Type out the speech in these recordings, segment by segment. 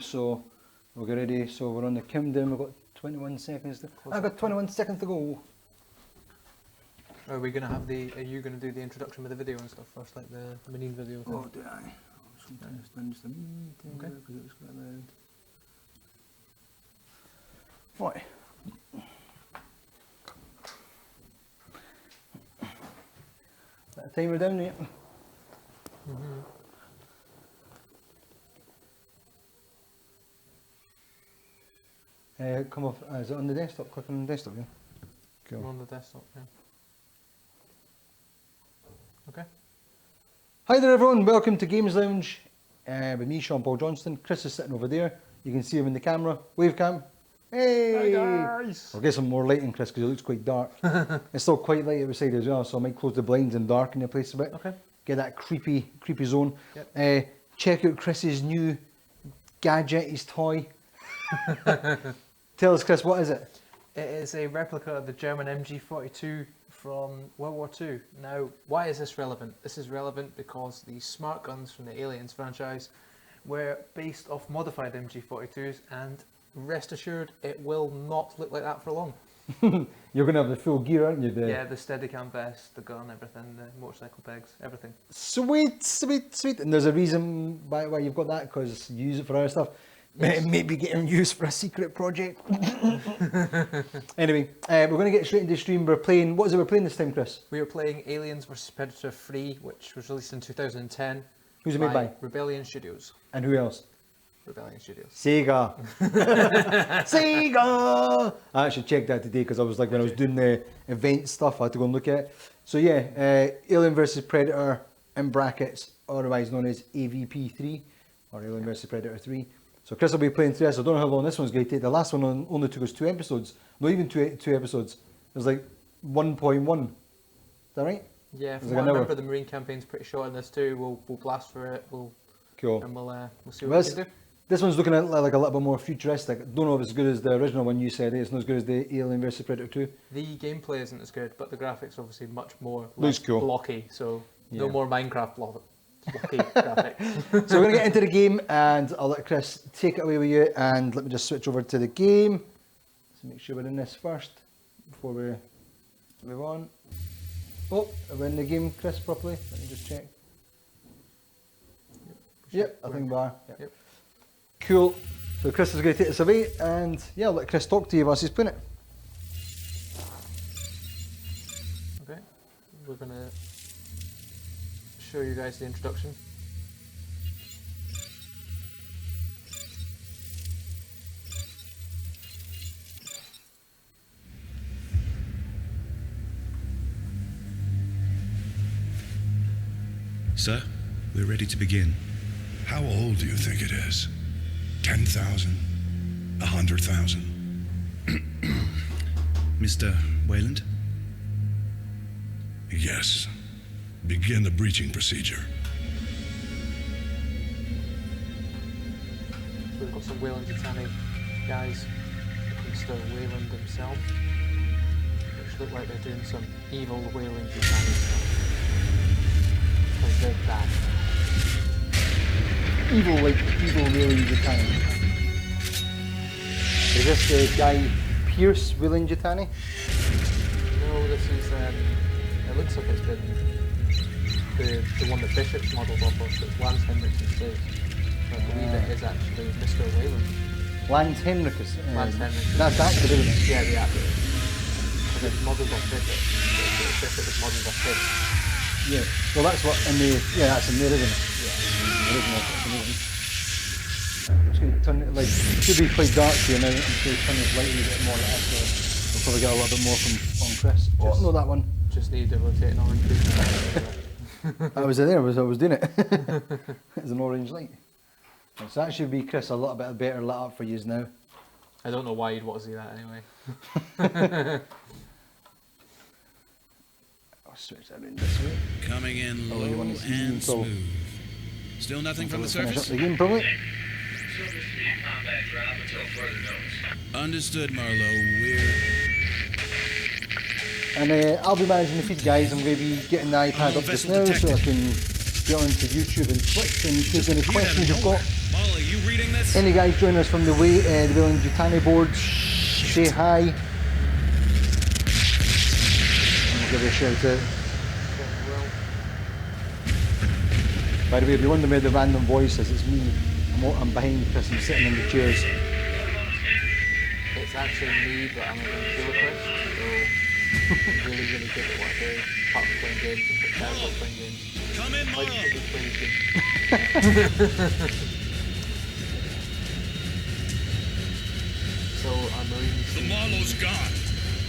So we'll get ready. So we're on the countdown. We've got 21 seconds. I've got 21 seconds to go. Are we gonna have the? Are you gonna do the introduction with the video and stuff first, like the Marine video? Thing? Oh, do I? Sometimes it's done just a minute because it was quite loud. Right. That timer down yet? Come off. Is it on the desktop? Click on the desktop, yeah. Cool. I'm on the desktop, yeah. Okay. Hi there, everyone. Welcome to Games Lounge with me, Sean Paul Johnston. Chris is sitting over there. You can see him in the camera. Wave cam. Hey! Hi guys! I'll get some more light in Chris because it looks quite dark. It's still quite light outside as well, so I might close the blinds and darken the place a bit. Okay. Get that creepy zone. Yep. Check out Chris's new gadget, his toy. Tell us, Chris, what is it? It is a replica of the German MG42 from World War II. Now, why is this relevant? This is relevant because the smart guns from the Aliens franchise were based off modified MG42s, and rest assured, it will not look like that for long. You're going to have the full gear, aren't you? Yeah, the Steadicam vest, the gun, everything, the motorcycle pegs, everything. Sweet, sweet, sweet. And there's a reason why you've got that, because you use it for other stuff. Yes. Maybe getting used for a secret project. Anyway, we're going to get straight into the stream. We're playing, what is it we're playing this time, Chris? We are playing Aliens vs Predator 3, which was released in 2010. Who's it made by? Rebellion Studios. And who else? Rebellion Studios. Sega. Sega! I actually checked that today because I was like, when I was doing the event stuff, I had to go and look at it. So yeah, Alien vs Predator in brackets, otherwise known as AvP3, or Alien vs Predator 3. So Chris will be playing through this. I don't know how long this one's going to take. The last one only took us 2 episodes. Not even two episodes. It was like 1.1. Is that right? Yeah, from what I remember, the Marine campaign's pretty short in this too. We'll blast for it. Cool. And we'll see what we can do. This one's looking at like a little bit more futuristic. I don't know if it's as good as the original one you said. It's not as good as the Alien vs Predator 2. The gameplay isn't as good, but the graphics are obviously much more cool. blocky. So no more Minecraft blocky graphics. So we're going to get into the game, and I'll let Chris take it away with you. And let me just switch over to the game. Let's make sure we're in this first before we move on. Oh, are we in the game, Chris, properly? Let me just check. Yep, I think we are. Yep. Cool. So Chris is going to take us away, and yeah, I'll let Chris talk to you whilst he's playing it. Okay, we're going to show you guys the introduction. Sir, we're ready to begin. How old do you think it is? 10,000? 100,000? Mr. Wayland? Yes. Begin the breaching procedure. So we've got some Weyland-Yutani guys, Mr. Wayland himself, which look like they're doing some evil Weyland-Yutani stuff. Because they're bad. Evil Weyland-Yutani. Is this the guy Pierce Weyland-Yutani? No, this is, it looks like it's been the one that Bishop's modelled off of, so it's Lance Henriksen's face. But I believe it is actually Mr. Wayland. Lance Henriksen? Lance Henriksen. That's actor, isn't it? Yeah, the actor. Because it's modelled off Bishop. Bishop is modelled off him. Yeah, well that's what in the, that's in there, isn't it? Yeah. I'm just going to turn it, like, it should be quite dark here now. I'm just going to turn this light a bit more like that, so we'll probably get a little bit more from Chris. Oh, no, that one. Just need to rotate an orange boost. I was there, I was doing it. It's an orange light. So that should be, Chris, a little bit better lit up for you now. I don't know why you'd want to see that anyway. I'll switch that in this way. Coming in low and smooth. Still nothing from the surface? The game, probably. Understood, Marlowe. And I'll be managing the feed, guys. I'm going to be getting the iPad up just now so I can get onto YouTube and Twitch and take any questions you've got. Molly, you reading this? Any guys join us from the Whaling Jutani boards, say hi. And we'll give you a shout out. By the way, if you're wondering where the random voice is, it's me. I'm behind Chris and sitting in the chairs. It's actually me, but I'm a ventriloquist, so I'm really, really good at what I do. Apart from playing games, I'm pretty terrible at playing games. Come in, Like, Molly. playing games. So our Marines The Marlowe's gone.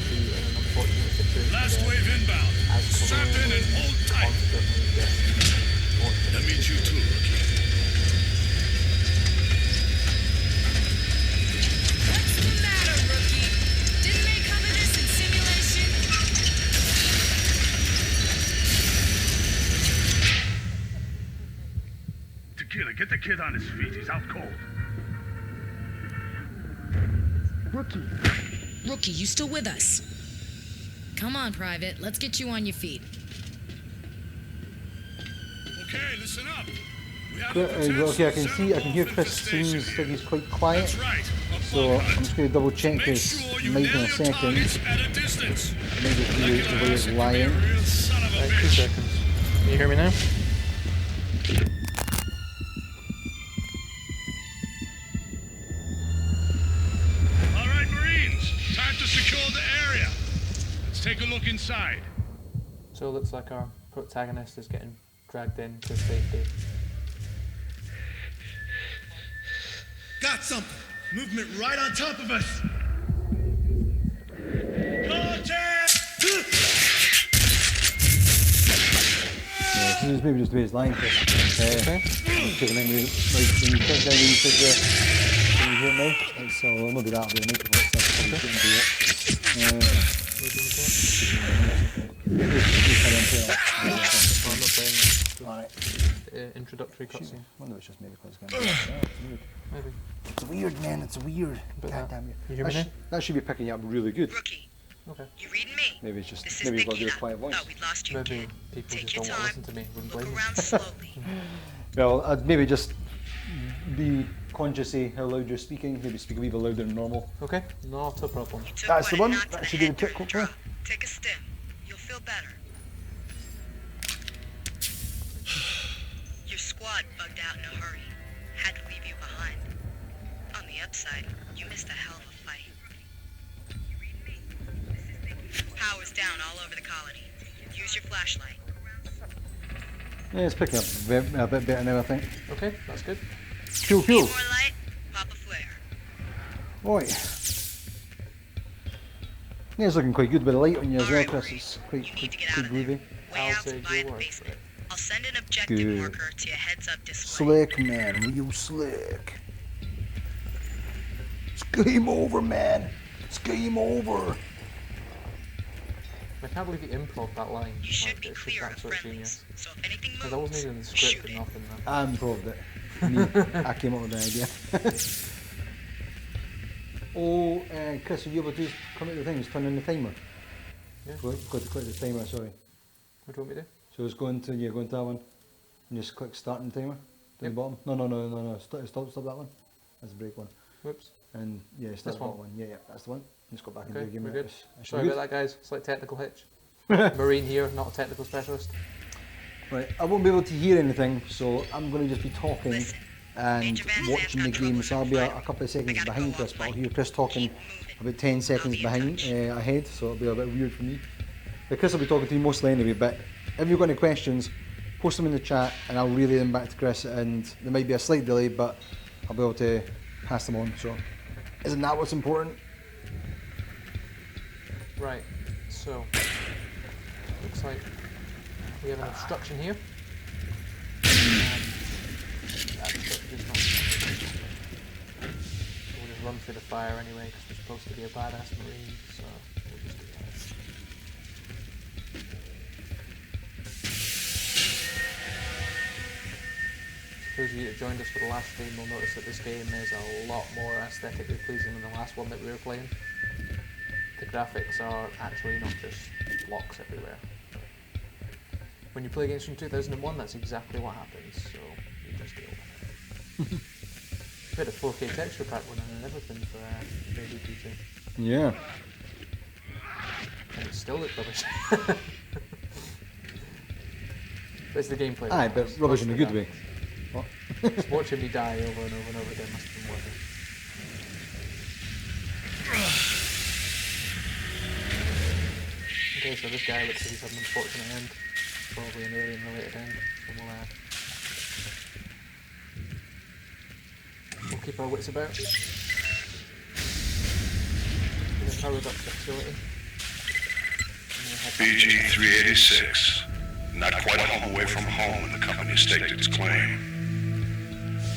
be in an unfortunate situation. Last where, wave inbound. as Strap in and hold tight. constantly get That means you too, Rookie. What's the matter, rookie? Didn't they cover this in simulation? Tequila, get the kid on his feet. He's out cold. Rookie, you still with us? Come on, Private. Let's get you on your feet. Okay, listen up. We have Okay, I can hear Chris seems like he's quite quiet. That's right. So I'm just going to double check Make his sure you mic in nail a your second. targets at a distance. Maybe Like the way an it's ass, it could be a lying. real son of a Right, 2 bitch. seconds. Can you hear me now? All right, Marines. Time to secure the area. Let's take a look inside. So it looks like our protagonist is getting dragged in to safety. Got something. Movement right on top of us. Yeah, so maybe just the way it's lying, Chris. Okay. Checking in, like when you check down, you said there. Can you hear it now? Right, so maybe that'll be the microphone stuff. So we shouldn't do it. I'm not playing Alright. the introductory cutscene. I wonder if it's just maybe because it's going to be. Maybe. It's weird, man. It's weird. But God that- damn you you. hear me now? That should be picking you up really good. Rookie, Okay. you reading me? Maybe it's just This is maybe you've got a Nikita. really quiet voice. Thought we'd lost you Maybe again. people Take just your don't want to time. listen to me. Wouldn't Look blame them. around slowly. Well, I'd maybe just be conscious of how loud you're speaking. Maybe speak a wee bit louder than normal. Okay, not a problem. You took That's the quite a one. knot to That should the do the head trick, during hopefully. drop. Take a stim. You'll feel better. Your squad bugged out in a hurry. Had to leave you behind. On the upside, you missed a hell of a fight. You reading me? This is Nikki. Power's down all over the colony. Use your flashlight. Yeah, it's picking up a bit better now, I think. Okay, that's good. Cool, Need cool. more light? Pop a flare. Right. Yeah, it's looking quite good with the light on you as well, Alright, Chris. Marie. It's quite, You need to quite, get out quite of there. groovy. Way I'll out take by your the word for basement. it. I'll send an objective Good. marker to your heads-up display. Slick, man. Real slick. It's game over, man. It's game over. I can't believe you improv that line. You should Like, be it's just clear of absolute friendlies. genius. So if anything Because I wasn't moves, even in the script shoot or it. nothing. Man. I improved it. Me, I came up with the idea. Oh, Chris, are you able to just come out the thing? Just turn on the timer. Yeah. Go to click the timer, sorry. What do you want me to do? So it's going to, yeah, go into that one. And just click starting timer. Down the Yep. bottom. No. Stop that one. That's the break one. Whoops. And yeah, start This the bottom one? one. Yeah, that's the one. Just go back Okay, and do a game. we're of good. it. It's Sorry good. about that, guys. Slight technical hitch. Marine here, not a technical specialist. Right, I won't be able to hear anything, so I'm going to just be talking Listen, and Major Van watching the Zant's got game. trouble So I'll be a with the couple of final. seconds I gotta behind go Chris, but I'll offline. hear Chris talking Keep moving. about 10 seconds be in behind touch. ahead, so it'll be a bit weird for me. But Chris will be talking to you mostly anyway, but if you've got any questions, post them in the chat and I'll relay them back to Chris, and there might be a slight delay, but I'll be able to pass them on. So isn't that what's important? Right, so looks like we have an obstruction here. That obstruction is not. We'll just run through the fire anyway because we're supposed to be a badass marine, so we'll just do that. For those of you that joined us for the last stream, will notice that this game is a lot more aesthetically pleasing than the last one that we were playing. The graphics are actually not just blocks everywhere. when you play games from 2001, that's exactly what happens. So you just deal with it. Bit of 4K texture pack one and everything for AvP3. Yeah. And it still looks rubbish. But it's the gameplay. Aye, but rubbish in a good way. What? Just watching me die over and over and over again must have been worth it. Okay, so this guy looks like he's had an unfortunate end. Probably an alien related end. So we'll keep our wits about. In a powered up facility. BG-386. Not quite a home away from home when the company staked its claim.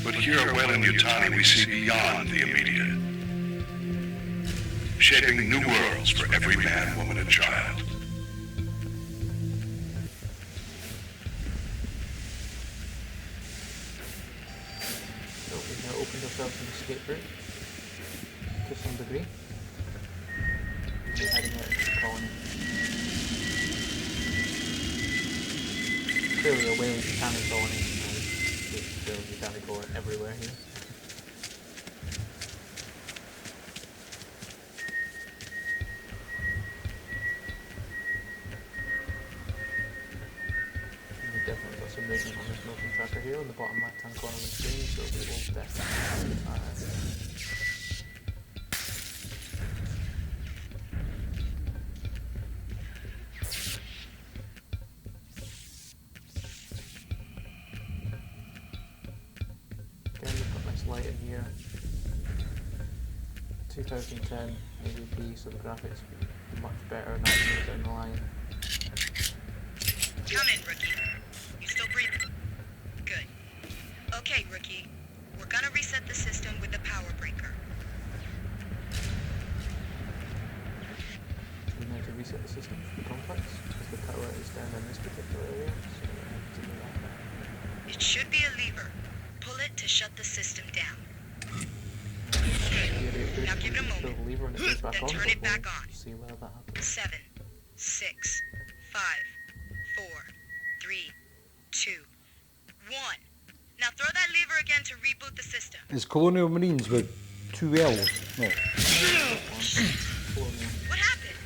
But here at Weyland-Yutani we see beyond the immediate. Shaping new worlds for every man, woman, and child. So we've now opened ourselves an escape route to some degree. We're heading out into the colony. Clearly a Weyland-Yutani colony. Weyland-Yutani core everywhere here. We've definitely got some movement on this motion tracker here on the bottom left hand corner of the screen, so we will definitely Again, we've got nice light in here. 2010 AvP, so the graphics are much better now down the line. Come in, rookie. You still breathing? Good. Okay, rookie. We're gonna reset the system with the power breaker. We need to reset the system for the complex, because the power is down in this particular area, so we have to do that. It should be a lever. Pull it to shut the system down. Now give it a moment. The lever and it goes back Then on, turn but it back we'll on. see whether that happens. 7, 6, 5, 4, 3, 2, 1. Now throw that lever again to reboot the system. Is Colonial Marines with 2 L's? No. What happened?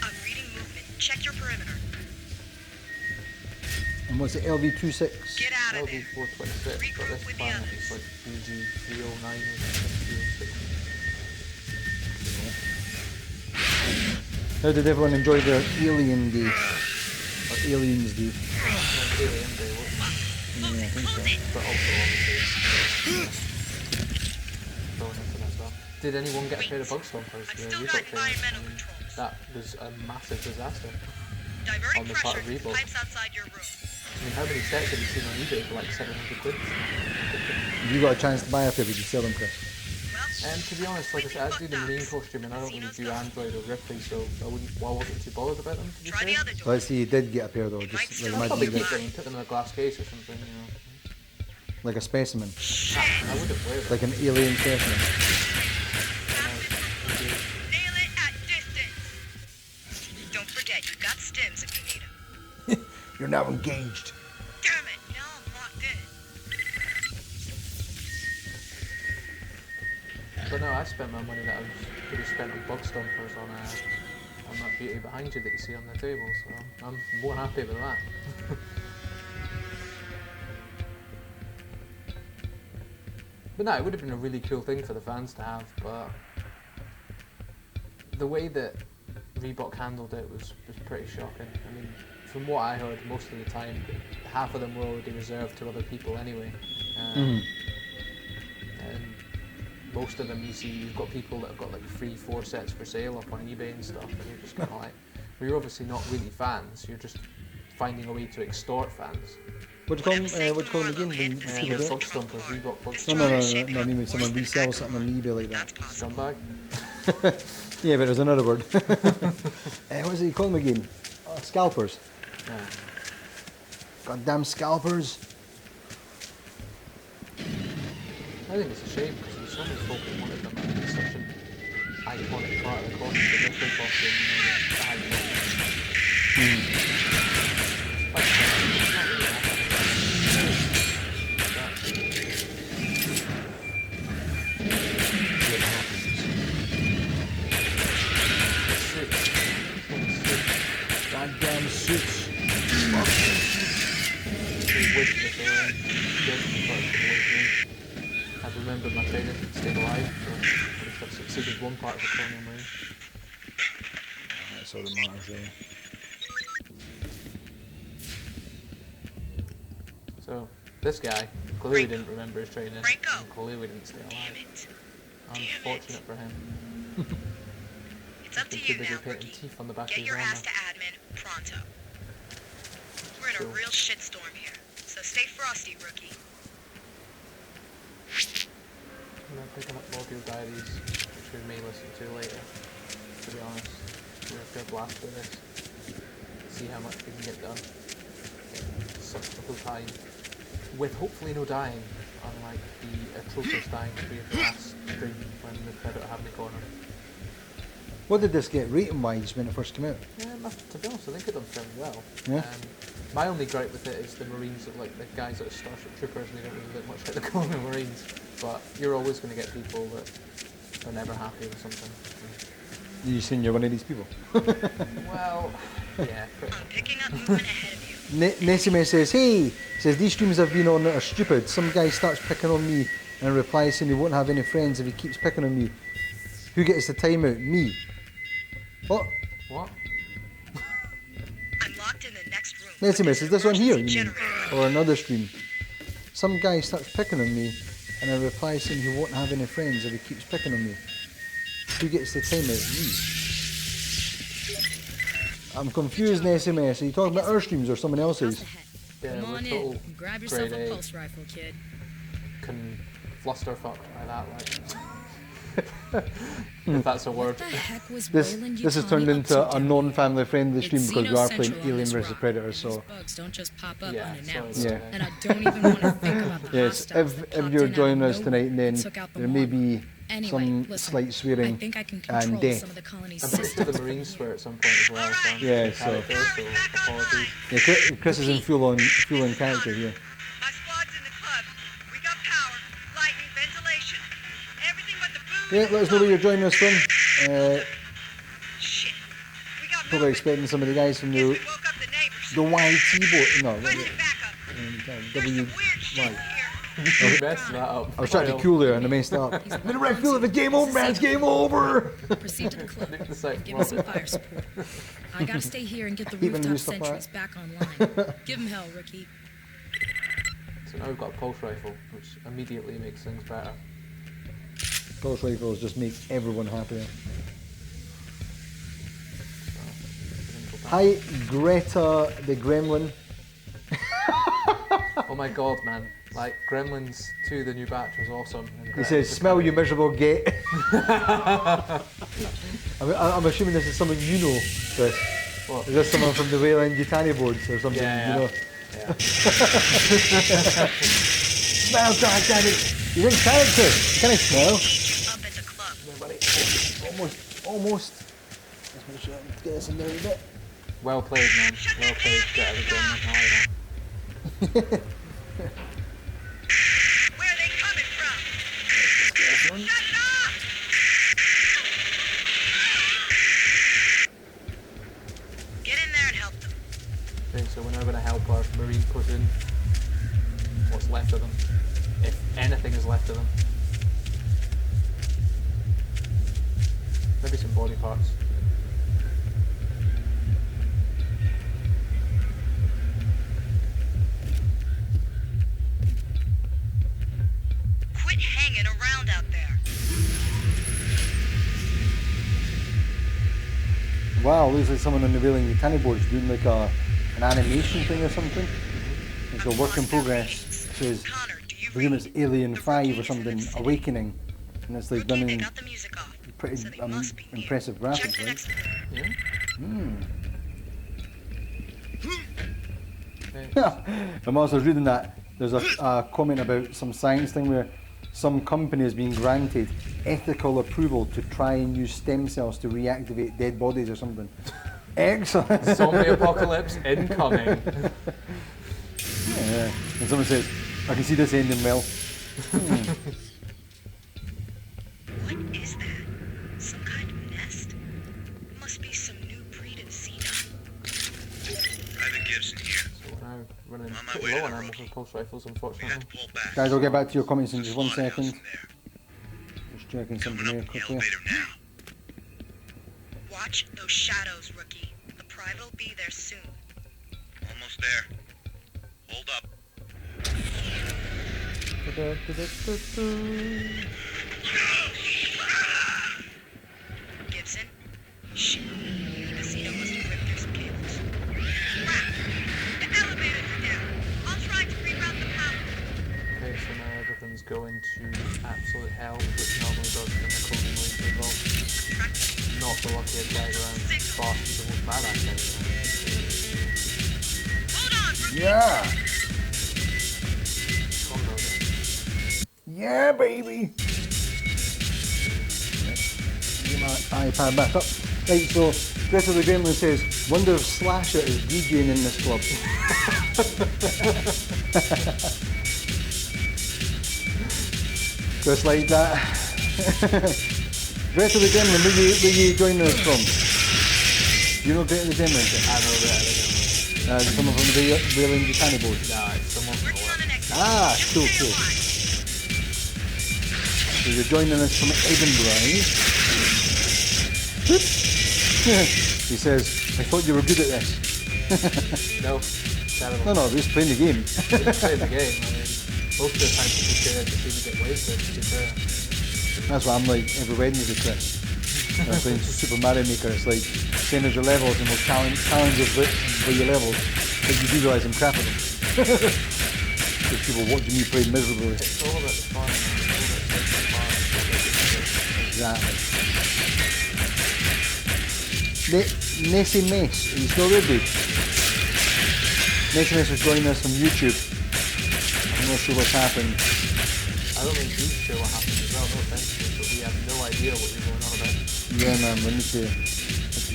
I'm reading movement. Check your perimeter. And what's it, LV26? Get out of there. LV426, but Regroup this with the planet others. is like BG309 or something. How did everyone enjoy their Alien Day? Or Aliens Day? Alien Day, what? Yeah, I think so. But also obviously going into that stuff. Did anyone get a pair of bug stompers? I've The still Reebok got trainers? environmental controls. That was a massive disaster. Diverting on the part pressure of to Reebok. pipes outside your room. I mean, how many sets have you seen on eBay for like 700 quid? If you got a chance to buy a pair, would you sell them, Chris? Well, To be honest, like I said, I do the Marine costume and I don't really do Android or Ripley, so I wasn't too bothered about them, to be try the fair. other So door. let's say you did get a pair though, Might just still like I'll probably imagine keep you them and put them in a glass case or something, you know. like a specimen, I wouldn't wear them. like an alien specimen. Nail it at distance. Don't forget, you've got stims if you need them. You're now engaged. Damn it, now I'm locked in. But no, I spent my money that I could have spent on bug stompers on that beauty behind you that you see on the table, so I'm more happy with that. But no, it would have been a really cool thing for the fans to have, but the way that Reebok handled it was pretty shocking. I mean, from what I heard, most of the time, half of them were already reserved to other people anyway. And most of them you see, you've got people that have got like 3-4 sets for sale up on eBay and stuff, and you're just kind of like, well, you're obviously not really fans, you're just finding a way to extort fans. What do you call them again? When Bug people do it? stompers, Reebok bug No, stompers, no, I mean when someone resells something on eBay like that. scumbag. Yeah, but there's another word. What is it you call them again? Scalpers. Yeah. Goddamn scalpers. I think it's a shame because there's so many folk that wanted them, and it's such an iconic part of the costume, the Ripley costume, you know, the high top. good. I've remembered my training and stayed alive, so at least I've succeeded one part of the Colonial Marine. That's all that matters, really. So, this guy clearly didn't remember his training, Franco. and clearly didn't stay Damn alive. it. Unfortunate for him. It's up to He's too you busy now, painting rookie. teeth on the back Get of his your armor. ass to admin pronto. We're in a Cool. real shitstorm here, so stay frosty, rookie. I'm picking up audio diaries, which we may listen to later. To be honest, we're going to blast through this. See how much we can get done. Such a full time. With hopefully no dying, unlike the atrocious dying spree of the last stream when the Predator had me cornered. What did this get rating wise when it first came out? Yeah, to be honest, I think it done fairly well. Yeah. My only gripe with it is the Marines, like the guys that are Starship Troopers, and they don't really look much like the Colonial Marines. But you're always going to get people that are never happy with something. You saying you're one of these people? Well, yeah, pretty I'm much. picking up movement ahead of you. Nessime says, hey, says these streams I've been on are stupid. Some guy starts picking on me and replies saying he won't have any friends if he keeps picking on me. Who gets the timeout? Me. What? What? I'm locked in the next room. Nessime, is this on here, you mean? Generator. Or another stream? Some guy starts picking on me and I reply saying he won't have any friends if he keeps picking on me. Who gets the timeout? Me. I'm confused, Nessime. Are you talking about our streams or someone else's? Yeah, Come we're on total in. Grab yourself grade a A. pulse rifle, kid. Can flusterfuck by that, like. If that's a word. What the heck was This Roland has Yutani turned up into to a down non-family friendly here? stream It's because we are Xeno playing Central on Alien this vs rock. Predator, These so bugs don't just pop up Yeah, unannounced. so Yeah. And I don't even want to think about the yes, hostiles if that popped you're in out joining of us nowhere tonight, then and took out the there may one. be Anyway, some listen, slight I swearing think I can and control death. some of the colony's I'm pretty sure the systems. Marines swear at some point as well, so I'm Yeah, just so- character, so apologies. Yeah, Chris is in full on character here. My squad's in the club. We got power, lightning, ventilation. Everything but the booze. Yeah, let us know where you're joining us from. Shit. We got Probably movement. expecting some of the guys from Guess the we woke up the neighbors. YT boat. No, Requesting backup. There's W. some weird shit Right. here. You messed that up. I was trying to be cool there and I messed up. I'm in the right field. If it's game over, man, it's game over. Proceed to the club. Nick the site Give me from some it. fire support. I gotta stay here and get the Keep in the rooftop new stuff sentries back online. Give 'em hell, rookie. So now we've got a pulse rifle, which immediately makes things better. Pulse rifles just make everyone happier. So, Hi, Greta the Gremlin. oh my god, man. Like, Gremlins 2, the new batch, was awesome. And He Gremlins says, the smell you carry- miserable git. I'm assuming this is someone you know, Chris. What? Is this someone from the Wayland Yutani boards or something, Yeah, you know? yeah. Smell, goddammit! You're in character! Can I smell? Up at the club. Almost. Let's make sure I can get this in there a bit. Well played, man. Well played. Get out of the Gremlin. I like that. Where are they coming from? Shut it off! Get in there and help them. Okay, so we're now going to help our Marine push in what's left of them. If anything is left of them. Maybe some body parts. Quit hanging around out there. Wow, looks like someone on the Wayland Yutani boards doing like an animation thing or something. It's a work in progress. It says, Connor, do you I presume read? it's Alien The 5 or rookies in something, the city. Awakening. And it's like Rookie, done they in got the music off. pretty So they must be near. impressive Check graphics, the right? next floor. Yeah? Okay. I'm also reading that there's a comment about some science thing where some company has been granted ethical approval to try and use stem cells to reactivate dead bodies or something. Excellent. Zombie apocalypse incoming. Yeah. And someone says, I can see this ending well. What is that? Some kind of nest? Must be some new breed of xenon. Private Gibson here. So we're now, running On my pretty way to low on the ammo rookie. for pulse rifles, We had unfortunately. to pull back. Guys, I'll get back to your comments in just one Slaughterhouse second. in there. Just checking something Coming here up in the quickly. elevator now. Watch those shadows, rookie. The private will be there soon. Almost there. Hold up. Gibson? Shit. The casino must have ripped through some cables. Crap! The elevators are down. I'll try to reroute the power. Okay, so now everything's going to absolute hell, which normally does in the Colonial Marine as well. Not the luckiest guys around, but the most badass guys around. Hold on, rookie! Yeah! Come on, guys. Yeah, baby! Get my iPad back up. Right, so Greta the Gremlin says, wonder if Slasher is DJing in this club. Just like that. Greta the Gremlin, where you joining us from? Do you know Greta the Gremlin? I know that, Someone from the Wailing Tiny Boat. Nah, it's someone from Working on the an exit. Ah, Just cool, stay cool. alive. So you're joining us from Edinburgh, eh? He says, I thought you were good at this. No, terrible. No, we're just playing the game. Just playing the game. I mean, most of the time people say that to see me get wasted, to be fair. That's what I'm like every Wednesday, Chris. When I'm playing Super Mario Maker, it's like, same as your levels, and most challenges for your levels, but you do realise I'm crap at them. Because people watching me play miserably. It's all about the fun, man. It's all about taking fun. Exactly. Nessie Mess, are you still there, dude? Nessie Mess is joining us from YouTube. I'm not sure what's happened. I don't think he's sure what happened as well, no offense to you, but we have no idea what you're going on about. Yeah, man, we need to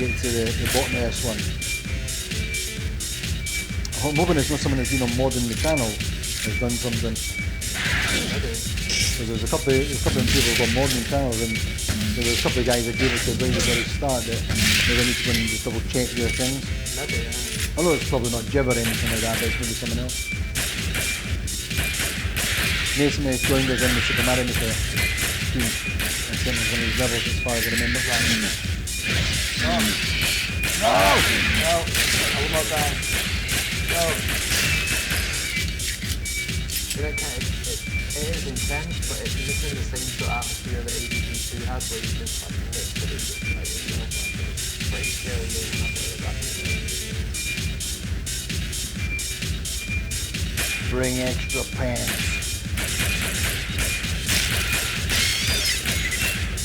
get to the bottom of this one. I'm hoping it's not someone that's been on modding the channel has done something. Maybe. Because there's a couple of people who've got modding channels, and there were a couple of guys that gave us the very, very start that maybe need to go and just double check their things. Maybe, yeah. I know it's probably not Jib or anything like that, but it's maybe someone else. Mason has joined us in the Super Mario Maker team. I think it's one of his levels as far as I remember. No! No! I will not die. No! You know, it is intense, but it's missing the same sort of atmosphere that AvP3 has, where you just like literally just like yourself. Like, it's pretty scary game, and that's what it's actually. Bring extra pants.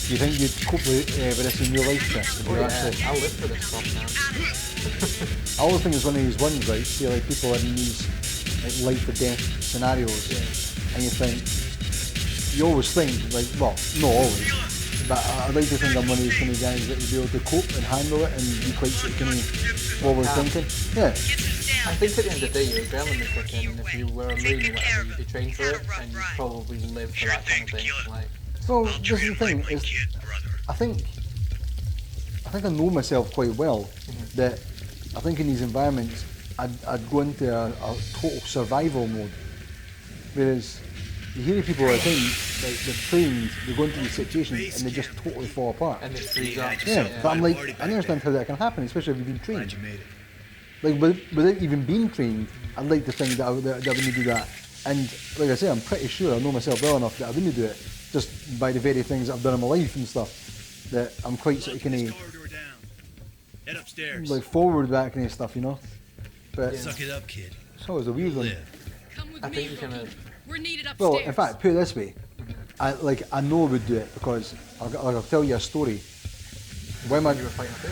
Do you think you'd cope with this in your life, Chris? If Oh you yeah, actually, I'll live for this stuff, man. I always think it's one of these ones, right? See, like people in these like life or death scenarios, and you think, you always think, like, well, not always, but I'd like to think I'm one of these kind of guys that would be able to cope and handle it and be quite sort of kind of forward thinking. Yeah. I think at the end of the day, you're a adrenaline kicking, and if you were a marine or whatever, you'd be trained for it, and you'd probably live for that kind of thing. Like, So this is the thing, is I think I know myself quite well, that I think in these environments I'd go into a total survival mode. Whereas you hear people all the time, like they're trained, they go into these situations and they just totally fall apart. and it frees up. Yeah, but I'm like, I don't understand how that can happen, especially if you've been trained. Like without even being trained, I'd like to think that I wouldn't do that. And like I say, I'm pretty sure I know myself well enough that I wouldn't do it, just by the very things that I've done in my life and stuff, that I'm quite sort of kind Corridor down. Head upstairs. of like forward with that kind of stuff, you know. But Suck it up, kid. it's always a weird one. Live. Come with I me, think you can. Rookie. We're needed upstairs. Well, in fact, put it this way, I know I would do it because I'll tell you a story. When my You were fighting a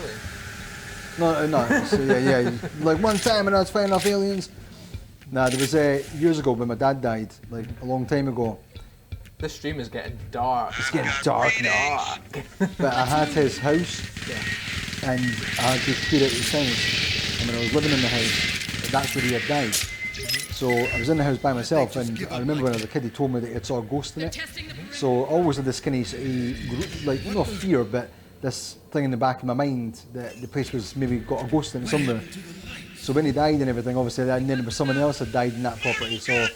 alien. no, so yeah, like one time when I was fighting off aliens. Nah, there was years ago when my dad died, like a long time ago. This stream is getting dark. It's getting dark now. But I had his house, and I had to clear out his things. And when I was living in the house, that's where he had died. So I was in the house by myself, and I remember when I was a kid, he told me that it saw a ghost in They're it. testing the perimeter. So I always had this kind of, like, not fear, but this thing in the back of my mind that the place was maybe got a ghost in it somewhere. So when he died and everything, obviously, and then there was someone else had died in that property. So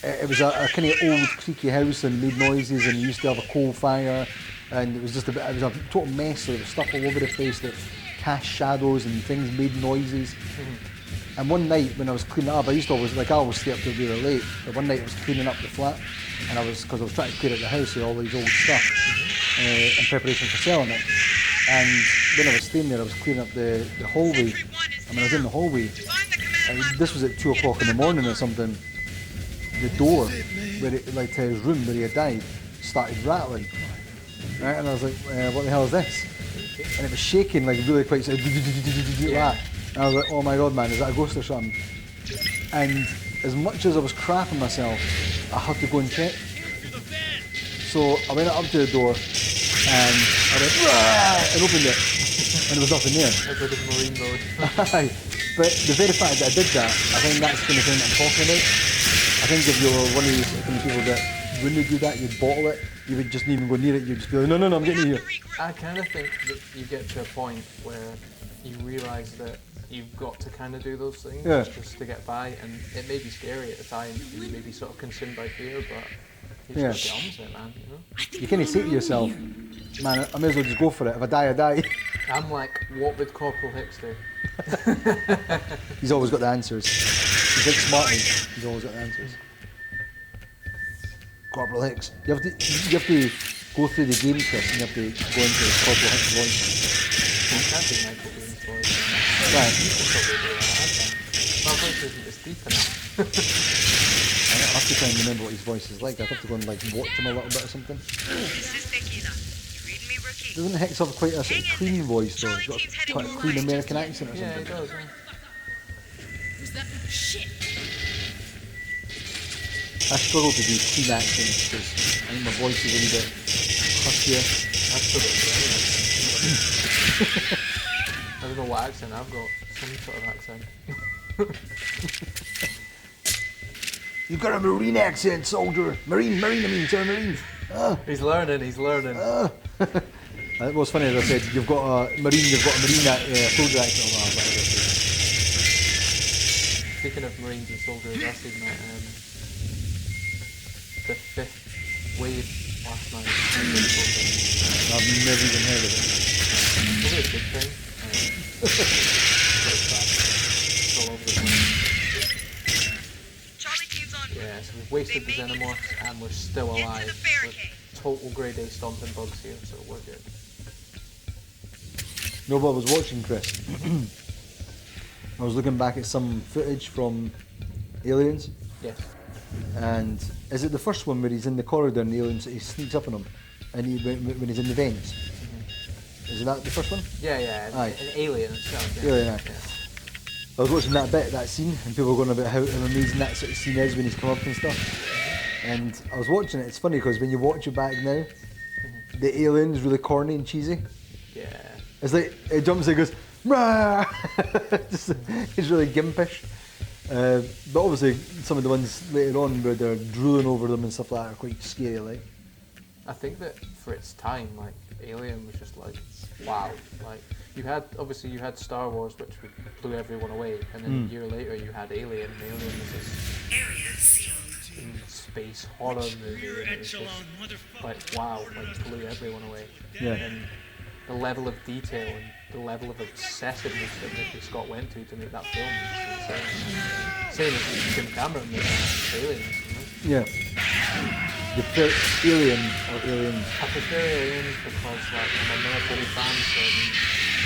it was a kind of old creaky house and made noises, and he used to have a coal fire, and it was just it was a total mess. So there was stuff all over the place that cast shadows and things made noises. And one night when I was cleaning up, I used to always, like I always stay up till really late, but one night I was cleaning up the flat, and because I was trying to clear out the house with all these old stuff in preparation for selling it. And when I was staying there, I was cleaning up the hallway, and when I was in the hallway, and this was at 2 o'clock in the morning or something, the door, where it, like to his room where he had died, started rattling. Right, and I was like, what the hell is this? And it was shaking like really quite like that. And I was like, oh my god, man, is that a ghost or something? And as much as I was crapping myself, I had to go and check. So I went up to the door and I went, "Rah!" and opened it, and there was nothing there. That's like a marine mode. But the very fact that I did that, I think that's the kind of thing that I'm talking about. I think if you're one of these kind of people that when you do that, you'd bottle it, you would just not even go near it, you'd just be like, no, I'm getting here. I kind of think that you get to a point where you realise that you've got to kind of do those things just to get by, and it may be scary at the time, you may be sort of consumed by fear, but you just get on with it, man, you know? You kind of say to yourself, man, I may as well just go for it. If I die, I die. I'm like, what would Corporal Hicks do? He's always got the answers. He's like Smarty. He's always got the answers. Corporal Hicks. You have to go through the game, Chris, and you have to go into the Corporal Hicks voice. I can't do Michael Bean's voice. Right. You can probably do that, I can't. My voice isn't as deep enough. I have to try and remember what his voice is like. I have to go and like watch him a little bit or something. This is Tequila. You read me, rookie? Doesn't Hicks have quite a sort of clean voice though? He's got quite a clean American accent or Yeah, he something. does, yeah. Who's that? Shit. I struggle to do clean accents because I think my voice is a little bit huskier. That's the bit anyway. I don't know what accent I've got. Some sort of accent. You've got a Marine accent, soldier. Marine, I mean, sorry, Marine. He's learning. It was funny, as I said, you've got a Marine soldier accent. Oh, whatever. Speaking of Marines and soldiers, I seen that the 5th wave last night. I've never even heard of it. Probably a good thing. It's bad. It's all over the place. Charlie team's on. Yeah, so we've wasted the Xenomorphs and we're still alive. With total grade A stomping bugs here, so we're good. No, but I was watching, Chris. I was looking back at some footage from Aliens, Yes. and is it the first one where he's in the corridor and the aliens, he sneaks up on him, and when he's in the vents? Is that the first one? Yeah. Aye. An alien itself. Yeah. Alien, aye. I was watching that scene, and people were going about how amazing that sort of scene is when he's come up and stuff. And I was watching it. It's funny because when you watch it back now, the alien's really corny and cheesy. Yeah. It's like it jumps and goes, "Rah!" It's really gimpish. But obviously, some of the ones later on where they're drooling over them and stuff like that are quite scary. Like, I think that for its time, like Alien was just like, wow. Like you had Star Wars, which blew everyone away, and then a year later you had Alien. And Alien was this space horror movie. And it was just, like wow, like blew everyone away. Yeah. And the level of detail and the level of obsessiveness that Ridley Scott went to make that film is insane. Same as Jim Cameron with Aliens, you know? yeah. You prefer Alien or Aliens? I prefer Aliens because like I'm a military fan, so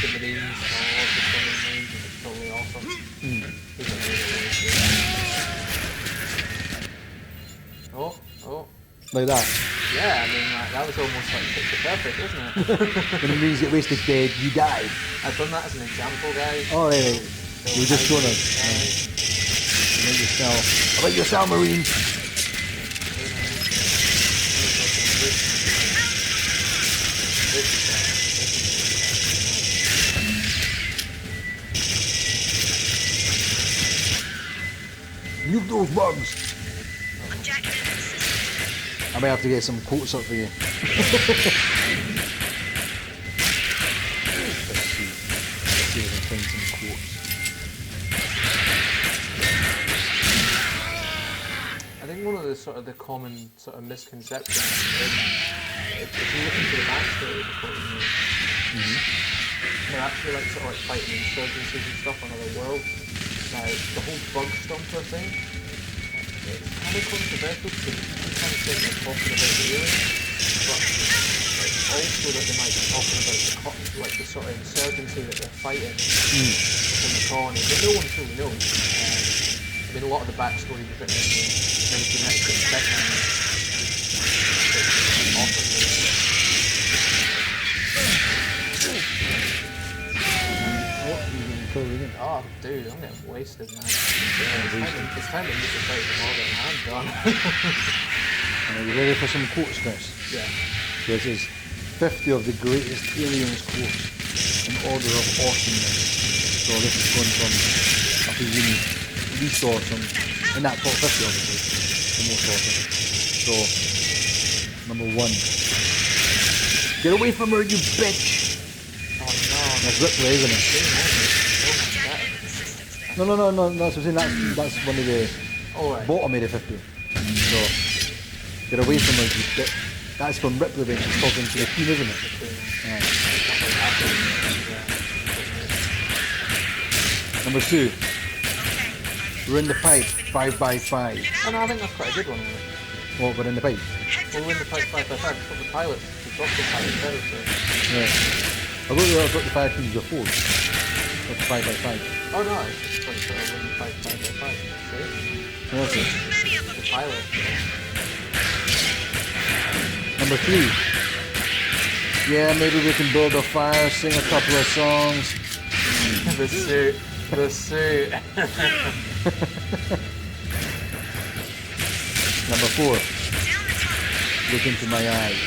the Marines or the Colonial Marine is totally awesome. He's amazing. Oh. Like that. Yeah, I mean like, that was almost like picture perfect, wasn't it? When the Marines get wasted dead, you die. I've done that as an example, guys. Oh, right. You were just showing us. I like your style, Marine. Nuke those bugs. I'm jacking into the system. I might have to get some quotes up for you. Let's see if I can find some quotes. the sort of the common sort of misconception. If you look into the backstory of the Colonial Marine, they're actually like sort of like fighting insurgencies and stuff on other worlds. Now the whole bug stomper thing, it's kind of controversial because sometimes they're talking about the aliens, but like also that they might be talking about the sort of insurgency that they're fighting within the colony, but no one truly knows. I mean, a lot of the backstory was written in the genetic background. Awesome. Oh, dude, I'm getting wasted, man. It's time to use the fight the more than I'm done. Are you ready for some quotes, Chris? Yeah. This is 50 of the greatest aliens quotes in order of awesomeness. So this is going from, I presume, least awesome, in that top 50 obviously, the most awesome. So, number 1. Get away from her, you bitch! Oh no. That's Ripley, isn't it? No, that's what I'm saying, that's one of the bottom of the 50. So, get away from her, you bitch. That's from Ripley when she's talking to the Queen, isn't it? Yeah. Number 2. We're in the pipe, 5x5. Oh no, I think that's quite a good one. What, we're in the pipe? Well, we're in the pipe 5x5, it's not the pilots. We've got the pilots there, so... Yeah. I thought the fire teams before. That's 5x5. Oh no, it's just like sort of in the pipe 5x5. See? Okay. The pilot. Number 3. Yeah, maybe we can build a fire, sing a couple of songs. The suit. The suit. Number 4. Look into my eyes.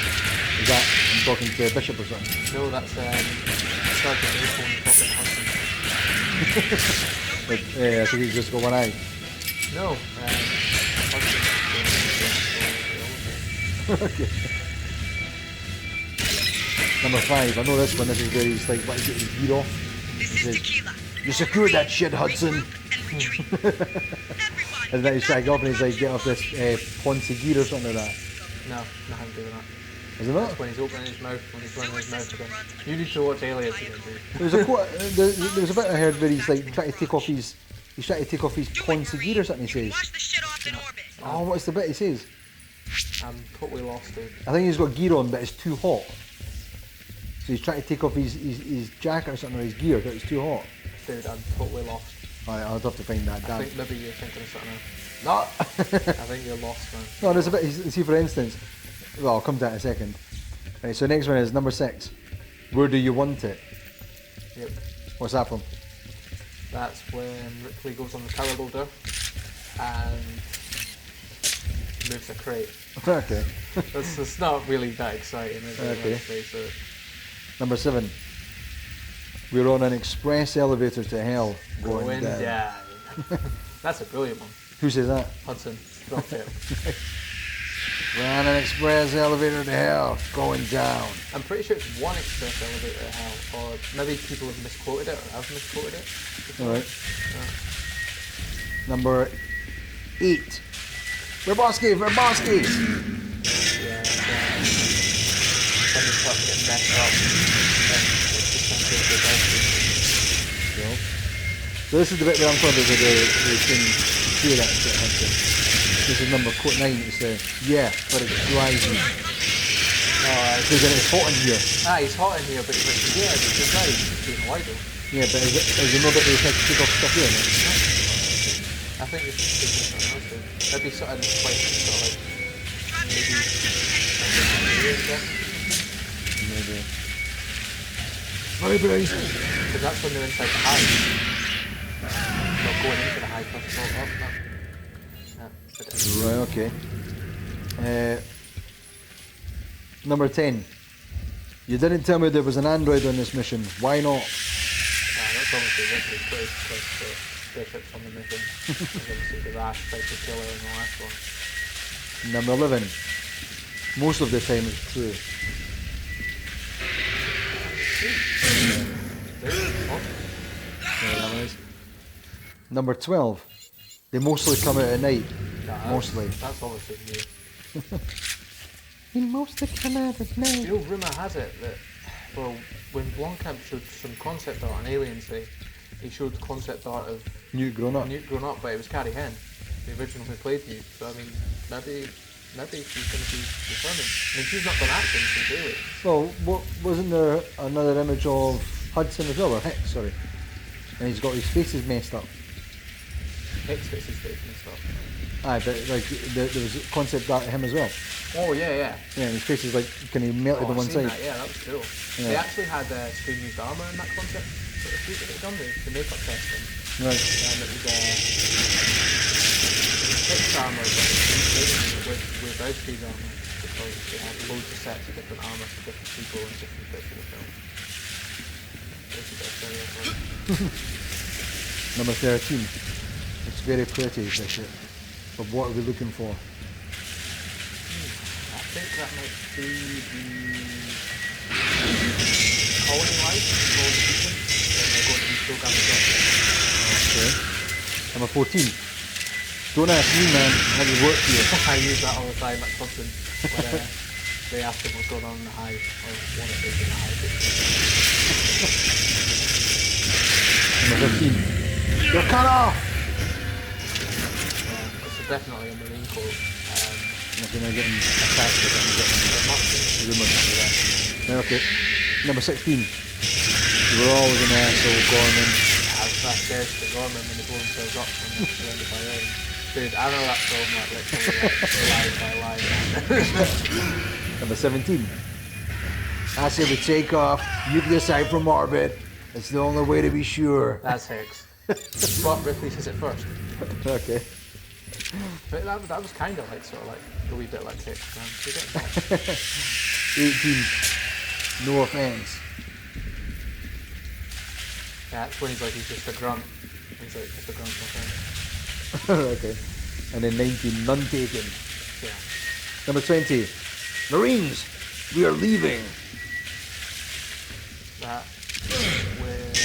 Is that I'm talking to a bishop or something? No, that's Sergeant Acorn talking Hudson. But, I think he's just got one eye. No, Okay. Number 5. I know this one. This is where he's like, what is it? His gear off. He says, "You secured that shit, Hudson." And then he's trying to go up and he's like, "Get off this Ponzi gear or something like that." No, nothing to do with that. Is it not? That's when he's opening his mouth, when he's running his mouth again. You need to watch Aliens again, dude. There was a bit I heard where he's like trying to take off his Ponzi gear or something. He says. Wash the shit off in orbit. Oh, what's the bit he says? I'm totally lost, dude. I think he's got gear on, but it's too hot. So he's trying to take off his jacket or something, or his gear, but it's too hot. Dude, I'm totally lost. Alright, I'll have to find that. I Damn. think maybe you're thinking of something else. No. I think you're lost, man. No, there's a bit. See, for instance. Well, I'll come to that in a second. Right, so next one is number 6. Where do you want it? Yep. What's that from? That's when Ripley goes on the tower loader and moves a crate. Okay. It's not really that exciting, is it? Okay. Let's face it. Number 7. We're on an express elevator to hell. Going down. That's a brilliant one. Who says that? Hudson. Drop it. We're on an express elevator to hell. Going down. I'm pretty sure it's one express elevator to hell, or maybe people have misquoted it, or I've misquoted it. Alright. Number 8. Verboski! Yeah, when they start getting messed up, and it's just trying to take their best. So this is the bit where I'm talking about the thing here that Hudson. This is number 9. It's yeah, but it's dries me. Because then it's hot in here. He's hot in here, but he's like, yeah, it's dry. He's being wide though. Yeah, but is there no bit where you have to take off stuff here? I think it's just something else though. Maybe something like sort of like Maybe. Because that's when they're inside the hive. Not going into the hive first of all. No. Right, okay. Number 10. You didn't tell me there was an android on this mission. Why not? That's obviously Ripley Place the spaceships on the mission. Obviously the Rash tried to kill her in the last one. Number 11. Most of the time it's true. Yeah, that one is. Number 12. They mostly come out at night. Mostly. That's obviously new. He mostly come out of me. You know, rumour has it that, well, when Blomkamp showed some concept art on Aliens Day, he showed concept art of Newt grown up. Newt grown up, but it was Carrie Henn, the original who played Newt. So I mean, maybe she's going to be returning. I mean, she's not done acting since Aliens. Well, wasn't there another image of Hudson as well, or Hicks, sorry? And he's got his faces messed up. Hicks gets his face and stuff. Aye, but like there was concept art of him as well. Oh yeah. Yeah, and his face is like kind of melted Oh, on one I've seen side. that. Yeah, that was cool. Yeah. They actually had screen used armour in that concept sort of shoot that they'd done the makeup testing. Right. And it was Hicks armour, but with Owski's armour, because they had loads of sets of different armour for different people and different bits of the film. Number 13. It's very pretty, this shit. But what are we looking for? I think that might be the Colonial Marine, Colonial Marine, when they're going to be programming jobs. Okay. Number 14. Don't ask me, man. I just work here. I use that all the time at Thompson when they ask them what's going on in the hive, or what it is in the hive. Number 15. You're cut off! This is definitely a Marine Corps. If you're not getting attached to it, I'm getting rumours like that. Yeah, okay. Number 16. You were always an asshole, Gorman. That scares the Gorman when they blow themselves up when they're surrounded by aliens. Dude, I know that film like literally line by line. Number 17. I say we take off, nuclear side from orbit. It's the only way to be sure. That's Hicks. But Ripley says it first. Okay. But that was kind of like sort of like a wee bit like Hicks, man. So you get 18. No offense. yeah, that's when he's like, he's just a grunt. He's like, just a grunt, my friend. Okay. And then 19. None taken. Yeah. Number 20. Marines, we are leaving. That with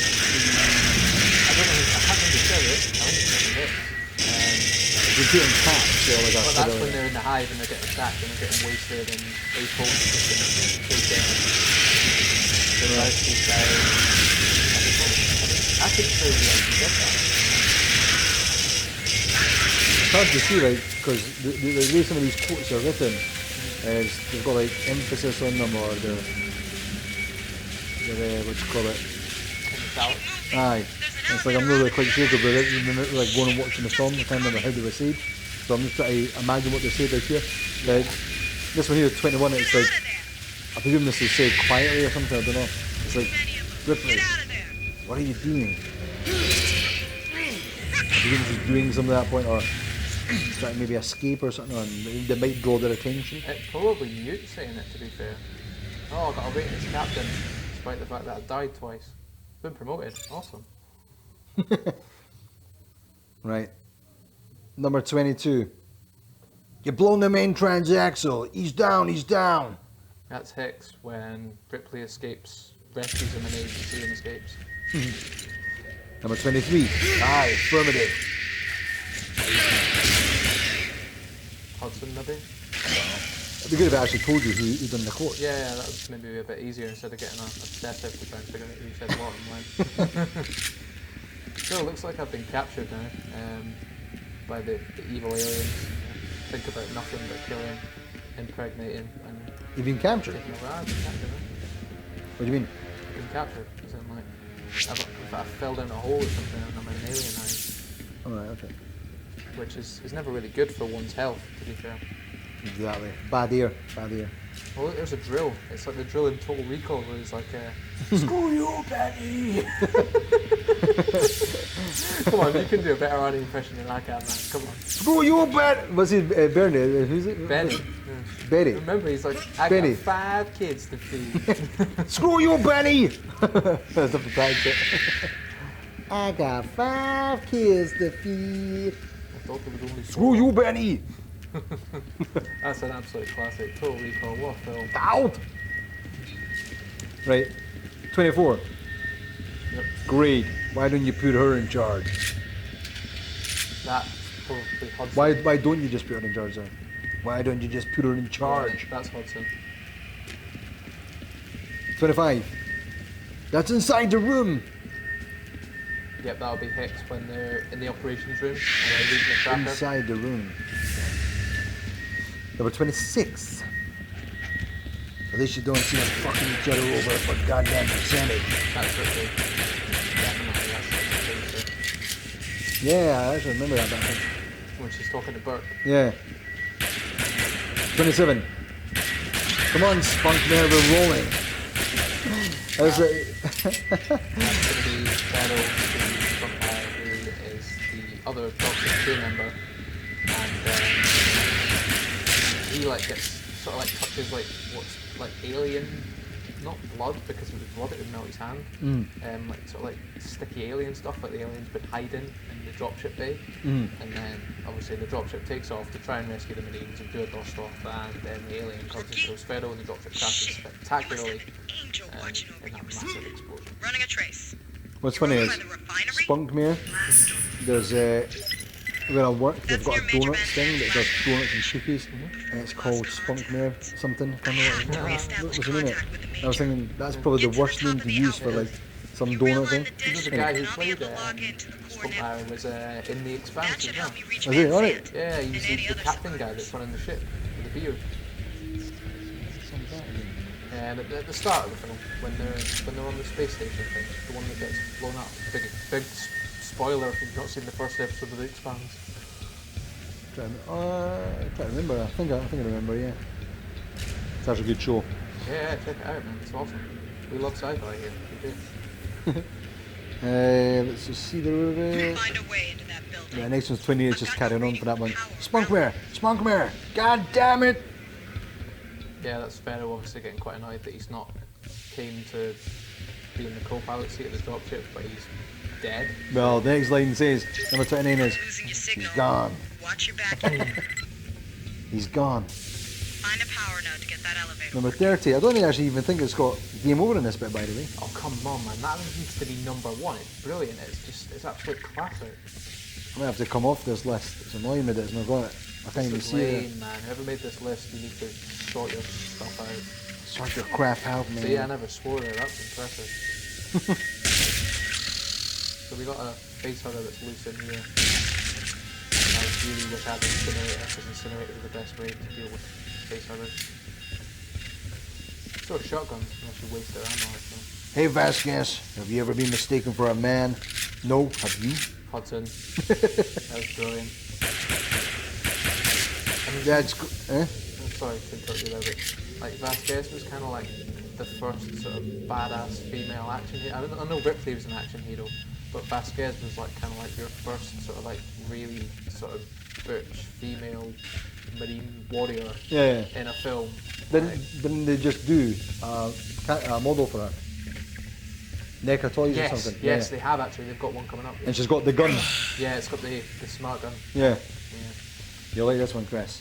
I don't know, I can't remember who said it. I think it's maybe Hicks. We're getting tapped, so like Well, that's when they're in the hive and they're getting attacked and they're getting wasted and they fall just in the big game. The right keep down. I think so, we actually did that. It's hard to see, like, because the way some of these quotes are written is they've got like emphasis on them or they're what you call it? Aye. It's like I'm not really quite sure because we're like going and watching the film. I can't remember how they were said, so I'm just trying to imagine what they said like here. Like this one here, 21. It's like I presume this is said quietly or something. I don't know. It's like Ripley, what are you doing? I presume she's doing something at that point, or she's trying to maybe escape or something, and they might draw their attention. It's probably Newt saying it, to be fair. Oh, I got a rating as captain, despite the fact that I died twice. Been promoted. Awesome. Right. Number 22. You've blown the main transaxle. He's down, he's down. That's Hicks when Ripley escapes, rescues him in agency and escapes. Number 23. Aye, affirmative. Hudson, maybe? It'd be good if I actually told you who done the quote. Yeah, that would maybe be a bit easier instead of getting obsessive to try and figure out who said what and when. So it looks like I've been captured now by the evil aliens. Think about nothing but killing, impregnating, and You've been captured? taking over. I've been captured. What do you mean? I've been captured. As in, like, I fell down a hole or something and I'm in an alien hive, Alright, okay. which is never really good for one's health, to be fair. Exactly. Bad ear, bad ear. Well, look, there's a drill. It's like the drill in Total Recall where it's like, screw you, Benny! Come on, you can do a better Arnie impression than I can, man. Come on. Screw you, Ben! What's his, Bernie? Who's it? Benny. Benny. Remember, he's like, I Benny. got 5 kids to feed. Screw you, Benny! That's up the tag shit. I got 5 kids to feed. I thought there was only 4. Screw you, Benny! That's an absolute classic. Total Recall, what a film. Out! Right. 24. Yep. Great. Why don't you put her in charge? That Probably Hudson. Why don't you just put her in charge then? Why don't you just put her in charge? That's Hudson. 25. That's inside the room. Yep, that'll be Hex when they're in the operations room and they're reading the tracker. Inside the room. Number 26. At least you don't see us fucking each other over for goddamn percentage. That's what they definitely that's what they say. Yeah, I actually remember that back then. When she's talking to Burke. Yeah. 27. Come on, Spunk there, we're rolling. That's going to be Shadow, who is the other Doctor 2 member, and he like gets sort of like touches like what's like alien, not blood because if it was blood it would melt his hand, like sort of like sticky alien stuff like the aliens would hide in the dropship bay, and then obviously the dropship takes off to try and rescue the Marines and do a dust off, and then the alien comes and kills Fero and the dropship crashes spectacularly. In that massive explosion. Running a trace. What's funny is, Spunkmere, there's where I work, they've got a donuts thing that does donuts and cookies, and it's called Spunkmere something. I don't know what's the name of it. I was thinking that's probably the worst name to use for like some donut thing. You know the guy who played Spunkmere was in The Expanse as well. Is he alright? Yeah, he's the captain guy that's running the ship with the beard. And at the start of the film, when they're on the space station thing, the one that gets blown up. Big spoiler if you've not seen the first episode of The Expanse. I can't remember. I think I remember. Yeah, it's actually a good show. Yeah, check it out, man. It's awesome. We love sci-fi here. We do. Let's just see the. Find a way into that building. Yeah, next one's 28. Just carrying on for that one. Spunkmere! God damn it! Yeah, that's Fero obviously getting quite annoyed that he's not came to be in the co-pilot seat of the dropship, but he's dead. Well, the next line says, number 29 is, Losing your he's signal. gone. Watch your back. He's gone. Find a power node to get that elevator. Number 30, I don't actually even think it's got game over in this bit, by the way. Oh, come on, man. That needs to be number one. It's brilliant. It's absolute classic. I might have to come off this list. It's annoying me that it's not got it. I can't even This is see it. lame, man. Whoever made this list, you need to sort your stuff out. Sort your crap out, man. So yeah, I never swore there. That's impressive. So we got a facehugger that's loose in here. I really wish I had an incinerator, because incinerators are the best way to deal with facehuggers. So are shotguns, unless you waste their ammo, I think. Hey Vasquez, have you ever been mistaken for a man? No, have you? Hudson. That was brilliant. That's I'm sorry to interrupt you there, but like Vasquez was kind of like the first sort of badass female action hero. I know Ripley was an action hero, but Vasquez was like kind of like your first sort of like really sort of butch female marine warrior in a film. Didn't they just do a model for her? NECA Toys or something? Yes, they have actually. They've got one coming up. And she's got the gun. Yeah, it's got the smart gun. Yeah. Yeah. You'll like this one, Chris.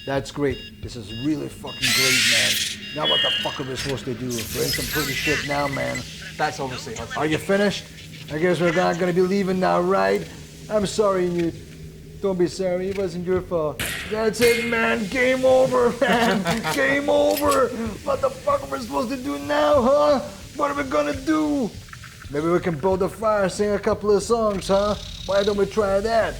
That's great. This is really fucking great, man. Now what the fuck are we supposed to do? We're in some pretty shit now, man. That's obviously Hudson. Are you finished? I guess we're not gonna be leaving now, right? I'm sorry, you. Don't be sorry. It wasn't your fault. That's it, man. Game over, man. Game over. What the fuck are we supposed to do now, huh? What are we gonna do? Maybe we can build a fire, sing a couple of songs, huh? Why don't we try that?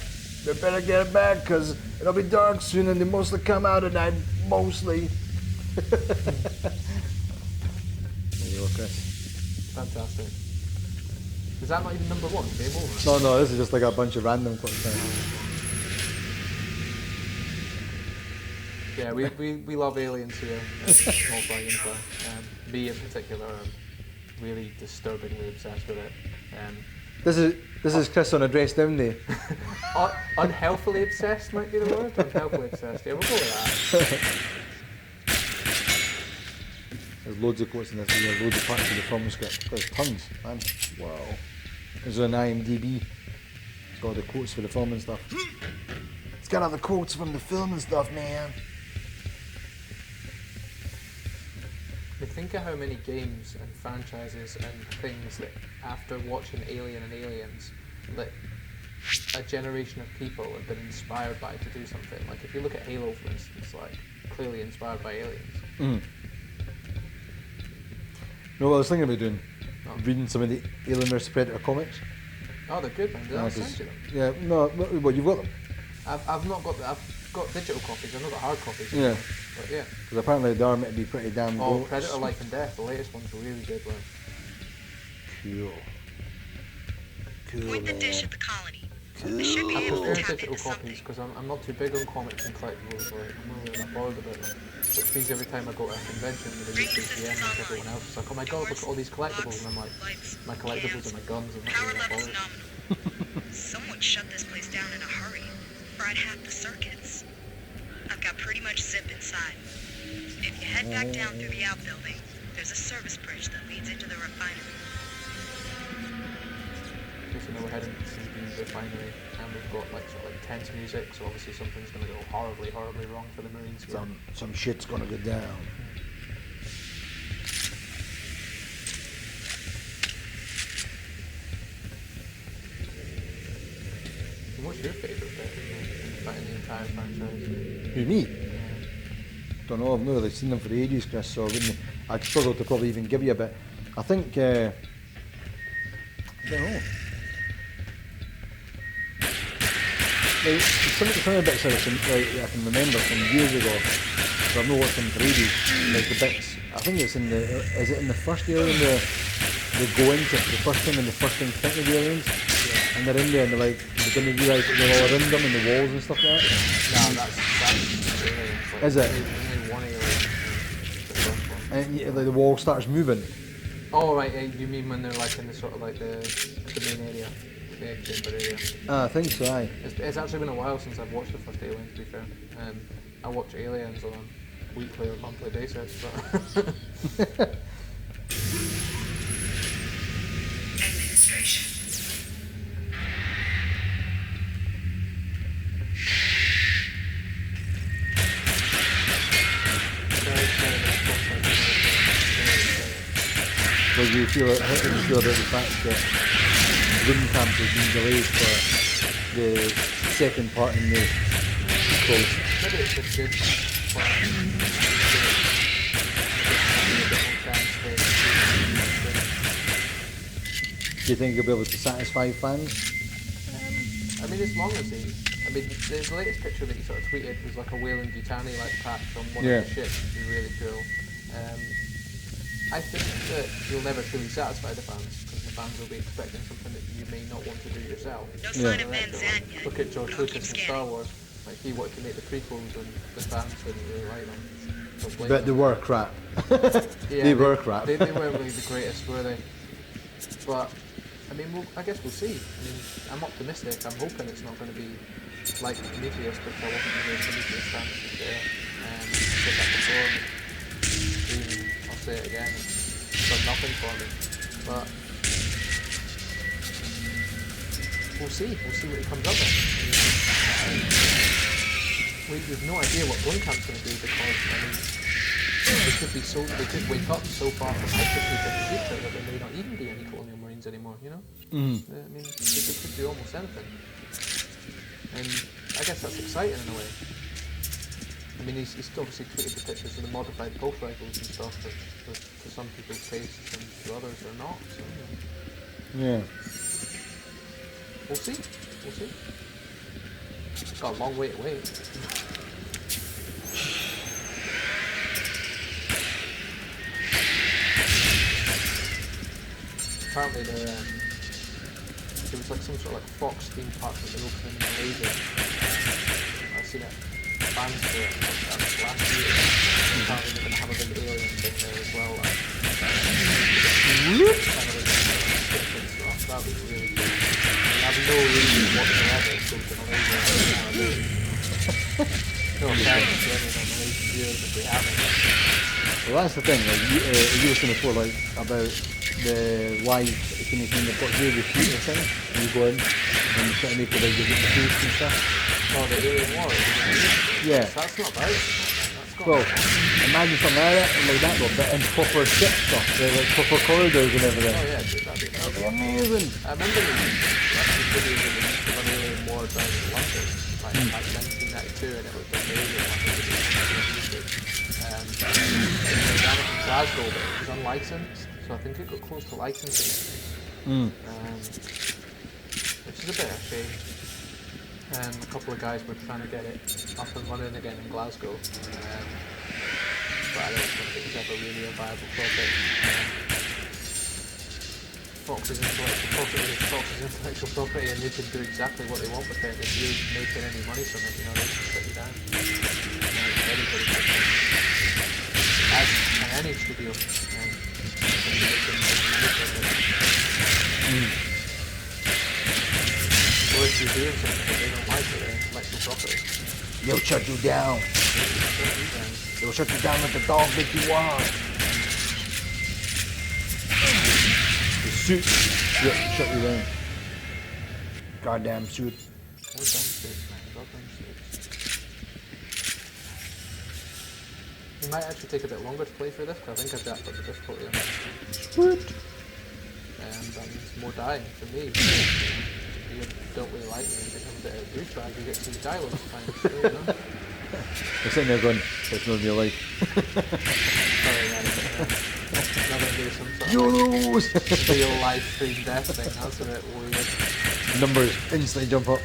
We better get back, because it'll be dark soon and they mostly come out at night. Mostly. There you go, Chris. Fantastic. Is that not even number one? Game over. No, this is just like a bunch of random clips. Yeah, we love aliens here at SmallFryUnify. Me in particular, I'm really disturbingly obsessed with it. This is Chris on a dress down day. Unhealthily obsessed might be the word. Unhealthily obsessed. Yeah, we'll go with that. There's loads of quotes in this. There's loads of parts of the film script. There's tons, man. Wow. There's an IMDb. It's got all the quotes for the film and stuff. It's got all the quotes from the film and stuff, man. Think of how many games and franchises and things that after watching Alien and Aliens that a generation of people have been inspired by to do something. Like if you look at Halo, for instance, like clearly inspired by aliens. Mm. No, what I was thinking about doing, Oh. reading some of the Alien vs Predator comics. Oh, they're good, man. Did I 'cause- send you them? Yeah, no, well, you've got them. I've not got I've got digital copies. I've not got hard copies. Yeah. But yeah. Because apparently they are meant to be pretty damn Oh, good. Predator Life and Death. The latest one's really good one. Cool. Cool, Point the dish man. at the colony. They should be I able prefer to tap digital into copies something. because I'm not too big on comics and collectibles. Like I'm not really that bothered about them. Which means every time I go to a convention with a Bring UKCM, systems like online. everyone else, it's like, oh my god, look at all these collectibles, and I'm like, Lights, my collectibles cams, are my guns. I'm not power really that levels bothered. nominal. Someone shut this place down in a hurry. Fried half the circuits. I've got pretty much zip inside. If you head back down through the outbuilding, there's a service bridge that leads into the refinery. Just we're heading to the refinery, and we've got like sort of like tense music, so obviously something's going to go horribly, horribly wrong for the Marines here. Some shit's gonna go down. And what's your favourite bit in the entire franchise? Who, me? Don't know, I've not really seen them for ages, Chris, so I'd struggle to probably even give you a bit. I think, I don't know. Like, some of the bits I can remember from years ago, but I've not watched them for ages, like the bits, I think it's in the, is it in the first Alien, they go into the first thing and the first thing think of the aliens, and they're in there and they're like, they didn't realise that they're all around them and the walls and stuff like that. No, that's aliens. Like, Is it? there's only one alien. The first one. And like, the wall starts moving. Oh right, you mean when they're like in the sort of like the main area, the egg chamber area? I think so, aye. It's actually been a while since I've watched the first Alien, to be fair. I watch Aliens on a weekly or monthly basis, but Administration. What do you feel, how do you feel about the fact that Room Camp has been delayed for the second part in the sequel? maybe it's just good for having a bit more chance Do you think you'll be able to satisfy fans? I mean, as long as the latest picture that he sort of tweeted was like a Wayland Yutani like patch on one Yeah. of the ships, which is really cool. I think that you'll never truly satisfy the fans, because the fans will be expecting something that you may not want to do yourself. No Yeah. sign of Van Zandt yet. Look at George but I'll Lucas keep in Star scanning. Wars. Like, he wanted to make the prequels and the fans didn't really like them. Don't blame But they them. were crap. Yeah, they were crap. They weren't really the greatest, were they? But I mean, I guess we'll see. I mean, I'm optimistic. I'm hoping it's not going to be like Prometheus, which I wasn't really a Prometheus fan to be fair. I said that before. And I'll say it again. It's done nothing for me. But we'll see. We'll see what he comes up with. We've no idea what Blomkamp's going to do, because I mean, they could wake up so far from hypersleep in the future that there may not even be any Colonial Marines anymore, you know? Mm. I mean, they could do almost anything. And I guess that's exciting in a way. I mean, he's obviously tweeted the pictures of the modified pulse rifles and stuff that to some people's tastes and to others are not, so Yeah. we'll see. We'll see. It's got a long way to wait. Apparently there was like some sort of like Fox theme park that they're opening in Malaysia. I've seen it. Fans for it that was last year. Apparently they're going to have a big alien thing there as well. Like, kind of stuff. That'd be really cool. I have no reason whatsoever to go to Malaysia nowadays. No offense to any of the Malaysian viewers if we haven't. Well, that's the thing. Like, you were saying before, like about the live kind of thing they've got to do with the shooter thing. And you go in and you try to make it like you get the boost and stuff. Oh, the alien war. Yeah. That's not bad. That's got Well, imagine something like that, but in proper ship stuff, like proper corridors and everything. oh yeah, dude, that'd be That'd be amazing. I remember the videos of the powered by the Olympics, like 1992, and it looked amazing. They ran it in Glasgow, but it was unlicensed, so I think it got close to licensing, which is a bit of a shame. And a couple of guys were trying to get it up and running again in Glasgow, but I don't think it was ever really a viable project. Fox's intellectual property, and they can do exactly what they want with it. If you're making any money from it, you know, they can shut you down. Anybody can, as can any studio. Or if you're doing something that they don't like with their intellectual property, They'll shut you down. They'll shut you down like the dog that you are. The suit shut you down. Goddamn suit. Goddamn suits, man. Goddamn suits. It might actually take a bit longer to play through this, because I think I've jacked up the difficulty on it. Sweet. And that means more dying for me. You don't really like me and become a bit of a douchebag, you get to die all the time, so, you know? You're sitting there going, it's not real life. Sorry, man. I'm gonna do some sort YOLOs! of like real life stream death thing, that's a bit weird. Numbers instantly jump up.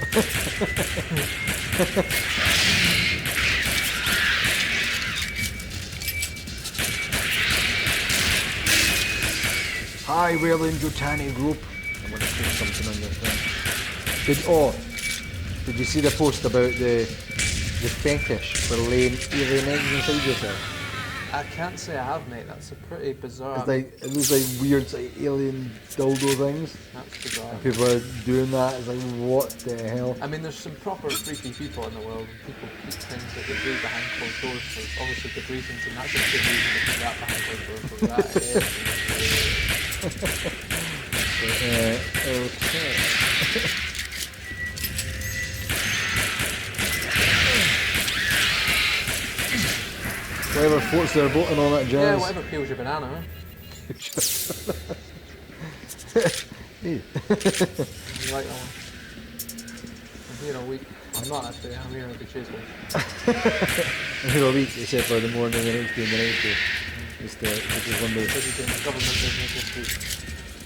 Hi, Wayland Yutani group. I'm gonna put something on your thing. Did you see the post about the fetish for laying alien eggs inside yourself? I can't say I have, mate, that's a pretty bizarre... It's like, it looks like weird like, alien dildo things. That's bizarre. And people are doing that, it's like, what the hell? I mean, there's some proper freaky people in the world, and people keep things that they do behind closed doors for obviously good reasons, and that's a good reason to keep that behind closed doors, so that is... Okay. Whatever floats their boat and all that jazz. Yeah, whatever peels your banana, huh? Hey. You like that one? I'm here all week. I'm not actually, I'm here every Tuesday. I'm here a week, except for the morning, the next day, and the next day. Just one day. Busy doing government business this week.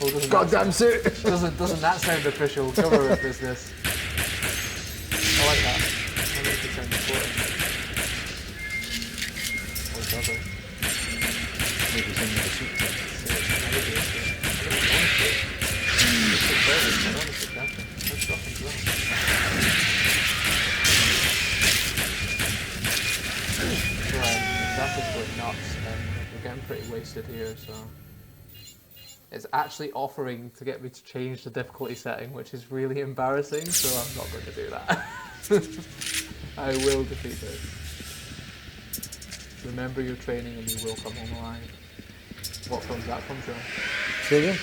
Oh, Goddamn suit! Doesn't that sound official? Government business. I like that. That makes it sound important. Or does it? Maybe some of the suit. Traffic's going nuts, and we're getting pretty wasted here, so it's actually offering to get me to change the difficulty setting, which is really embarrassing, so I'm not going to do that. I will defeat it. Remember your training and you will come home alive. What film's that from, John? Say again?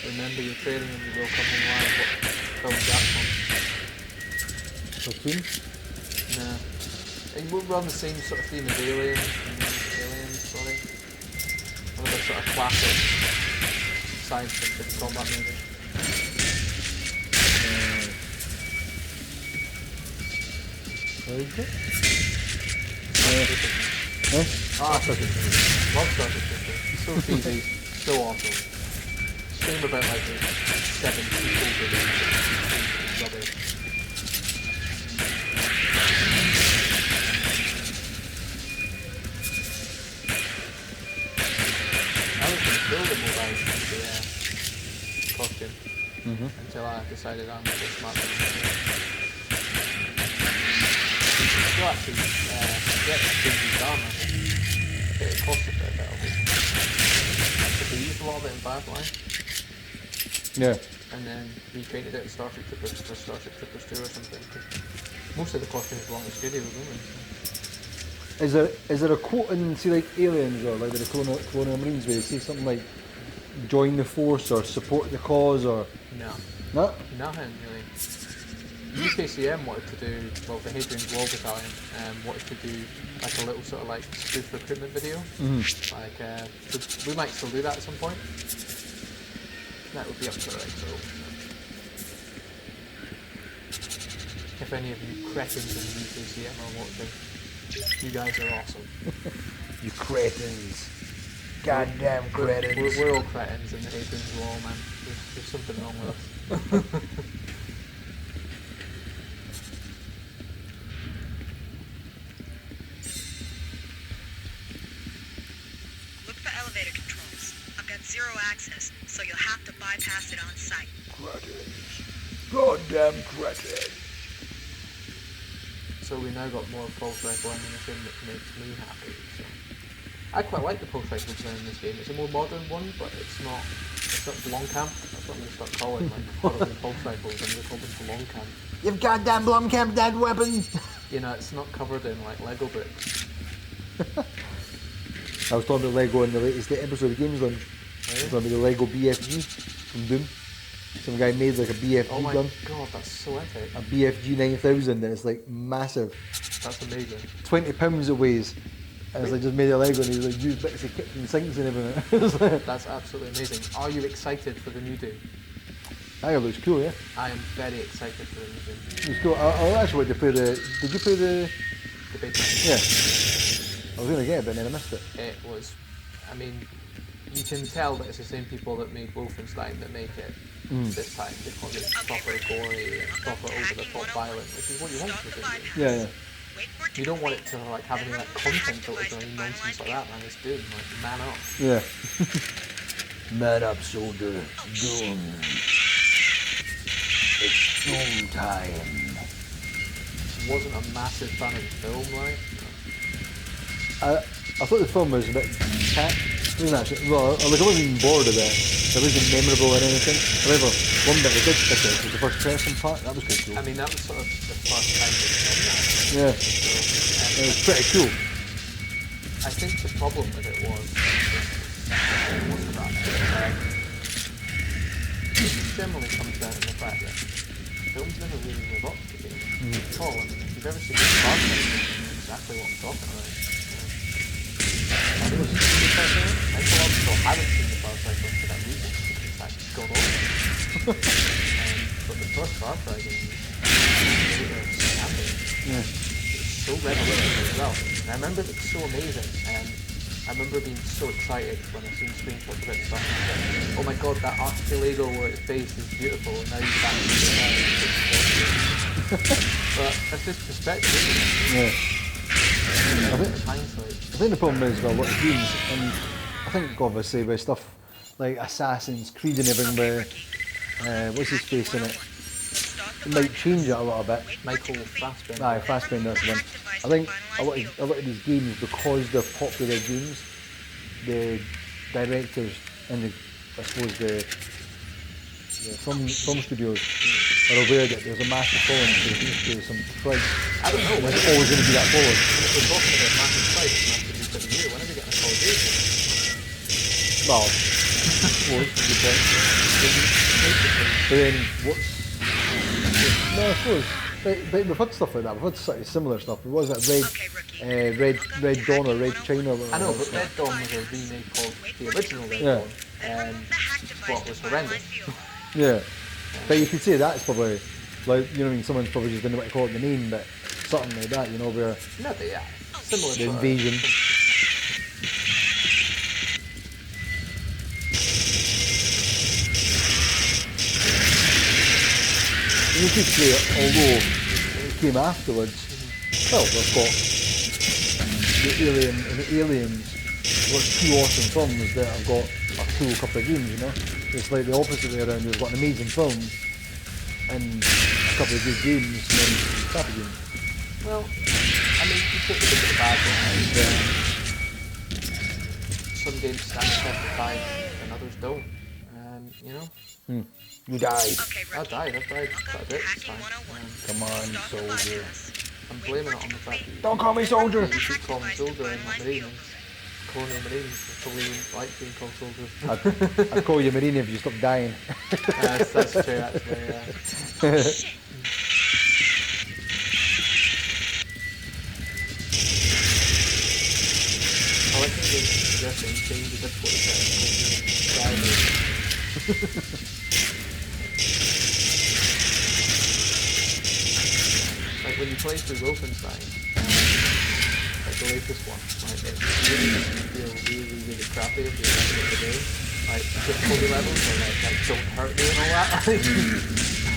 Remember your training and you will come home alive. What film's that from? Platoon? No. It will run the same sort of theme as Aliens, sorry. One of the sort of classic science fiction combat movies. What is it? Starship Troopers. Love Starship Troopers. So cheesy, so awesome. Shame about like the 7 sequels of it. Rubbish. I was going to build a mobile costume until I decided I'm going to get smart. So actually, get the these armor. It costs a fair bit, obviously. But they used a lot of it in Firefly. Yeah. And then repainted it in Starship Troopers for Starship Troopers 2 or something. Most of the costumes belong to studios, don't they? Is there a quote in, see, like Aliens or like the Colonial Marines where they say something like join the force or support the cause or... No. No? Nothing, really. UKCM wanted to do, well, the Hadrian's Wall Battalion wanted to do like a little sort of like spoof recruitment video. Like, we might still do that at some point. That would be up to the right, so. If any of you cretins in the UKCM are watching, you guys are awesome. You cretins. Goddamn cretins. We're all cretins in the Hadrian's Wall, man. There's something wrong with us. Look for elevator controls. I've got zero access, so you'll have to bypass it on site. Cretins. Goddamn cretins. So we now got more pulse rifle ammunition that makes me happy. So I quite like the pulse rifle design in this game. It's a more modern one, but it's not Blomkamp. That's what I'm going to start calling like pulse rifles. I'm going to call them Blomkamp. You've goddamn Blomkamp dead weapons. You know, it's not covered in like Lego bricks. I was talking about Lego in the latest episode of Games Lunch. I was talking about the Lego BFG from Doom. Some guy made like a BFG Oh my gun. god, that's so epic. A BFG 9000 and it's like massive. That's amazing. 20 pounds it weighs. And it's like just made of Lego and he's like used bits of kitchen sinks and everything. That's absolutely amazing. Are you excited for the new Doom? That guy looks cool, yeah. I am very excited for the new Doom. It's cool. I actually wanted to play the... Did you play the... The big Yeah. I was going to get it but then I missed it. It was, I mean, you can tell that it's the same people that made Wolfenstein that make it this time, because it's proper gory and proper over-the-top violent, which is what you want from a video. Yeah, yeah. You don't want it to like have any like content filters or any nonsense like that, man. It's Doom, like man up. Yeah. Man up, soldier. Doom. It's Doom time. Wasn't a massive fan of the film, like. I thought the film was a bit cat. It wasn't actually, well, like I wasn't even bored of it. It wasn't memorable or anything. However, one bit I did stick out was the first person part. That was quite cool. I mean, that was sort of the first time they'd done that. Yeah. So, It was pretty cool. I think the problem with it was that it generally comes down to the fact that films never really live up to the game at all. I mean, if you've ever seen the Star Trek, you know exactly what I'm talking about. I think it's I still haven't seen the Star Trek for that reason, because it's actually gone on. But the first Star Trek is Yeah. so revolutionary as well. And I remember it was so amazing, and I remember being so excited when I seen screenshots of it and stuff. And I was like, oh my god, that archipelago where it's based is beautiful, and now you can actually see it. But that's just perspective, isn't it? Yeah. Hindsight. I think the problem is with a lot of games, and I think obviously with stuff like Assassin's Creed and everything where, what's his face in it? It might change it a little bit. Michael Fassbender. Aye, Fassbender, that's the one. I think a lot of these games, because they're popular games, the directors and I suppose the film studios are aware that there's a massive following, so there seems to be some pride. I don't know. There's always going to be that following. When we're talking about massive price, massive for the year, when are we getting a Call of Duty? Well, was good point. But then what's... No, I suppose. But we've had stuff like that. We've had sort of similar stuff. It was that Red Dawn or Red China. Or I know, but Red Dawn was a remake of the original Red Dawn, what was horrendous. Yeah. But you could say that's probably, like, you know what I mean, someone's probably just didn't want to call it the name, but something like that, you know, where No, but yeah, similar the sort of- invasion. You could say, although it came afterwards, well, we've got the Alien and the Aliens, what's two awesome films that have got a cool couple of games, you know? It's like the opposite way around, we've got an amazing film and a couple of good games and then crappy games. Well, I mean, you take the good and the bad ones. Some games stand the test of time and others don't. You know? You died. I've died quite a bit this time. Come on, soldier. I'm blaming it on the fact that Don't call me soldier! you keep calling me soldier and not Marine. Colonial Marine, probably like being called soldiers. I'd call you Marine if you stop dying. That's true, actually, yeah. I like the suggesting change the difficulty setting. like when you play through Wolfenstein, like the latest one, like it really makes you feel really, really crappy if you're at the end of the game. Like difficulty levels are like don't hurt me and all that.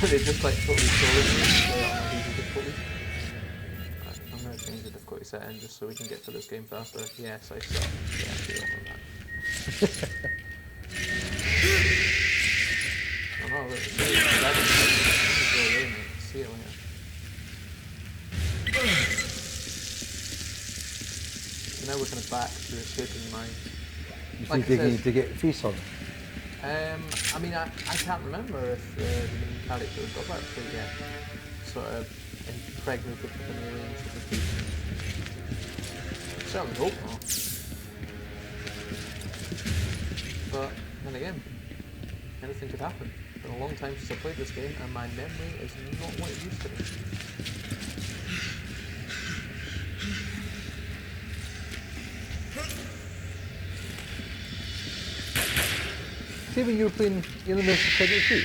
They just like totally trolling you to play on easy difficulty. Right, I'm gonna change the difficulty setting just so we can get to this game faster. Yes, I suck. Yeah, I feel on that. Oh no, look, see, that is go away, mate. See it here. So now we're kind of back to escaping mine. You Like think I they said- need to get face on? I mean, I can't remember if the main character got back to get sort of impregnated with an alien, so to speak. Certainly hope not. But then again, anything could happen. It's been a long time since I played this game, and my memory is not what it used to be. See when you were playing Alien vs Predator 2?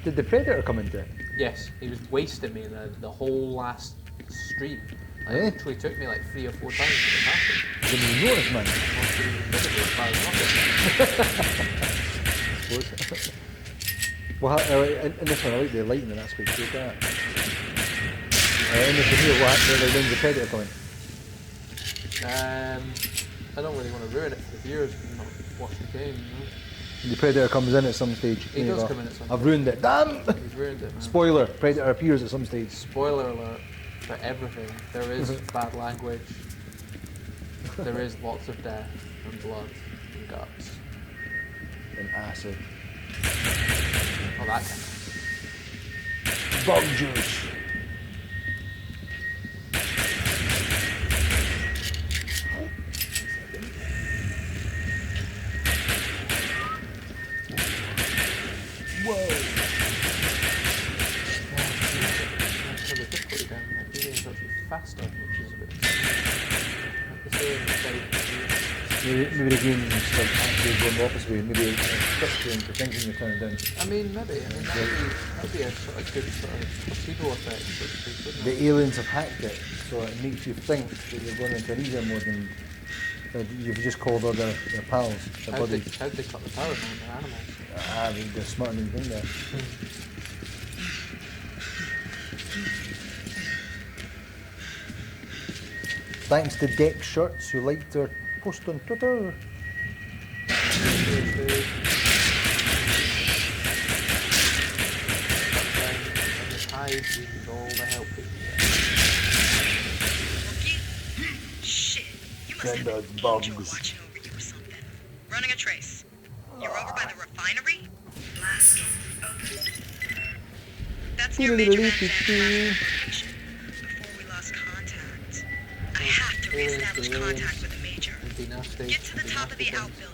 Did the Predator come into it? Yes, he was wasting me the whole last stream. Like, Eh? It literally took me like 3 or 4 times to get past it. Didn't even notice, man. Must be incredibly far rocket. Well, in this one, I like the lighting and that's quite good. That. In this video, when's the Predator coming? I don't really want to ruin it for the viewers if you've not watched the game. The Predator comes in at some stage. He There you does go. come in at some I've ruined it. Damn! He's ruined it, man. Spoiler: Predator appears at some stage. Spoiler alert for everything. There is bad language. There is lots of death and blood and guts. And acid. Oh, that kind of. Bug juice. Whoa. That's the difficulty down. Like, aliens actually faster, which is a bit. Like the same Maybe the game is like actually going the opposite way. Maybe it's structuring for thinking you're turning down. I mean, maybe. I mean, that'd be a sort of good sort of placebo effect, so to speak, wouldn't it? The aliens have hacked it, so it makes you think that you're going into an easier mode than you've just called all their pals, their How'd they buddies. cut the power on their animals? They're smarter than you think there. Thanks to Deck Shirts who liked our post on Twitter. Shit, you must Send have us an bugs. angel watching over you or something. Running a trace. You're over by the refinery? Blast door open. That's near Major Man's location. Before we lost contact. I have to reestablish contact with the Major. Get to the top of the outbuilding.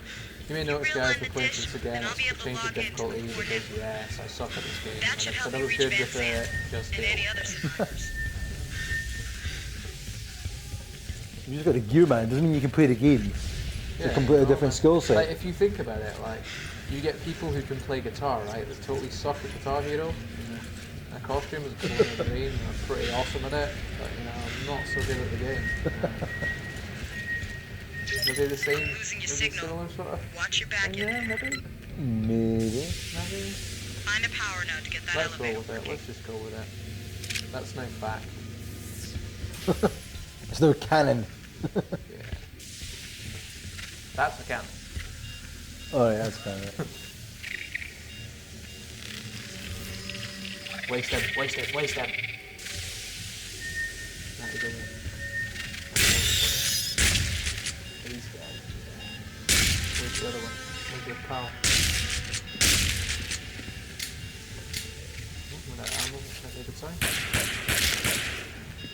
You may You notice, realign guys, the we're playing dish, this again. and I'll be It's able to changed the log into difficulty the because, yes, I suck at this game. That And should I help said I you was reach good Van with just and any other survivors. You just got a gear, man. Doesn't mean you can play the game. It's a completely different skill set. Like, if you think about it, like, you get people who can play guitar, right, that totally suck at Guitar Hero. My costume is Colonial Marine, and I'm pretty awesome at it, but, you know, I'm not so good at the game. Maybe the same, Losing your maybe signal. similar sort of Watch your back thing in there, there. maybe? Maybe. Maybe? Find a power node to get that Let's go elevator with it, working. let's just go with it. That's no fact. It's no canon. Yeah. That's a cannon. Alright, that's kind of it. Waste him, waste him, waste him. That is it. He's dead. Where's the other one? Where's your pal? Oh, we're out of ammo. That's a good sign.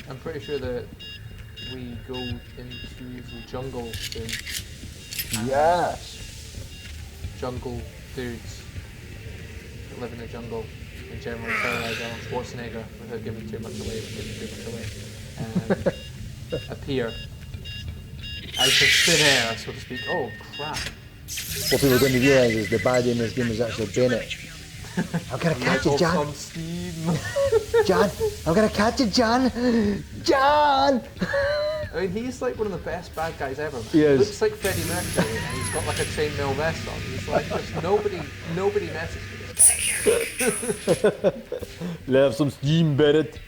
I'm pretty sure that we go into the jungle soon. Yes! Jungle dudes that live in the jungle and generally terrorize Arnold Schwarzenegger without giving too much away, appear out of thin air, so to speak. Oh crap! What people are going to realise is the baddie in this game is actually Bennett. I'm gonna catch you, Of John. some steam. John, I'm gonna catch you, John. John. I mean, he's like one of the best bad guys ever. He is. Looks like Freddie Mercury, and he's got like a chainmail vest on. He's like, just nobody messes with this guy. Let's have some steam, Bennett.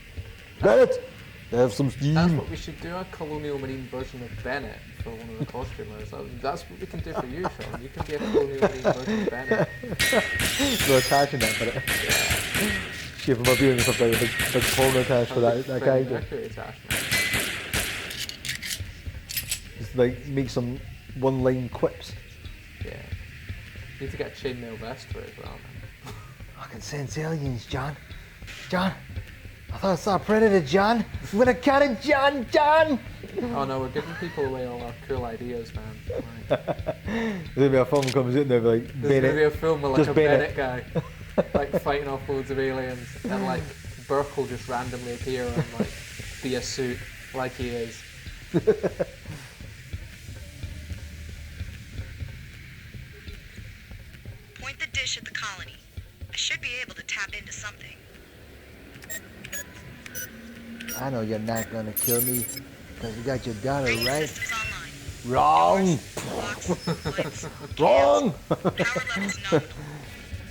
Bennett, let's have some steam. That's what we should do, a Colonial Marine version of Bennett for one of the costumers. That's what we can do for you, Sean. You can be a Colonial Marine version of Bennett. We're attaching that for it. Shape him up here and stuff like a big phone attached for that Freddie character. Mercury attachment. Just like make some one-line quips. Yeah. You need to get a chainmail vest for it as well. I can sense aliens, John. John, I thought I saw a predator, John. I'm gonna catch it, John. John. Oh no, we're giving people away all our cool ideas, man. Right. Maybe a film comes in there like There's gonna be a Bennett. film with like Just a Bennett. Bennett guy, like fighting off loads of aliens, and like Burke will just randomly appear and like be a suit like he is. Point the dish at the colony. I should be able to tap into something. I know you're not gonna kill me because you got your daughter Radio right. systems online. Wrong. Locks, lights, Wrong. power levels nominal.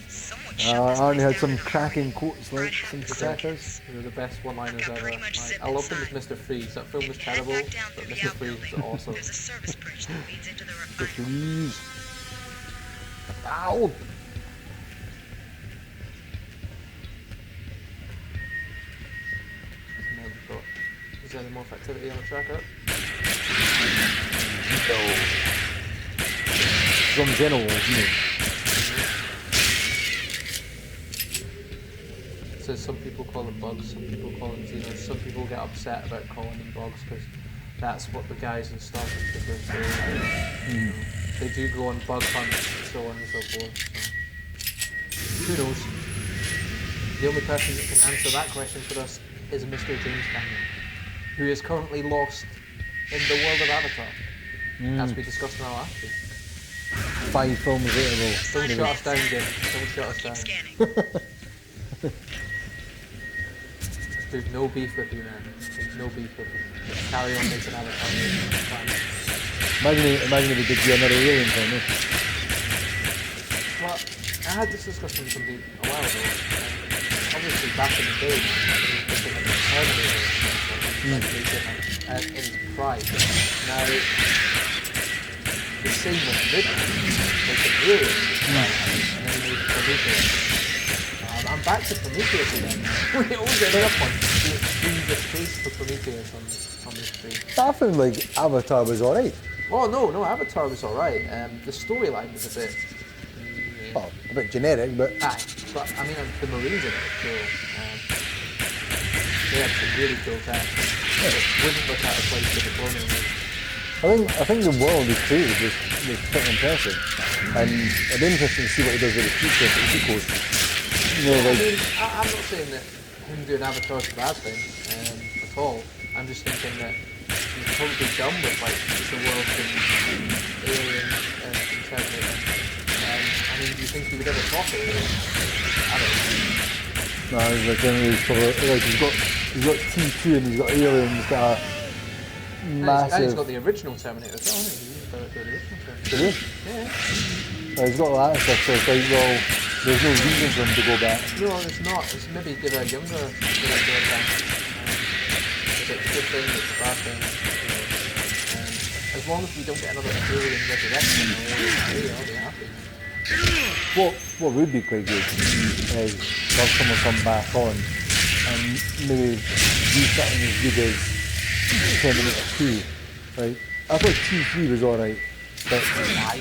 Someone shut this I only place had down some in a hurry. cracking quotes like Right, some half the crackers. seconds. They're the best one-liners I've got ever. pretty much Like, zip I love them as inside. Mr. Freeze. That film If was you head terrible, back down but through the Mr. Freeze was outbuilding, awesome. there's a service bridge that leads into the refinery. Please. Ow. And then we've got xenomorph activity on the tracker. Some generals, you know. So some people call them bugs, some people call them xenos, some people get upset about calling them bugs because that's what the guys in Star Trek do. They do go on bug hunts and so on and so forth. So. Who knows? The only person that can answer that question for us is Mr. James Cameron, who is currently lost in the world of Avatar, as we discussed in our last stream. 5 films later, Don't shut us down, Jim. Don't shut us Keep down. scanning. We've no beef with you, man. We've no beef with you. Just carry on making Avatar movies. It's fine. imagine if we did do another alien film, eh? Well, I had this discussion with somebody a while ago. Obviously, back in the day, when he was looking at the Terminator, in his pride. Now, the same with Ridley. Like the aliens, and then he made Prometheus. I'm back to Prometheus again now. We always end up on doing the space for Prometheus on this stream. I found like Avatar was alright. Oh no, Avatar was alright. The storyline was a bit. Well, a bit generic, but Aye, but I mean, the Marines in it were cool. They had some really cool tech. It wouldn't look out of place with the Colonial Marine. I think the world he created was pretty impressive. And it'd be interesting to see what he does with the future of the sequels. You know, I like, mean, I'm not saying that him doing Avatar is a bad thing at all. I'm just thinking that he's probably done with like the world and Alien and Terminator. I mean, do you think he would ever talk it? I don't know. no, like, generally he's probably, like he's got T2 and he's got aliens that are And massive. he's got the original Terminator as well, hasn't he? He's got the original Terminator. Did he? Yeah. He's got that stuff, so it's like, well, there's no reason for him to go back. No, it's not. It's maybe give a younger director a chance. If it's a good thing, it's a bad thing. As long as we don't get another Alien Resurrection, I'll be happy. What would be quite good is to have someone come back on and maybe do something as good as Terminator 2, right? I thought T3 was alright, but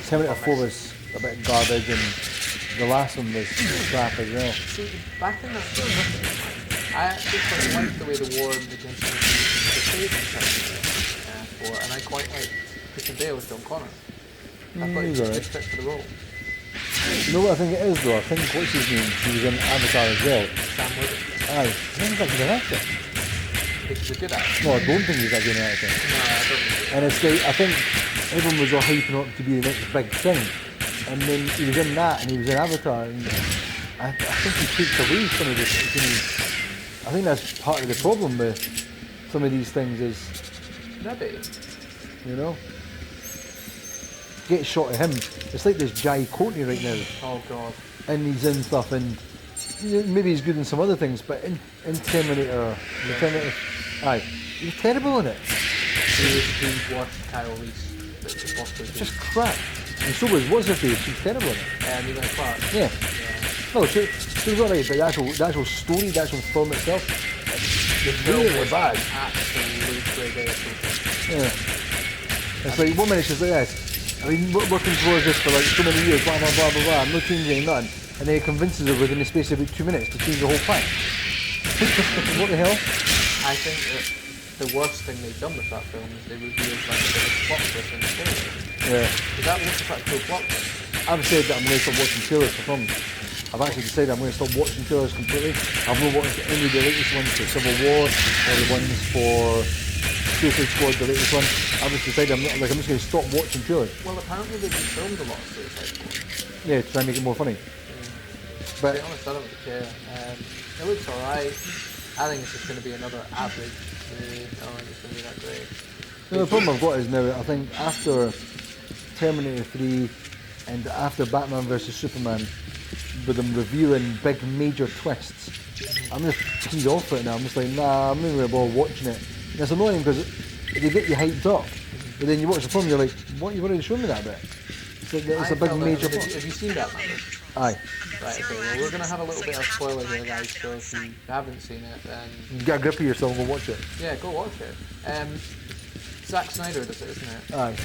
Terminator 4 was a bit garbage and the last one was crap as well. See, back in that film, I actually quite liked the way the war and the against the portrayed in Terminator 4, and I quite liked Christian Bale as John Connor. I thought he was a good fit for the role. You know what I think it is though? I think what's his name? He was in Avatar as well. Sam Worthington. Aye, I think he's a good actor. He's a good actor. No, I don't think he's a good actor. No, I don't think And it's like, I think everyone was all hyping up to be the next big thing. And then he was in that and he was in Avatar and I think he takes away some of this. I think that's part of the problem with some of these things is, Maybe. you know, get a shot of him. It's like this Jai Courtney right now, Oh god. and he's in stuff, and maybe he's good in some other things, but in Terminator, aye, he's terrible in it. He was the worst Kyle Reese that could possibly be. Just crap. And so was what's her face? She's terrible in it. Emilia Clarke. Yeah. No, she's alright, but the actual story, the actual film itself, it's really bad. Absolute great. Yeah. It's like 1 minute she's like this. I've been working towards this for like so many years, blah blah blah blah blah. I'm not changing nothing. And then he convinces her within the space of about 2 minutes to change the whole plan. What the hell? I think that the worst thing they've done with that film is they revealed like a bit of plot twist in the trailer. Yeah. Because that was quite a cool plot twist. I've said that I'm going to stop watching trailers for films. I've actually decided I'm going to stop watching trailers completely. I've not watched any of the latest ones for Civil War or the ones for Suicide Squad, the latest one. I've just decided I'm just going to stop watching trailers. Well, apparently they've been filmed a lot of Suicide Squad. Yeah, to try and make it more funny. To But be honest, I don't really care. It looks alright. I think it's just going to be another average movie. I don't think it's going to be that great. the problem I've got is now, I think after Terminator 3 and after Batman vs Superman, with them revealing big major twists, I'm just teed off right now. I'm just like, nah, I'm not really bother watching it. And it's annoying because they get you hyped up, but then you watch the film, you're like, what? You've already shown me that bit. It's a big major plot. Have you seen Batman? Aye. Right, okay, well we're going to have a little bit of spoiler here guys, so if you haven't seen it then Get a grip of yourself and watch it. yeah, go watch it. Zack Snyder does it, isn't it? Aye.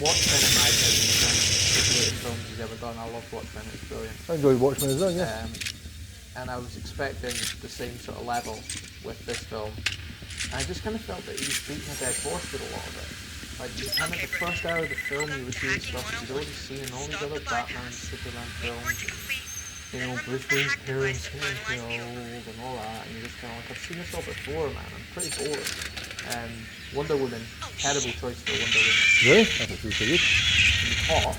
Watchmen in my opinion is one of the greatest films he's ever done. I love Watchmen, it's brilliant. I enjoyed Watchmen as well, yeah. And I was expecting the same sort of level with this film. And I just kind of felt that he was beating a dead horse with a lot of it. Like, kind of the first hour of the film, he was doing stuff he's already seen in all these other Batman, Superman films. You know, Bruce Wayne's parents getting killed and all that, and you're just kind of like, I've seen this all before, man. I'm pretty bored. Wonder Woman, terrible choice for Wonder Woman. Really? I thought it was so good. She's hot,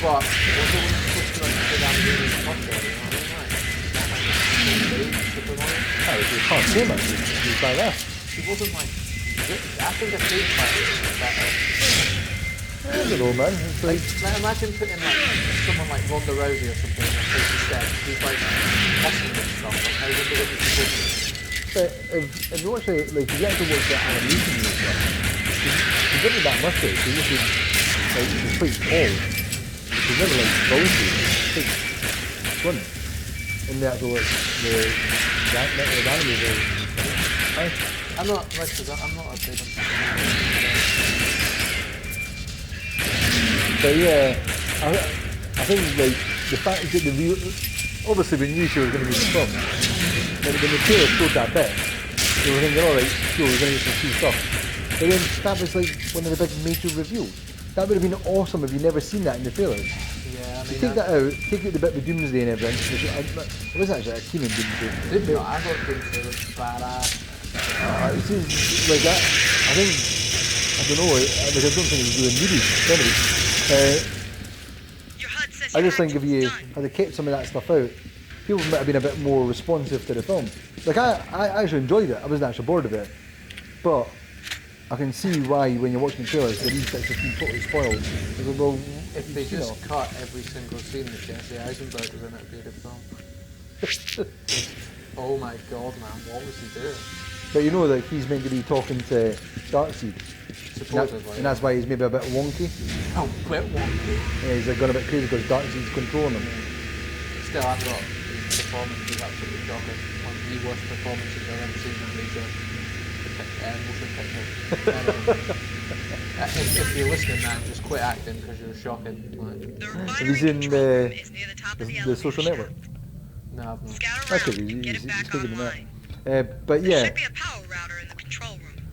but Wonder Woman's supposed to like sit down and really hot there, you know what I mean? Like, Superman. Oh, you can't say much. She's like that. She wasn't like, I think a stage fighter is better. I don't know, man. It's like, Like, imagine putting like someone like Ronda Rousey or something in a place instead. She's like awesome and stuff. Like how Wonder Woman's supposed to. but if you watch it, like, if you actually watch the animation and stuff, she's never that mustache. She's just like, she's quite tall. She's never like bulky. She's quite slim. In the actual, like, the anime version. Aye. I'm not like I'm not a big fan. But yeah, I think like the fact that the real, obviously we knew she was going to be in the film. When the trailer showed that bit, we were thinking, alright, cool, we're going to get some cool stuff. But then that was like one of the big major reveals. That would have been awesome if you'd never seen that in the trailers. Yeah, I mean, Take that out, take out the bit with Doomsday and everything. It wasn't actually a keen on Doomsday. didn't know. I thought Doomsday was badass. It seems like that. I think, I don't know, like, I don't think it was really needed. Anyway, Your HUD says I your just think if you action's done. had kept some of that stuff out, people might have been a bit more responsive to the film. Like, I actually enjoyed it. I wasn't actually bored of it. But I can see why, when you're watching the trailers, the these bits have been totally spoiled. It's like, well, If they you just know. cut every single scene that Jesse Eisenberg was in, it'd be a good film. Oh my god, man, what was he doing? But you know that he's meant to be talking to Darkseid. Supposedly. And that's why he's maybe a bit wonky. Oh, quit wonky. Yeah, he's like, gone a bit crazy because Darkseid's controlling him. Still, I thought his performance was absolutely shocking. One of the worst performances I've ever seen in major motion picture. If you're listening, man, just quit acting because you're shocking. Like, The Have you refinery seen control room is near the top of the Social elevator Network? no, I've not. shaft. That's Scout good. around, get He's it back taking them out. online. But There yeah, should be a power router in the control room.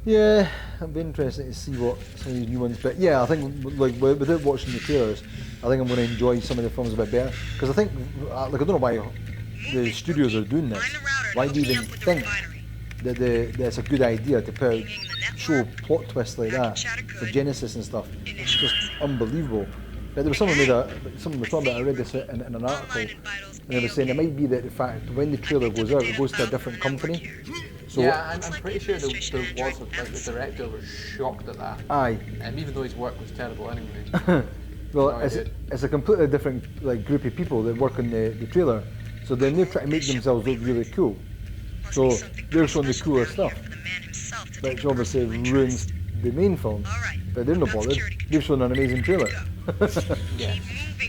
yeah, it'll be interesting to see what some of these new ones. But yeah, I think like without watching the trailers, I think I'm going to enjoy some of the films a bit better because I think like I don't know why the studios are doing this. Find the router and Why do you hook me even up with the think refinery. that's a good idea to put Pinging the network. show plot twists like I can that chat it for good. Genesis and stuff? It's just unbelievable. But there was someone was talking about, I read this in an article, and they were saying it might be that the fact when the trailer goes out, it goes to a different company. So yeah, I'm pretty sure there was, like, the director was shocked at that. Aye. Even though his work was terrible anyway. Well, it's a completely different like group of people that work on the trailer, so then they're trying to make themselves look really cool. So they're showing the cooler stuff, which obviously ruins the main film. But they're not bothered. They've shown an amazing trailer. Yeah,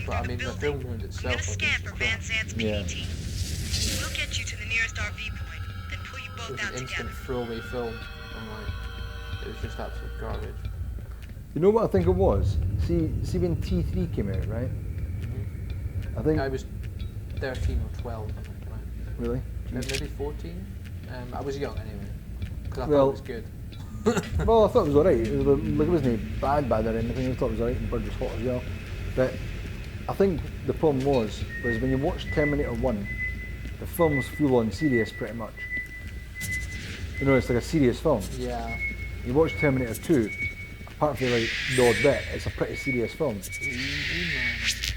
but I mean the film ruined itself. Scan for Van Zandt's Yeah. PDT. We'll get you to the nearest RV point and pull you It both was out an instant together. throwaway film. And like, it was just absolute garbage. You know what I think it was? See when T3 came out, right? I think. I was 13 or 12, I think, right? Really? Maybe 14. I was young anyway, because I thought Well- it was good. Well, I thought it was alright. It wasn't bad or anything. I thought it was alright, and Bird was hot as well. But I think the problem was when you watch Terminator 1, the film's full on serious pretty much. You know, it's like a serious film. Yeah. You watch Terminator 2, apart from like the odd bit, it's a pretty serious film.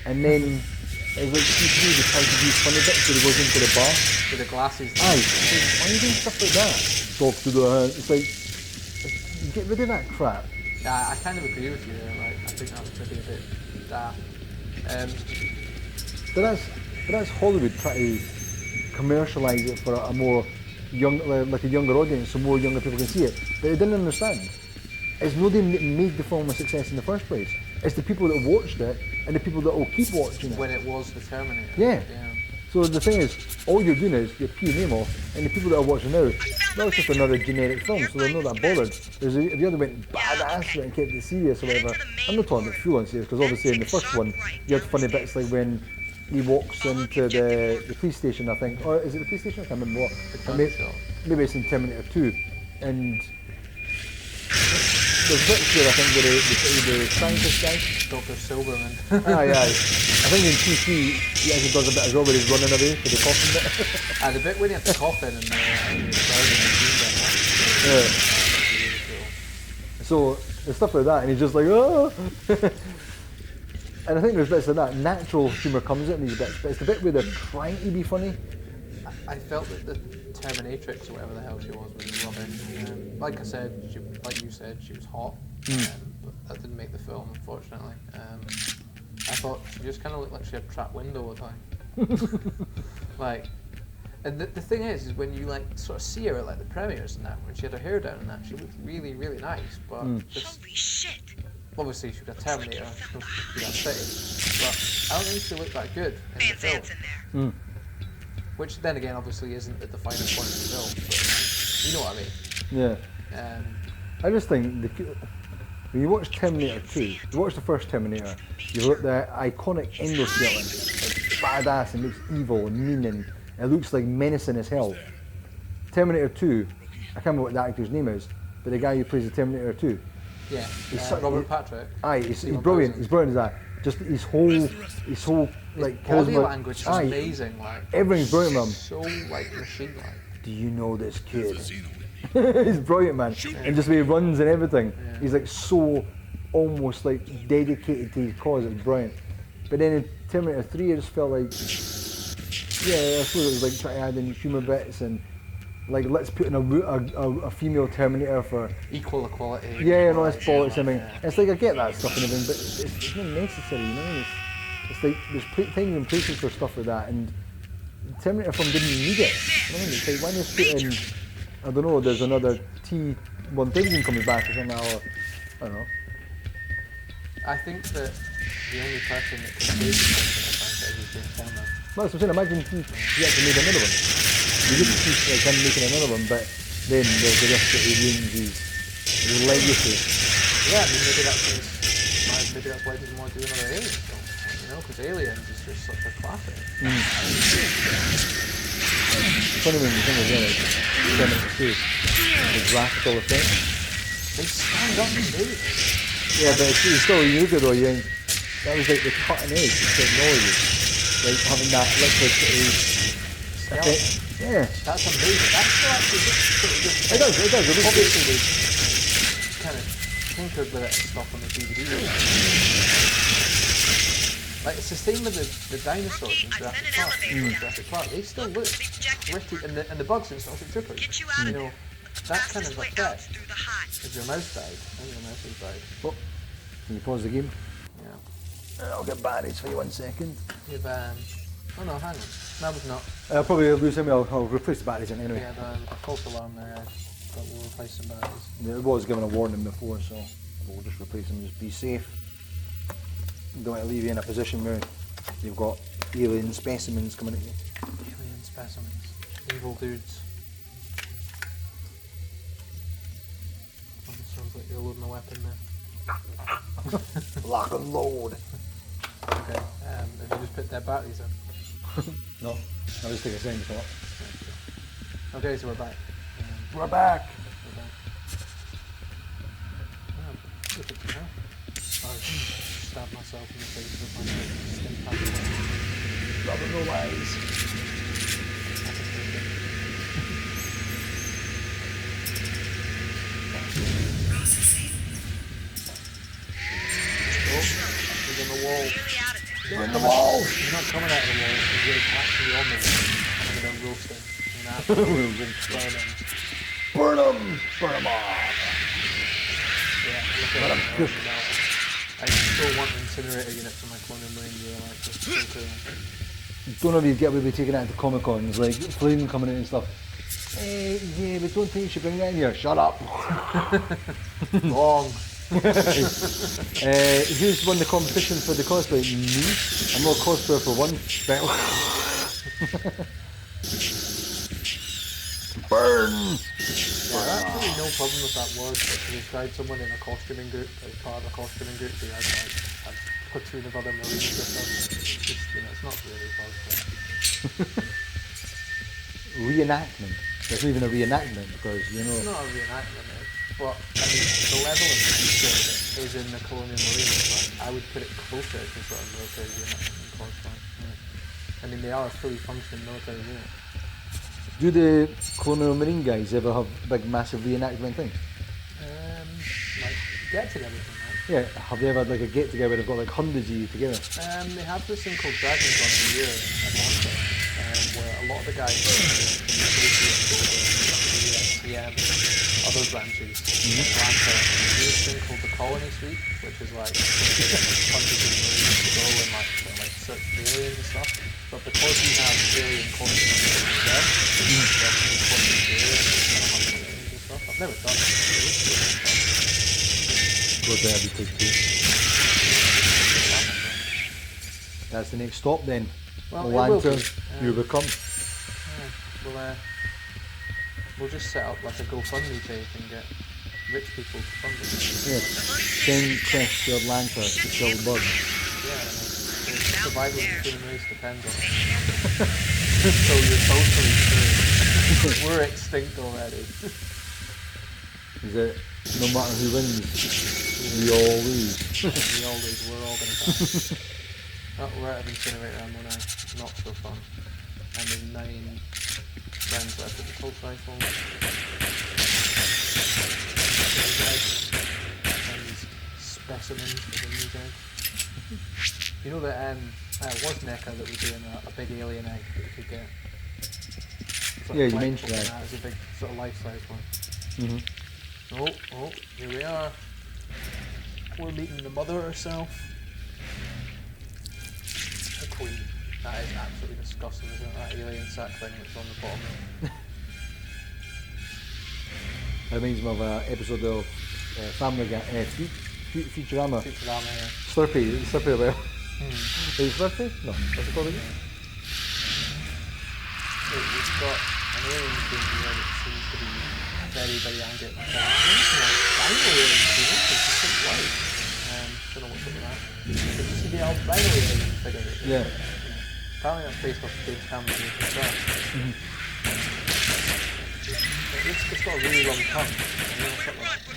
And then it's like T3 they try to do funny bits where he goes into the bar. With the glasses. Aye, it's like, why are you doing stuff like that? Talk to the hand. It's like, get rid of that crap. Yeah, I kind of agree with you there. Like, I think that was maybe a bit daft. But that's Hollywood trying to commercialise it for a more young, like a younger audience, so more younger people can see it. But they didn't understand. It's not them that made the film a success in the first place. It's the people that watched it and the people that will keep watching it. When it was the Terminator. Yeah. So the thing is, all you're doing is you're peeing name off, and the people that are watching now, that's just another generic film, so they're not that bothered. Whereas if you had went badass and kept it serious or whatever, I'm not talking about full on serious, because obviously in the first one, you had funny bits like when he walks into the police station, I think, or is it the police station? I can't remember what. Maybe it's in Terminator 2, and there's bits there, I think, where the scientist guy. Dr. Silverman. Aye. I think in T3 he actually does a bit as well where he's running away for the coffin bit. The bit when he had the coffin and the burning Yeah. So there's stuff like that, and he's just like, oh. And I think there's bits like that. Natural humour comes in these bits, but it's the bit where they're trying to be funny. I felt that the Terminatrix or whatever the hell she was rubbish. Like I said, like you said, she was hot, but that didn't make the film, unfortunately. I thought she just kind of looked like she had trap window all the time. Like, and the thing is when you like sort of see her at like the premieres and that, when she had her hair down and that, she looked really, really nice. But just, Holy shit! obviously she was a Terminator, she's supposed to be that pretty. But I don't think she looked that good in the Van film. Zandt's in there. Which then again, obviously, isn't the defining point of the film. But you know what I mean? Yeah. I just think when you watch Terminator 2, you watch the first Terminator, you've got the iconic endoskeleton, it's badass and looks evil and mean and it looks like menacing as hell. Terminator 2, I can't remember what the actor's name is, but the guy who plays the Terminator 2. Yeah. He's Robert Patrick. Aye, he's brilliant. He's brilliant as that. Just his whole like Body charisma- language is aye, amazing. Like everything's brilliant, man. so like machine-like. Do you know this kid? He's brilliant, man. And just the way he runs and everything. Yeah. He's like so almost like dedicated to his cause. It's brilliant. But then in Terminator 3, I just felt like, yeah, I suppose it was like trying to add in humour bits and like let's put in a female Terminator for Equal equality. yeah, and all this bollocks. I mean, it's like I get that stuff and everything, but it's not necessary, you know. It's like there's times and places for stuff like that, and the Terminator film didn't need it. You know what I mean? It's like why not put in, I don't know, there's another T-1000 coming back or something, or I don't know. I think that the only person that can do this franchise is James Cameron. Well, that's what I'm saying. Imagine he actually made another one. You didn't see like him making another one, but then there's the risk that he ruins his legacy. Yeah, I mean maybe that's why he doesn't want to do another Alien film. You know, because Aliens is just such a classic. Funny when you think again, like Terminator 2, the graphical effect. They stand up and do it. Yeah, but it's still you look at it though, you think that was like the cutting edge of technology, like having that electricity effect. Yeah, That's amazing. That still actually looks pretty good. it does. It looks good. Obviously they kind of tinkered with it and stuff on the DVD. Like it's the same with the dinosaurs in Jurassic Park. Jurassic Park, they still look pretty, and the bugs in Starship Troopers. You know, that kind of effect. If your mouse died, I think your mouse has died. Oh, can you pause the game? Yeah. I'll get batteries for you 1 second. You've oh no, hang on. No, it's not. I'll probably lose them. I'll replace the batteries in anyway. Yeah, the false alarm there. But we'll replace some batteries. Yeah, it was given a warning before, so we'll just replace them. Just be safe. Don't want to leave you in a position where you've got alien specimens coming at you. Alien specimens. Evil dudes. Oh, it sounds like you're loading a weapon there. Lock and load. Okay, have you just put their batteries in? No, I'll just take a second thought. Okay, so we're back. We're back. We're back. Oh, look at that. I stabbed myself in the face with my stink pad. Robert no lies. Oh, he's in the wall. They're in the wall. He's not coming out of the wall, he's actually on the wall. I'm going to roast him. I'm going to burn him. Burn them! Burn them off! Yeah, look at him. I still want incinerator units on my Colonial Marine gear, like, just so cool. Don't know if you get away with taking that to Comic Cons, like flame coming in and stuff. Yeah, but don't think you should bring that in here. Shut up! Wrong. Who's won the competition for the cosplay? Me? I'm not a cosplayer for one. Burn! Yeah, absolutely no problem with that word. If you describe someone in a costuming group, as part of a costuming group, who has like a platoon of other Marines with them, it's not really cosplay. Reenactment. There's not even a reenactment because, you know... It's not a reenactment, but I mean, the level of detail that is in the Colonial Marine, like, I would put it closer to sort of military reenactment than cosplay. Yeah. I mean, they are a fully functioning military unit. Do the Colonial Marine guys ever have big, massive reenactment things? Like, get together thing, right? Yeah, have they ever had like a get together where they've got like hundreds of you together? They have this thing called Dragons once a year in Atlanta, where a lot of the guys from the USCM, other branches in Atlanta, do this thing called the Colony Suite, which is like hundreds of Marines to go and like search for aliens and stuff. But because we have alien costumes there, I've never done it. Go to AvP3. That's the next stop then. Well, A it will lantern, be. you become. We'll just set up like a GoFundMe page and get rich people to fund it. Yeah. Send Chris your lantern to kill bugs. Yeah, survival of the human race depends on it. So you're totally screwed. We're extinct already. Is it no matter who wins, we all lose? We all lose, we're all gonna die. Oh, we're out of incinerator ammo now. Not so fun. And there's 9 rounds left of the pulse rifle. And specimens within these eggs. You know that it was NECA that was doing a big alien egg that you could get. Yeah, you mentioned that. It was a big sort of life-size one. Mm-hmm. Oh, here we are. We're meeting the mother herself. The queen. That is absolutely disgusting, isn't it? That alien sack thing that's on the bottom there. That reminds me of an episode of Family Guy, Futurama. Futurama, yeah. Slurpee well. Is it Slurpee? No, what's it called again? So we've got an alien thing here that seems to be very, very angry at myself. Albino alien thing, it's just white. Don't know what's up with that. Did you see the albino alien figure? Yeah. Apparently that's based off James Cameron's movie Star. It's got a really long tongue.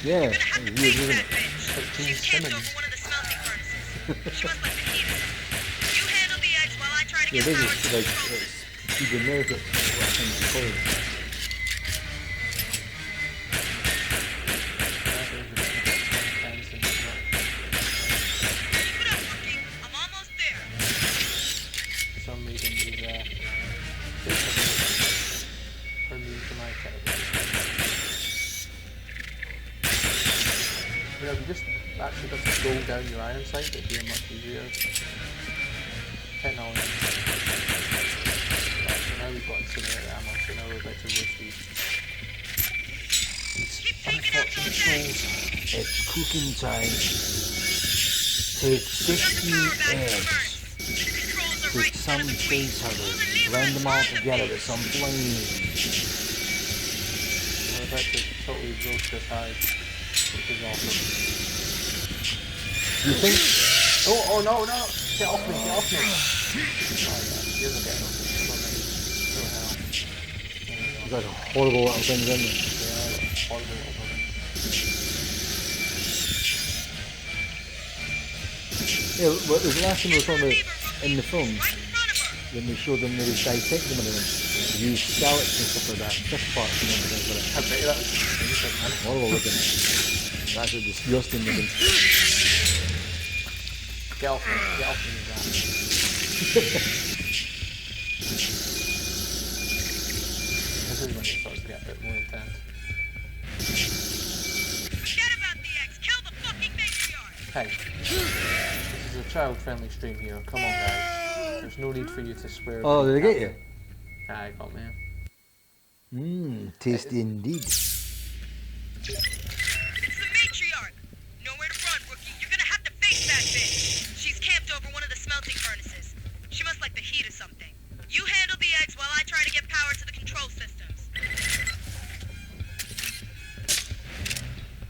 Yeah, it's weird, isn't it? It's like Gene Simmons. Yeah, this is like Stephen Merritt. actually got to roll down your iron sight, it'd be a much easier technology. Right, so now we've got incinerator ammo, so now we're about to roast these unfortunate souls. It's cooking time. Take 15 eggs. Take some face huggers. Blend them all together with some flame. We're about to totally roast this hide, which is awesome. You think? Oh no, no! Get off me, get off me! Oh yeah, you're not getting off me. Come on, mate. Go hell. There we go. There's horrible little things in there. Yeah, horrible little thing. Yeah, what was the last thing we were talking about in the film? When they showed them, they would dissect them and everything. Use scallops and stuff like that. Fish parts and everything for it. I bet you that was amazing, man. Horrible looking. That's a disgusting looking. Get off me, with that. This is when it starts to get a bit more intense. Forget about the eggs. Kill the fucking matriarch. Hey, this is a child-friendly stream here. Come on, guys. There's no need for you to swear. Oh, did they get you? Aye, got me. Mmm, tasty indeed. It's the matriarch. Nowhere to run, rookie. You're gonna have to face that bitch. She's camped over one of the smelting furnaces. She must like the heat or something. You handle the eggs while I try to get power to the control systems.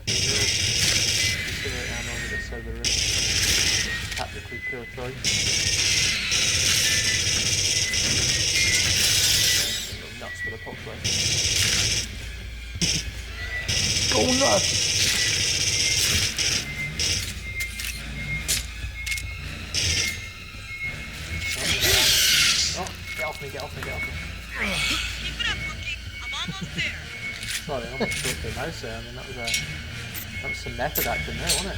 Incinerator ammo on this side of the room. Tactically pure choice. Nuts for the pop rifle. Go nuts! Oh, get off me, get off me, get off me. Keep it up, rookie. I'm almost there. Sorry, I almost broke the mouse there. I mean, that was some method acting there, wasn't it?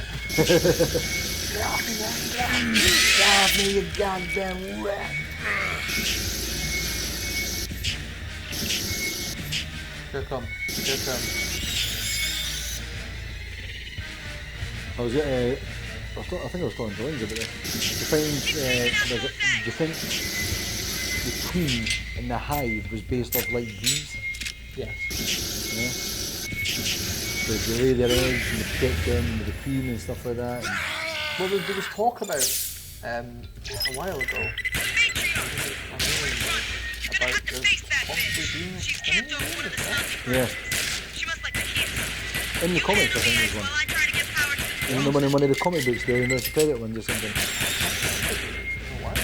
Get off me, man! Get off me, you goddamn rat! Here come, here come. I think I was talking to Lindsay about this. Do you think the queen in the hive was based off like bees? Yes. Yeah. So they lay their eggs and they protect them with the queen and stuff like that. Well, there was talk about a while ago. About there possibly being a She's camped over one of the smelting Yeah. She must like the heat. In the comics, I think there's one. While I try to get power to the In one of the comic books, there, and there's a credit ones or something. What?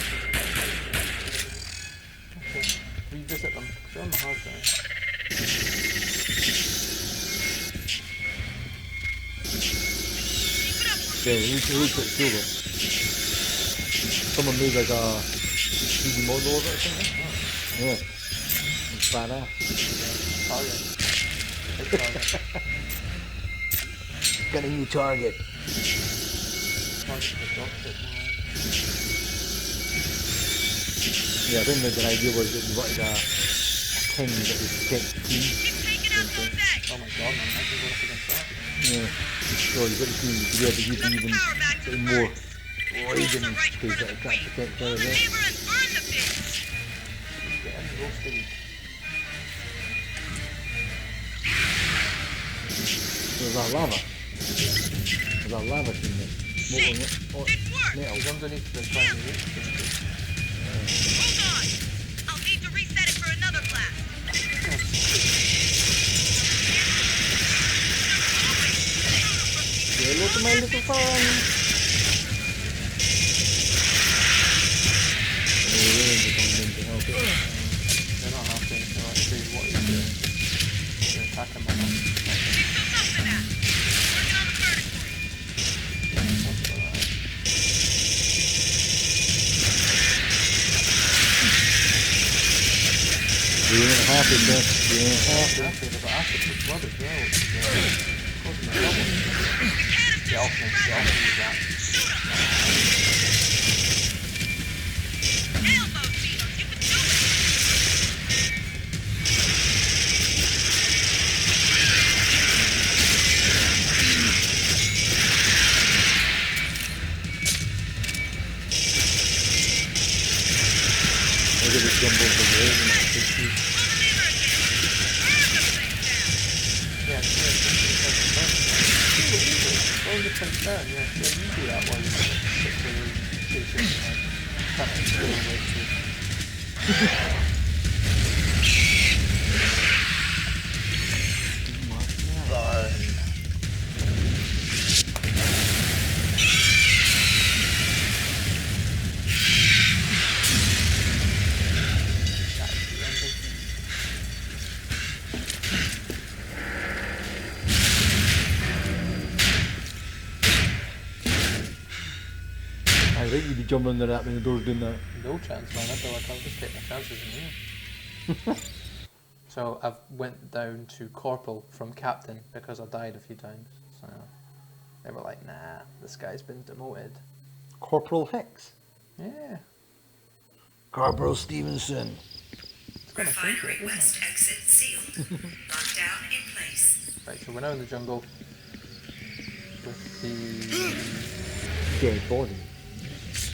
Okay. Revisit them, because they're on the hard drive. Yeah, it looks pretty cool though. Someone made like a 3D model of it or something. Yeah. It's badass. Target. Big target. Got a new target. Target for dropship, Yeah, I think the idea was that you wanted a king that would protect the queen. Oh my god, man, I can go up against that. Yeah. So you got the queen, you could be able to give you even sort of more raiding space that it can't protect her as well. Getting roasted. There's that lava. There's that lava thing there. Metal. He's underneath the tiny root. Hold on. I'll need to reset it for another blast. Say hello to my little friend. They're not half doing anything like see what he's doing. They're attacking my man. You ain't happy, man. You ain't happy. Actually, they've got acid with blood as well. Which is causing me trouble. Get off me, with that. You Look at the jumbo of the world, isn't it? Yeah, it's all the things down, yeah. Yeah, you do that one. I think you'd be jumping under that when the door's doing that. No chance, man. I feel like I'll just take my chances in here. So I've went down to corporal from captain because I died a few times. So they were like, nah, this guy's been demoted. Corporal Hicks. Yeah. Corporal Stevenson. It's got a secret, Refinery isn't West exit sealed. Lockdown in place. it? Right, so we're now in the jungle with the Dead body.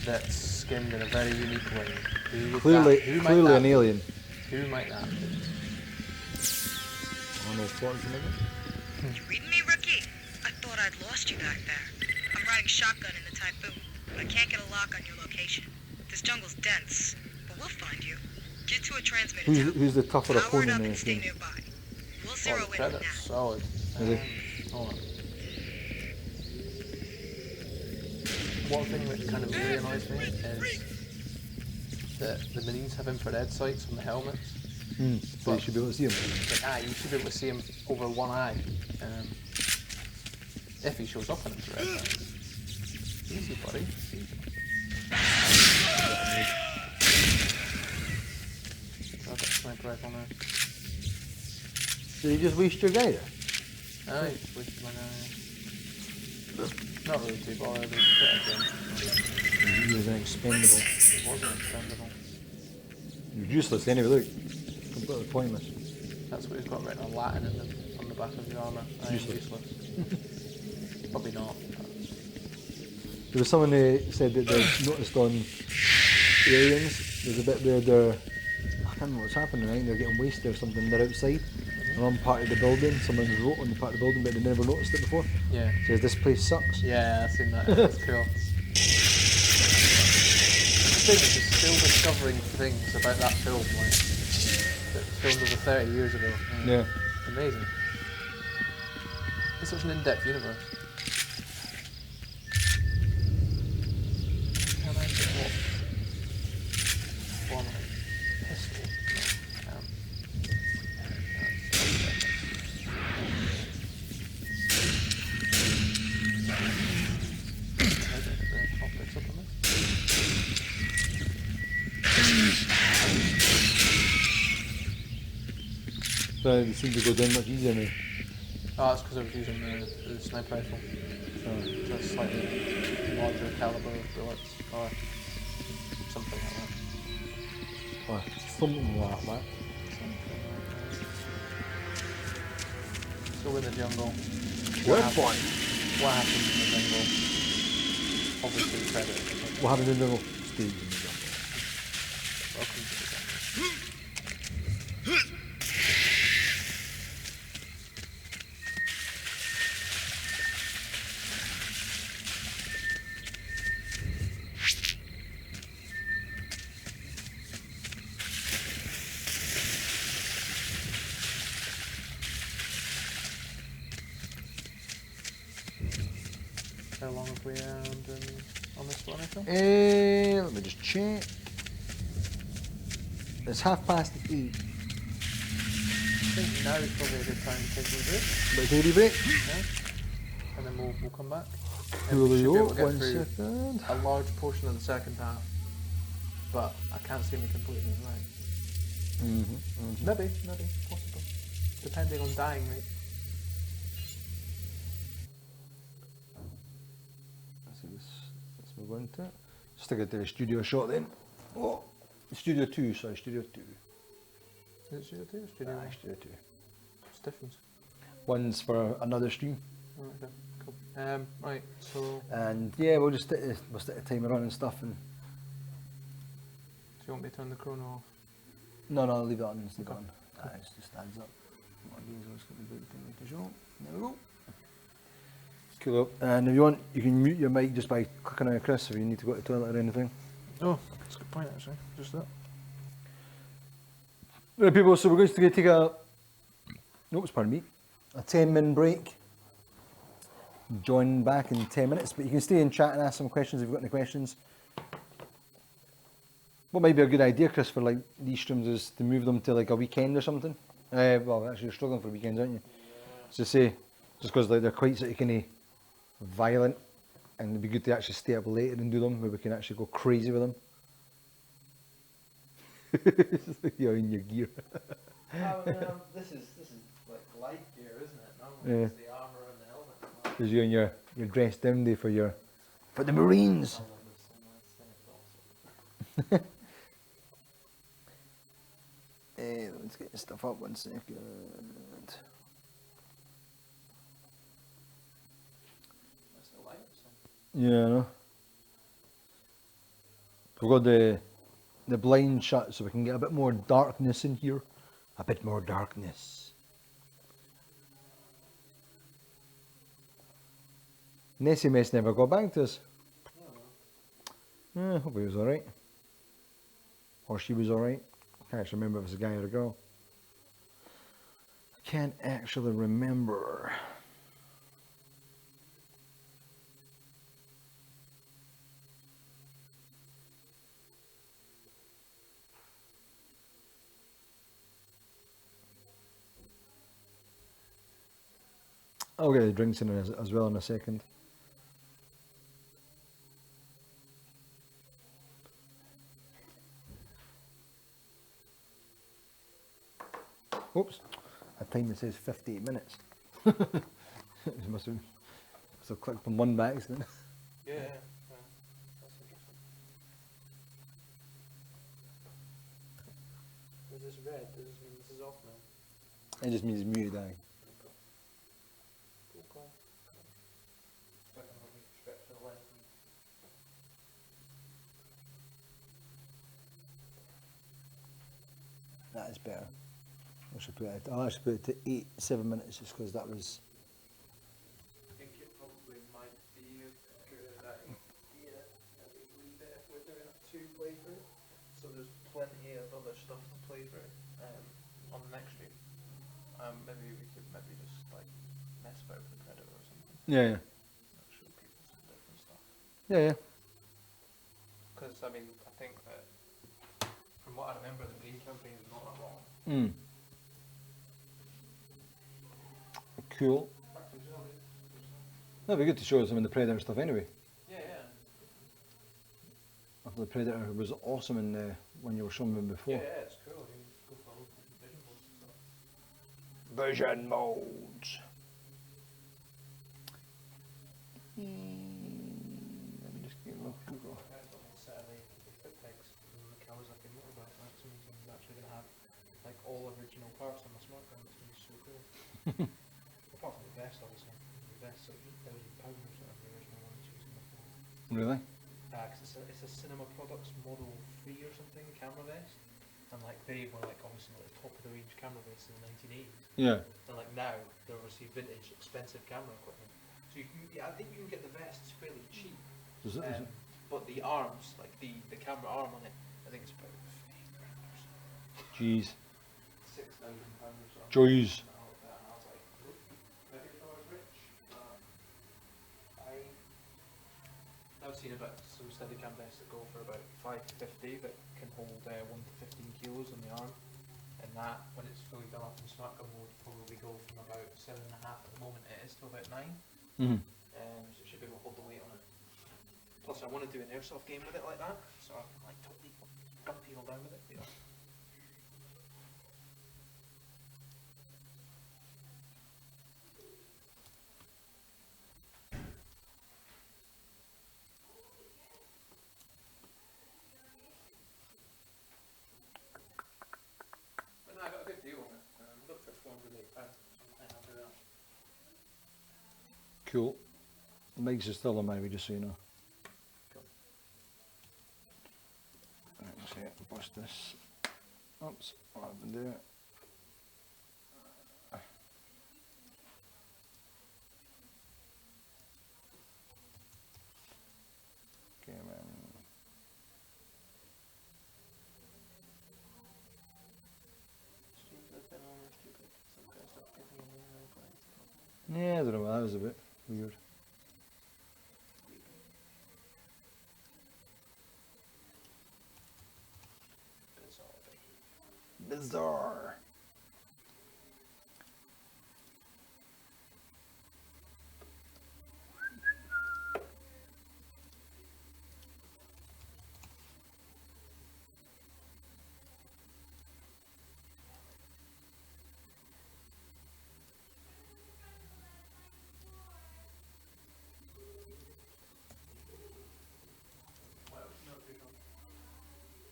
that's skinned in a very unique way. Who would Clearly, that, who might clearly that an be? alien. Who might that be? Arnold Schwarzenegger. You reading me, rookie? I thought I'd lost you back there. I'm riding shotgun in the Typhoon. I can't get a lock on your location. This jungle's dense, but we'll find you. Get to a transmitter tower. Who's the tougher Power it opponent up in and this stay game? nearby. We'll Oh, zero the in credits, now. solid. Is it? Hold on. One thing which kind of really annoys me is that the Marines have infrared sights on the helmets. So you should be able to see him. But you should be able to see him over one eye. If he shows up in infrared sight. Easy, buddy. I've got a sniper rifle now. So you just waste your guy there? I just wasted my eye. Not really too bothered. It was He was an expendable. wasn't expendable. You're useless anyway, look. Completely pointless. That's what he's got written in Latin on the back of the armour. I am Useless. useless. Probably not. There was someone who said that they noticed on aliens, there's a bit where they're, I can't remember what's happening, I think they're getting wasted or something, they're outside, and on part of the building, someone wrote on the part of the building but they never noticed it before. Yeah. Says this place sucks. Yeah, I've seen that. That's cool. The thing is, you're still discovering things about that film, like, that filmed over 30 years ago. Yeah. Amazing. It's such an in-depth universe. Can I get what? One pistol? No, I So it seems to go down much easier now. Oh, that's because I was using the sniper rifle. So it's slightly larger caliber of bullets, or something like that. Or something like that. Something like that. So we're in the jungle. What happens- point? What happens in the jungle? Obviously predators. What happened in the middle? Stays in the jungle. Welcome to the jungle. How long have we earned on this one, I think? Let me just check. It's 8:30. I think now is probably a good time to take a break. But take a break. Yeah? And then we'll come back. And we should be Coolio, able to get 1 through second. a large portion of the second half. But I can't see me completing it right. Maybe, possible. Depending on dying rate. Let's move on to it. Stick it to the studio shot then. Oh, Studio 2, sorry, Studio 2. Is it Studio 2 or Studio 1? Studio 2. What's the difference? One's for another stream. Oh, okay, cool. Right, so And yeah, we'll just stick the timer on and stuff. And you want me to turn the chrono off? No, no, leave it on. Leave it on. It just adds up. What I'll do is I'll just get the big thing to show. There we go. Cool. And if you want, you can mute your mic just by clicking on it, Chris, if you need to go to the toilet or anything. Oh, that's a good point actually. Just that. Right, people, so we're going to take a, oops, pardon me, a 10-minute break. Join back in 10 minutes, but you can stay in chat and ask some questions if you've got any questions. What might be a good idea, Chris, for like these streams is to move them to like a weekend or something. Well, actually, you're struggling for weekends, aren't you? So say, just because like they're quite sort of kind of violent, and it'd be good to actually stay up later and do them, where we can actually go crazy with them. You're in your gear. This is like light gear, isn't it? Yeah. It's the armour and the helmet. Because you're in your dressed down day for the Marines. Let's get your stuff up 1 second. That's the light. Yeah, I know. We've got the blind shut so we can get a bit more darkness in here. A bit more darkness. Nessie Mess never got back to us. Yeah, hope he was alright. Or she was alright. I can't actually remember if it was a guy or a girl. I can't actually remember. I'll get the drinks in as well in a second. Oops, at time it says 58 minutes. It must have clicked on one by accident. Yeah. That's interesting. Is this red? Does this mean this is off now? It just means muted, aye. Cool. So I can have me stretch to the left. That is better. I'll actually put it to 7 minutes just because that was. I think it probably might be a good idea that we leave it if we're doing a 2 playthrough. So there's plenty of other stuff to play through on the next stream. Maybe we could just like mess about with the Predator or something. Yeah. Show people some different stuff. Yeah. Because I mean, I think that from what I remember, the main campaign is not that long. Cool. That'd be good to show some of the Predator stuff anyway. Yeah. After the Predator was awesome in when you were showing me before. Yeah, it's cool. You go for all the vision modes and stuff. Vision modes. Let me just get a look. Google. On Saturday, they put pics from the Kawasaki motorbike. That means I'm actually going to have like all original parts on my smart gun. It's going to be so cool. Apart from the vest, obviously. The vest's like £8,000 or something, the original one it's using my phone. Really? Because it's a Cinema Products Model 3 or something camera vest. And like they were like obviously like top of the range camera vests in the 1980s. Yeah. And like now they're obviously vintage, expensive camera equipment. So you can, I think you can get the vests fairly cheap. Is it? But the arms, like the camera arm on it, I think it's about £8,000 or something. Jeez. £6,000 or something. Jeez. And all of that, and I was like, "Look, maybe if I was rich, I've seen about some Steadicam vests that go for about 5 to 50 that can hold 1 to 15 kilos on the arm, and that when it's fully done up in smart gun mode probably go from about 7.5 at the moment it is to about 9. Mm-hmm. So it should be able to hold the weight on it. Plus I want to do an airsoft game with it like that, so I can like totally gun people down with it, you know. But no, I got a good deal on it. I got it for £408. Cool. The mics are still on my way, just so you know. Cool. Right, just see, bust this. Oops, what happened there? Okay, man. Yeah, I don't know, that was a bit weird. Bizarre.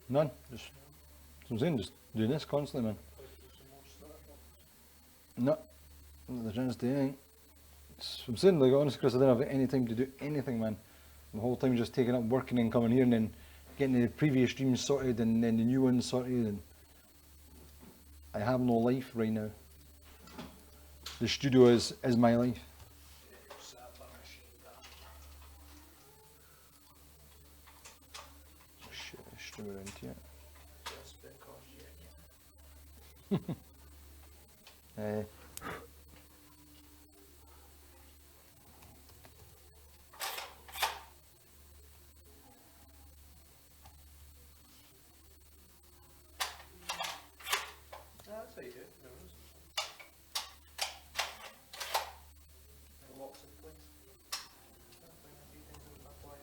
None. Just, I'm saying, just doing this constantly, man. No, not the chance to do anything. I'm saying, like, honestly, Chris, I didn't have any time to do anything, man. The whole time just taking up working and coming here and then getting the previous streams sorted and then the new ones sorted, and I have no life right now. The studio is my life. Shit, stream around here. That's how you do it. No worries. The locks in place. Bring a few things in that way.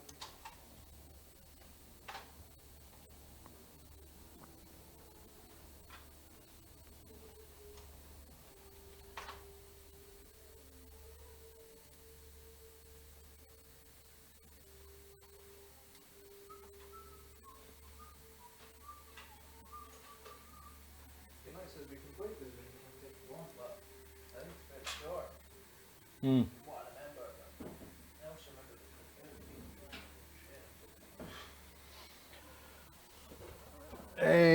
Be nice as we complete this and we can take it long, but I think it's a bit short. What I remember, but I also remember the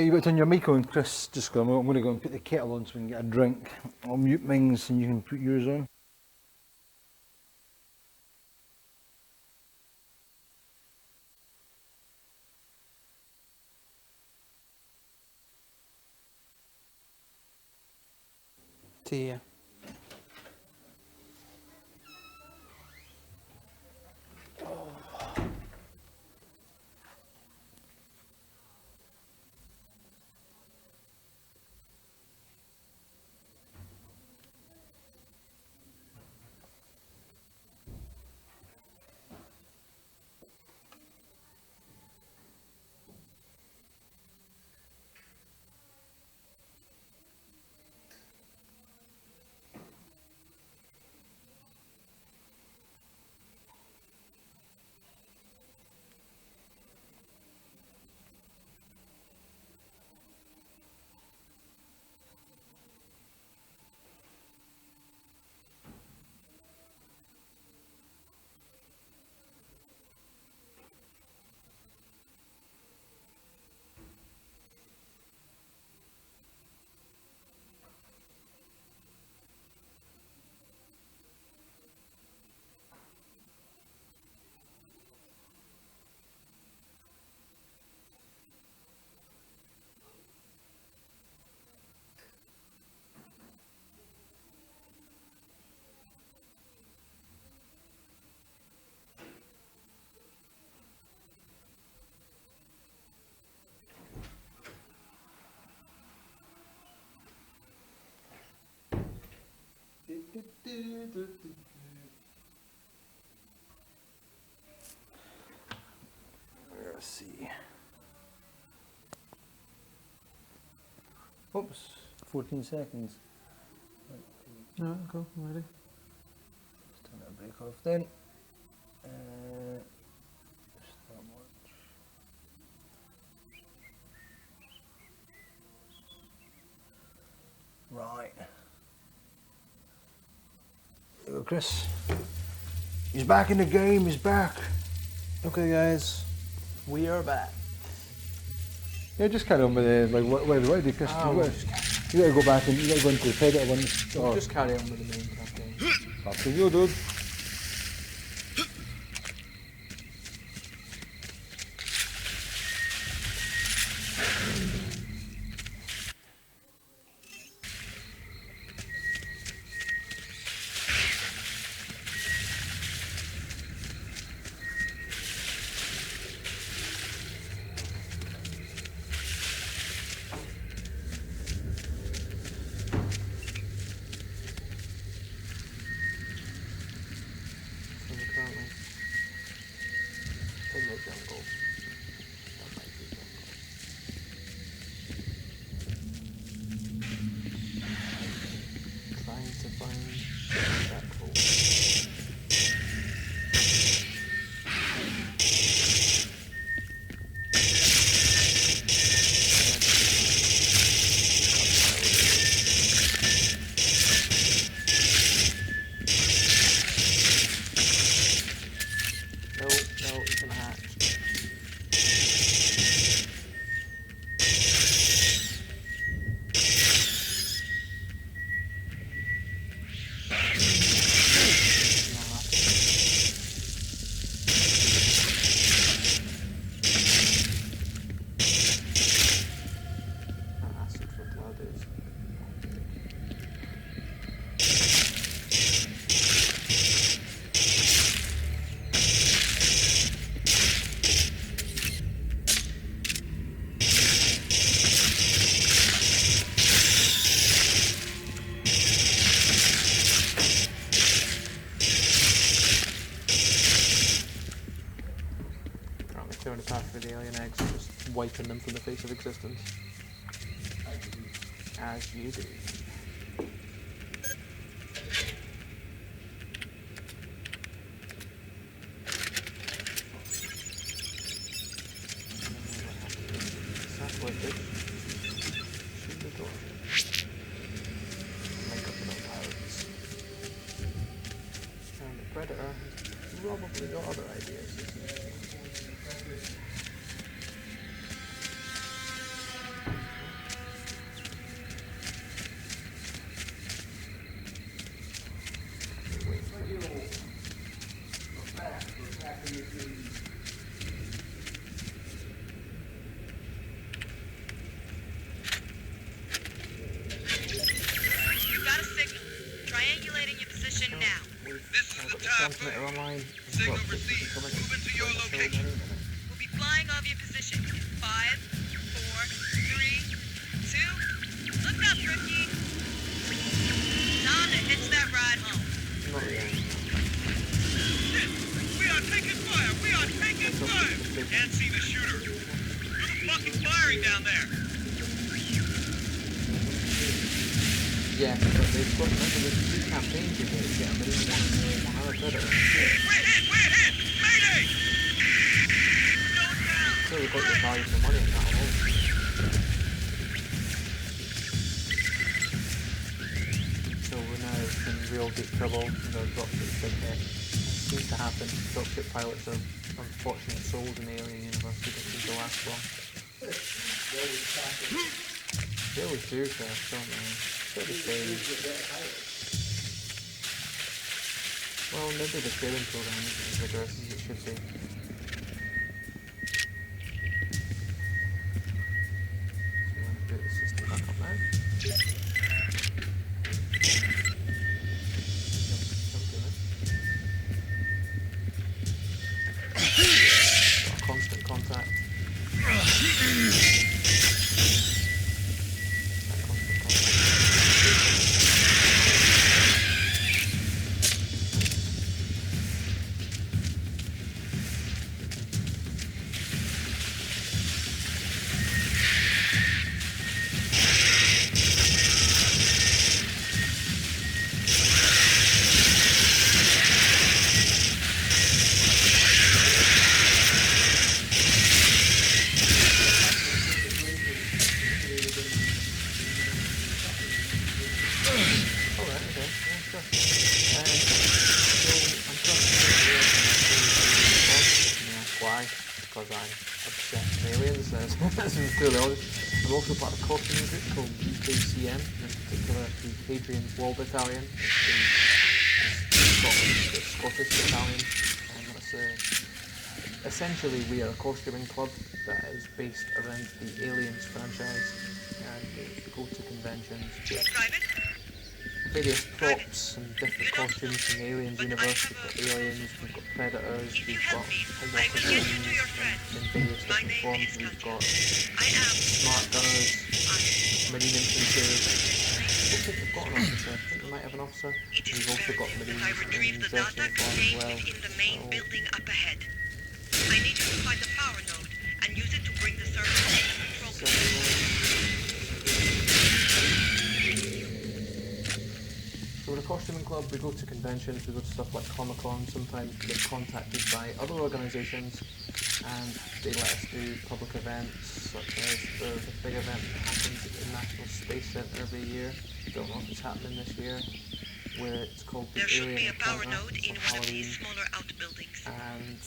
You got to turn your mic on, Chris. Just go. I'm going to go and put the kettle on so we can get a drink. I'll mute mines and you can put yours on. Tia. Let's see. Oops, 14 seconds. No, go, I'm ready. Let's turn that break off then. Start watch. Right. There you go, Chris. He's back in the game, he's back. Okay guys, we are back. Yeah, just carry on with the like what do you do, Chris? Oh, you, we'll gotta, just you gotta go back and you gotta go into the Predator ones. we'll Or just carry on with the main campaign. up to you, dude. So we're currently in the jungle. That might be jungle. Trying to find that hole. No, it's gonna hatch. Acid for blood is currently clearing the path for the alien eggs, just wiping them from the face of existence. As you do. Satellite dish. Shoot the door. Make up enough pirates. And the Predator has probably got other ideas. You've got a signal. Triangulating your position now. This is the Transmitter Typhoon. online. Signal received. Move into your location. We'll be flying off your position. 5, 4, 3, 2. Look up, rookie. Time to hitch that ride home. Not yet. Shit! We are taking fire! We are taking fire! Can't see the shooter. Who the fuck is firing down there? Yeah, but they've got remember there's 2 campaigns in here to get them. They didn't want one other Predator. We're hit! We're hit! Mayday! Don't down! So they've got the value for money in that alone. So we're now in real deep trouble with our dropship's been hit. It seems to happen. Dropship pilots are unfortunate souls in the alien universe who don't seem to last long. They always do first, don't they? Sort of same. Well, maybe the training program isn't as rigorous as it should be. So I'm going to boot the system back up now. Jump in it. Got a constant contact. aliens, as clearly obvious. I'm also part of a costuming group called UKCM, in particular the Hadrian's Wall Battalion. It's the Scottish Battalion, and that's essentially we are a costuming club that is based around the Aliens franchise, and we go to conventions, get Private? various props and different costumes from the Aliens universe. We've got aliens, we've got predators, If you we've help got me, a I lot will of get you to your aliens friends. in various My different name forms. is We've got I am. smart gunners, marine infantry. I don't think we've got an officer. I think we might have an officer. It is We've also got imperative marines that I retrieve in the dress data uniform as contained well. within the main So building up ahead. I need you to find the power node and use it to bring the server to the control room. So we're a costuming club, we go to conventions, we go to stuff like Comic-Con, sometimes we get contacted by other organisations and they let us do public events, such as there's a big event that happens at the National Space Centre every year. Don't know if it's happening this year, where it's called the There should be Alien a power Encounter. node It's in on one of Halloween, these smaller outbuildings. and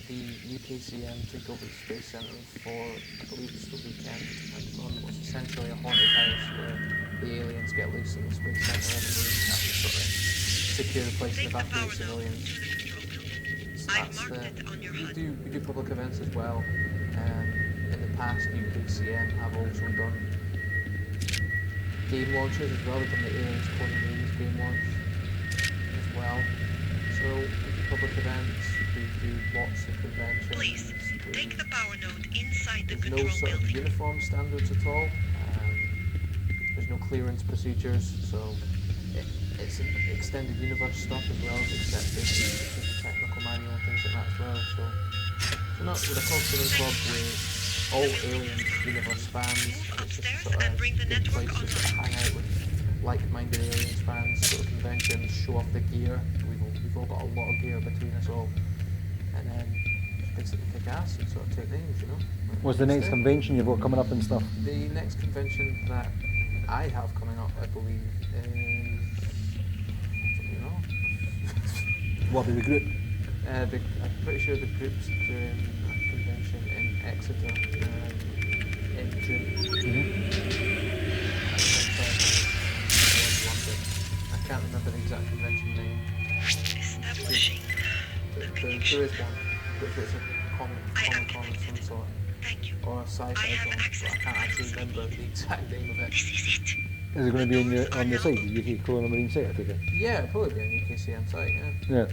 the UKCM took over the Space Centre for, I believe it's the weekend, and on what's essentially a haunted house where the aliens get loose in the Space Centre and the Marines have to sort of secure the place and Take the power evacuate node civilians. to the control building. So I've that's marked it on your HUD. we do public events as well. In the past, UKCM have also done game launches as well. We've done the Aliens Colonial Marine game launch as well. So we do public events, we do lots of conventions. Please, take the power node inside the There's no control sort of building. uniform standards at all. There's no clearance procedures, so it's an extended universe stuff as well as accepted. There's a technical manual and things like that as well. So not with a costuming club, we're all Aliens universe fans. Move It's just upstairs sort of and bring the good network place to sort of online. hang out with like-minded Aliens fans, go to conventions, show off the gear. We've all got a lot of gear between us all, and then basically kick ass and sort of take names, you know. What's the next That's it. convention you've got coming up and stuff? The next convention that I have coming up, I believe, is... I don't know. What about the group? I'm pretty sure the group's doing a convention in Exeter in June. London. I can't remember the exact convention name. Establishing the There connection. is one, but it's a Comic-Con of some sort, Thank you. or a sci-fi I have zone, but access I can't to actually files I remember the exact name of it. This is it. Is it going to be on the site, the UK Colonial Marine site, I take it? Yeah, it'll probably be on UKCM site, yeah. Yeah.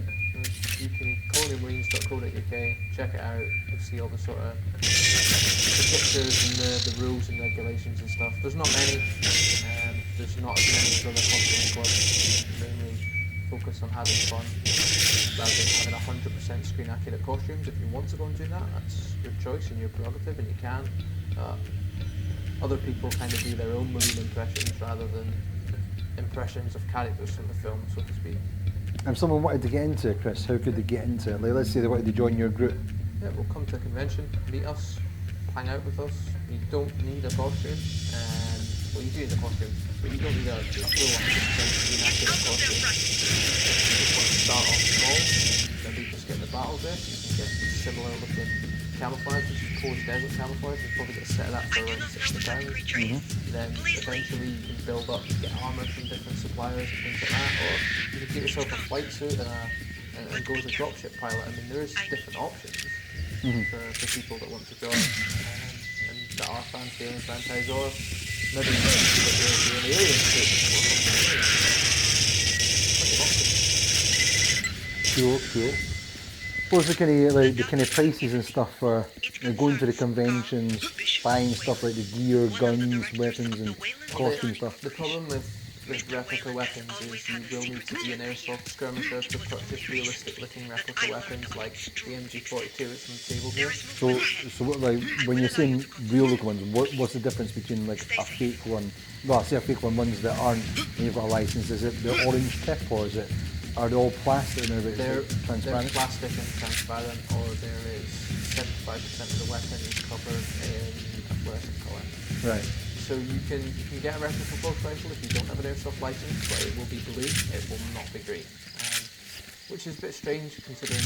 colonialmarines.co.uk, check it out, you'll see all the sort of the pictures and the rules and regulations and stuff. There's not many, there's not as many as other costuming clubs. We mainly focus on having fun rather than having 100% screen accurate costumes. If you want to go and do that, that's your choice and your prerogative, and you can. Other people kind of do their own marine impressions rather than impressions of characters from the film, so to speak. If someone wanted to get into it, Chris, how could they get into it? Like, let's say they wanted to join your group. Yeah, we'll come to a convention, meet us, hang out with us. You don't need a costume, well, you do need a costume, but you don't need a full 100% screen accurate costume. If you just want to start off small, maybe just get the battle dress, you can get similar looking camouflage, which is post desert camouflage. You probably get a set of that for I do around not know what that £60. creature is. Then Please leave. eventually you can build up, get armour from different suppliers and things like that, or you can get yourself a flight suit and go as a dropship pilot. I mean, there's different options for people that want to join and that are fans of the Alien franchise, or maybe you're an alien suit and want to come to plenty of options. Cool. What's the kind of prices and stuff for going to the conventions, buying stuff like the gear, guns, weapons, and costume stuff? The problem with replica weapons is you will need to be an airsoft skirmisher to purchase realistic looking replica weapons like the MG42 that's on the table here. So what, like, when you're saying real looking ones, what's the difference between like a fake one? Well, I say a fake one, ones that aren't, and you've got a license. Is it the orange tip, or are they all plastic now, but They're it's transparent? plastic and transparent, or there is 75% of the weapon is covered in a fluorescent colour. Right. So you can get a replica pulse rifle if you don't have an airsoft license, but it will be blue, it will not be green. Which is a bit strange considering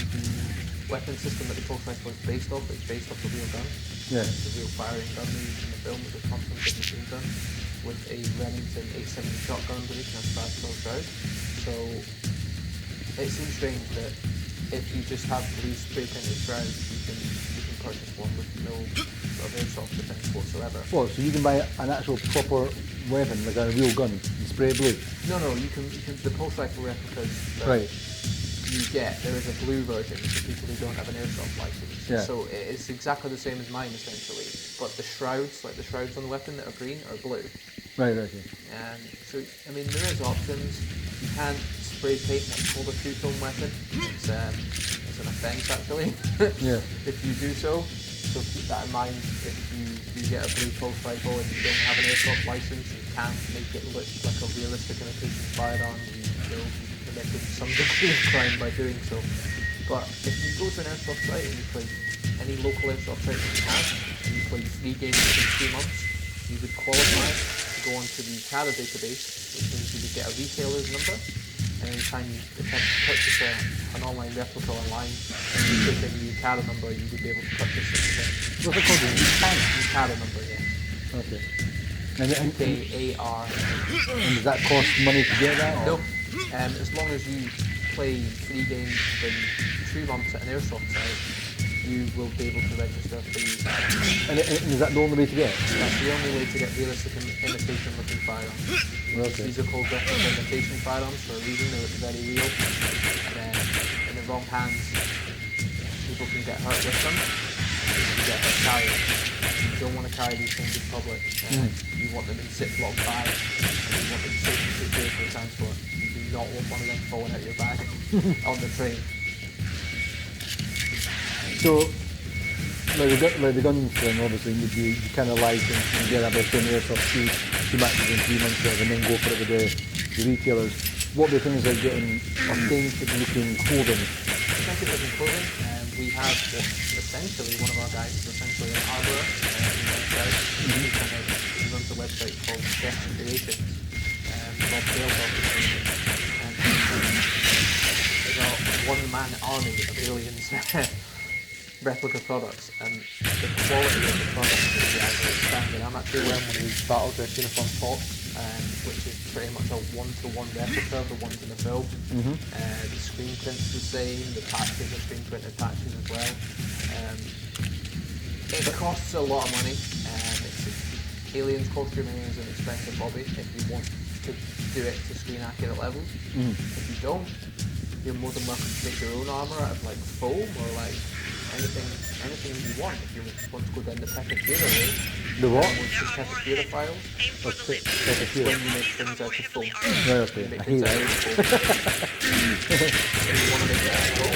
weapon system that the pulse rifle is based off. It's based off the real gun. Yeah. The real firing gun they used in the film with the Thompson machine gun with a Remington 870 shotgun underneath and a fast shroud. So it seems strange that if you just have blue spray painted shrouds, you can purchase one with no sort of airsoft defense whatsoever. Well, so you can buy an actual proper weapon, like a real gun, and spray it blue. No, you can the pulse rifle replicas that Right. you get, there is a blue version for people who don't have an airsoft license. Yeah. So it's exactly the same as mine essentially, but the shrouds, like the shrouds on the weapon that are green, are blue. Right, okay. And so, I mean, there is options. You can't spray paint what's called a two-tone weapon. It's an offence actually. Yeah. If you do so. So keep that in mind. If you get a blue pulse rifle and you don't have an airsoft license, you can't make it look like a realistic imitation firearm. You will be committing some degree of crime by doing so. But if you go to an airsoft site and you play any local airsoft site that you have, and you play 3 games within 2 months, you would qualify to go onto the CADA database, which means you would get a retailer's number, and any time you attempt to purchase an online replica online, and you put in the CADA number, you would be able to purchase it. What's it called? The CADA number, yes. Okay. And KAR. does that cost money to get that? No. or- As long as you play 3 games within 2 months at an airsoft site, you will be able to register for the And is that the only way to get it? That's the only way to get realistic imitation looking firearms. Okay. These are called replica imitation firearms for a reason. They look very real. And then in the wrong hands, people can get hurt with them. You can get hurt carrying them. You don't want to carry these things in public. You want them in Ziploc bags. And you want them safe and secure for transport. You do not want one of them falling out of your bag on the train. So, like the gun thing, obviously, you kind of like and get a bit of airsoft two matches in 3 months, and then go for it with the retailers. What are the things like getting authentic looking clothing? Authentic looking clothing, we have essentially one of our guys is essentially an armourer. He runs a website called Best Creations, called Sales Office, and he's a one-man army of aliens replica products, and the quality of the products is outstanding. I'm actually wearing one of these battle dress uniform tops, which is pretty much a one-to-one replica of the ones in the film. The screen print's the same, the patches are screen printed patches as well. It costs a lot of money. Aliens costuming is an expensive hobby if you want to do it to screen accurate levels. If you don't, you're more than welcome to make your own armour out of like foam or like anything you want. If you want to go down the Pepacura route, The what? with the Pepacura files, Aim for the lips. Pepacura. when you make things out of foam. Right, okay. You make I hate things out that. of foam. If you want to make it out of foam,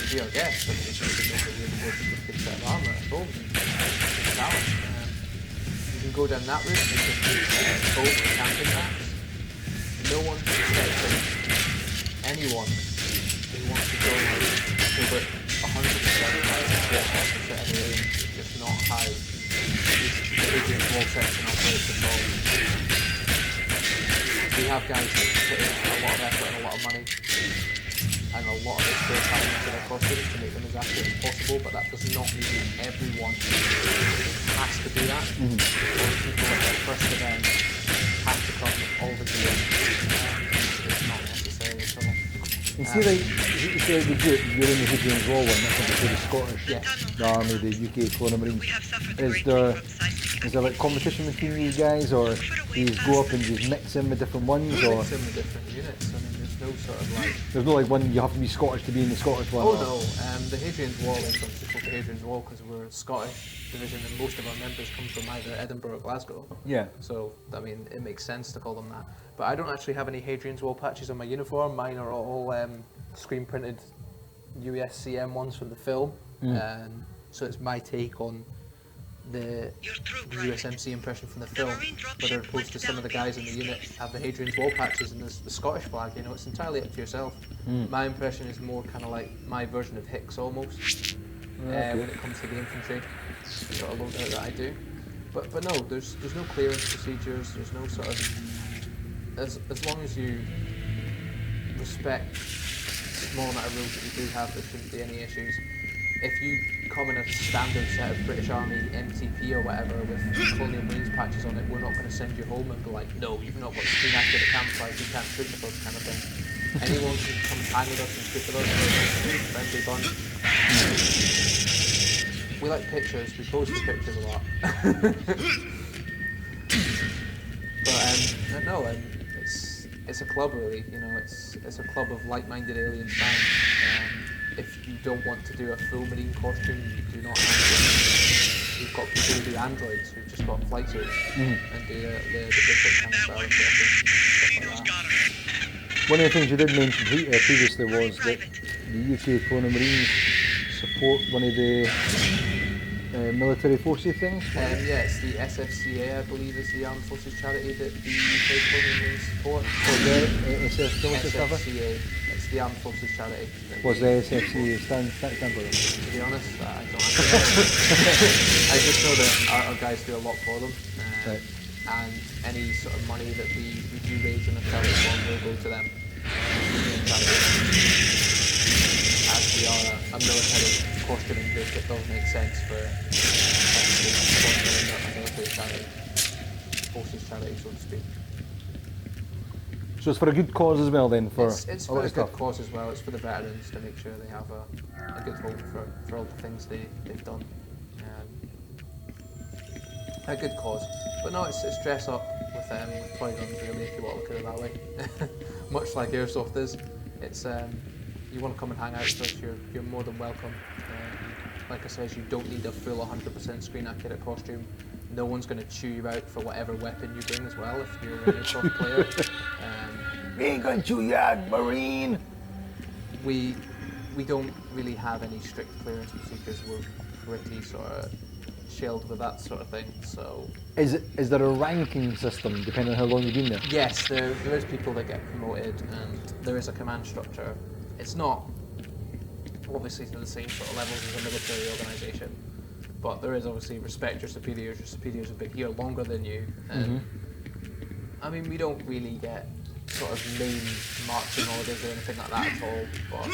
be our guest. I mean, if you can make a really good set of armour out of foam, it's a challenge. You can go down that route, you can make foam or camping mats. No one's expecting anyone who wants to go over 100% set of aliens is just not how the agent wall section operates at all. We have guys that put in a lot of effort and a lot of money and a lot of experience time into their costumes to make them as accurate as possible, but that does not mean everyone has to do that. Or people at their first event have to come with all the gear. It's not necessary at all. And see, like, you say the group, you're in the Hadrian's Wall one, that's obviously the Scottish, Yes. the Army, the UK Colonial Marine. We have suffered Is greatly there, from seismic is there like competition between you guys, or do you go up and just mix in with different ones, or Mix in with different units. I mean, there's no sort of like. there's no like one you have to be Scottish to be in the Scottish one? Oh or- no, the Hadrian's Wall is obviously called the Hadrian's Wall because we're a Scottish division and most of our members come from either Edinburgh or Glasgow. Yeah. So, I mean, it makes sense to call them that. But I don't actually have any Hadrian's Wall patches on my uniform. Mine are all screen printed USCM ones from the film. So it's my take on the You're through, Private. USMC impression from the The film, Marine dropship but as opposed went to some of the down guys in the beyond unit these have the Hadrian's Wall patches and there's the Scottish flag, you know, it's entirely up to yourself. My impression is more kind of like my version of Hicks almost, when it comes to the infantry, sort of loadout that I do. But no, there's no clearance procedures, there's no sort of, as long as you respect the small amount of rules that you do have, there shouldn't be any issues. if you come in a standard set of British Army MTP or whatever with Colonial Marines patches on it, we're not going to send you home and be like, no, you've not got screen accurate camouflage, you can't shoot with us, kind of thing. Anyone can come and hang with us and shoot with us, we're a friendly bunch. We like pictures, we post the pictures a lot. But no, it's a club really, you know, it's a club of like-minded alien fans. If you don't want to do a full Marine costume, you do not have to. We've got people who do androids who've just got flight suits and do the different kind of stuff like that. One of the things you did mention previously was that the UK Colonial Marines support one of the military forces things. Yeah, it's the SFCA, I believe, is the Armed Forces charity that the UK Colonial Marines support. SFCA, it's the Armed Forces charity. What's the SFCA stand for? To be honest, I don't know. I just know that our guys do a lot for them. Right. And any sort of money that we do raise in a charity fund will go to them. As we are a military costuming group, it does make sense for a military charity, forces charity, so to speak. So it's for a good cause as well then, for it's a lot for a of good stuff. cause as well. It's for the veterans to make sure they have a good home for all the things they've done. A good cause. But no, it's dress up with toy guns really, if you want to look at it that way. Much like Airsoft is. It's you want to come and hang out with us, you're more than welcome. Like I said, you don't need a full 100% screen accurate costume. No one's going to chew you out for whatever weapon you bring as well if you're an Airsoft player. We ain't gonna chew you out, Marine! We don't really have any strict clearance procedures. We're pretty sort of chilled with that sort of thing. So Is there a ranking system depending on how long you've been there? yes, there is people that get promoted, and there is a command structure. It's not obviously to the same sort of levels as a military organisation, but there is obviously respect your superiors. Your superiors have been here longer than you. I mean, we don't really get sort of main marching orders or anything like that at all, but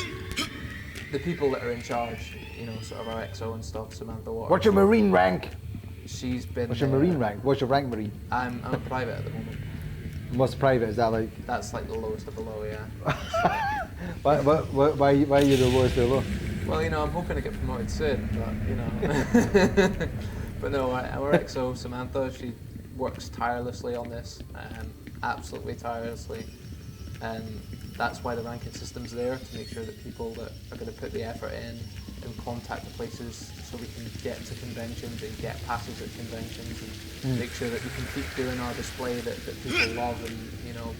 the people that are in charge, you know, sort of our XO and stuff, Samantha Waters. What's your Marine rank? She's been. What's your Marine rank? What's your rank, Marine? I'm a private at the moment. What's private? Is that like? That's like the lowest of the low, yeah. Why are you the lowest of the low? Well, you know, I'm hoping to get promoted soon, but you know. But no, our XO Samantha, she works tirelessly on this, absolutely tirelessly, and that's why the ranking system's there, to make sure that people that are going to put the effort in and contact the places so we can get to conventions and get passes at conventions and make sure that we can keep doing our display that people love, and you know,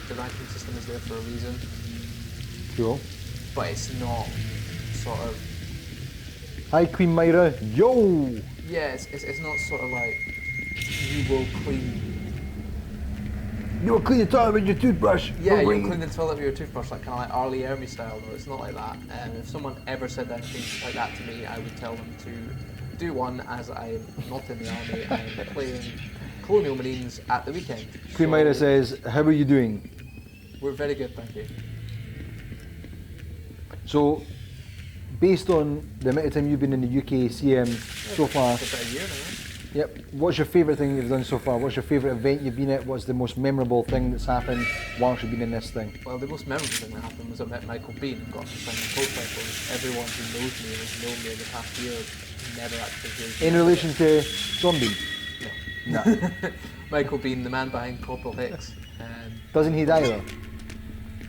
the ranking system is there for a reason. Cool. But it's not sort of. Hi, Queen Myra. Yo! Yeah, it's not sort of like you will clean. You will clean the toilet with your toothbrush. Yeah, Marine. you'll clean the toilet with your toothbrush, like kind of like Arlie Ermy style. No, it's not like that. If someone ever said anything like that to me, I would tell them to do one, as I'm not in the army. I'm playing Colonial Marines at the weekend. Queen Myra says, how are you doing? We're very good, thank you. So, based on the amount of time you've been in the UK CM so far, It's about a year now. yep, what's your favourite thing you've done so far? What's your favourite event you've been at? What's the most memorable thing that's happened whilst you've been in this thing? Well, the most memorable thing that happened was I met Michael Bean and got to sign my post. Everyone who knows me and has known me in the past year never actually hears me. In relation to Zombie? No. No. Michael Bean, the man behind Corporal Hicks. Doesn't he die though?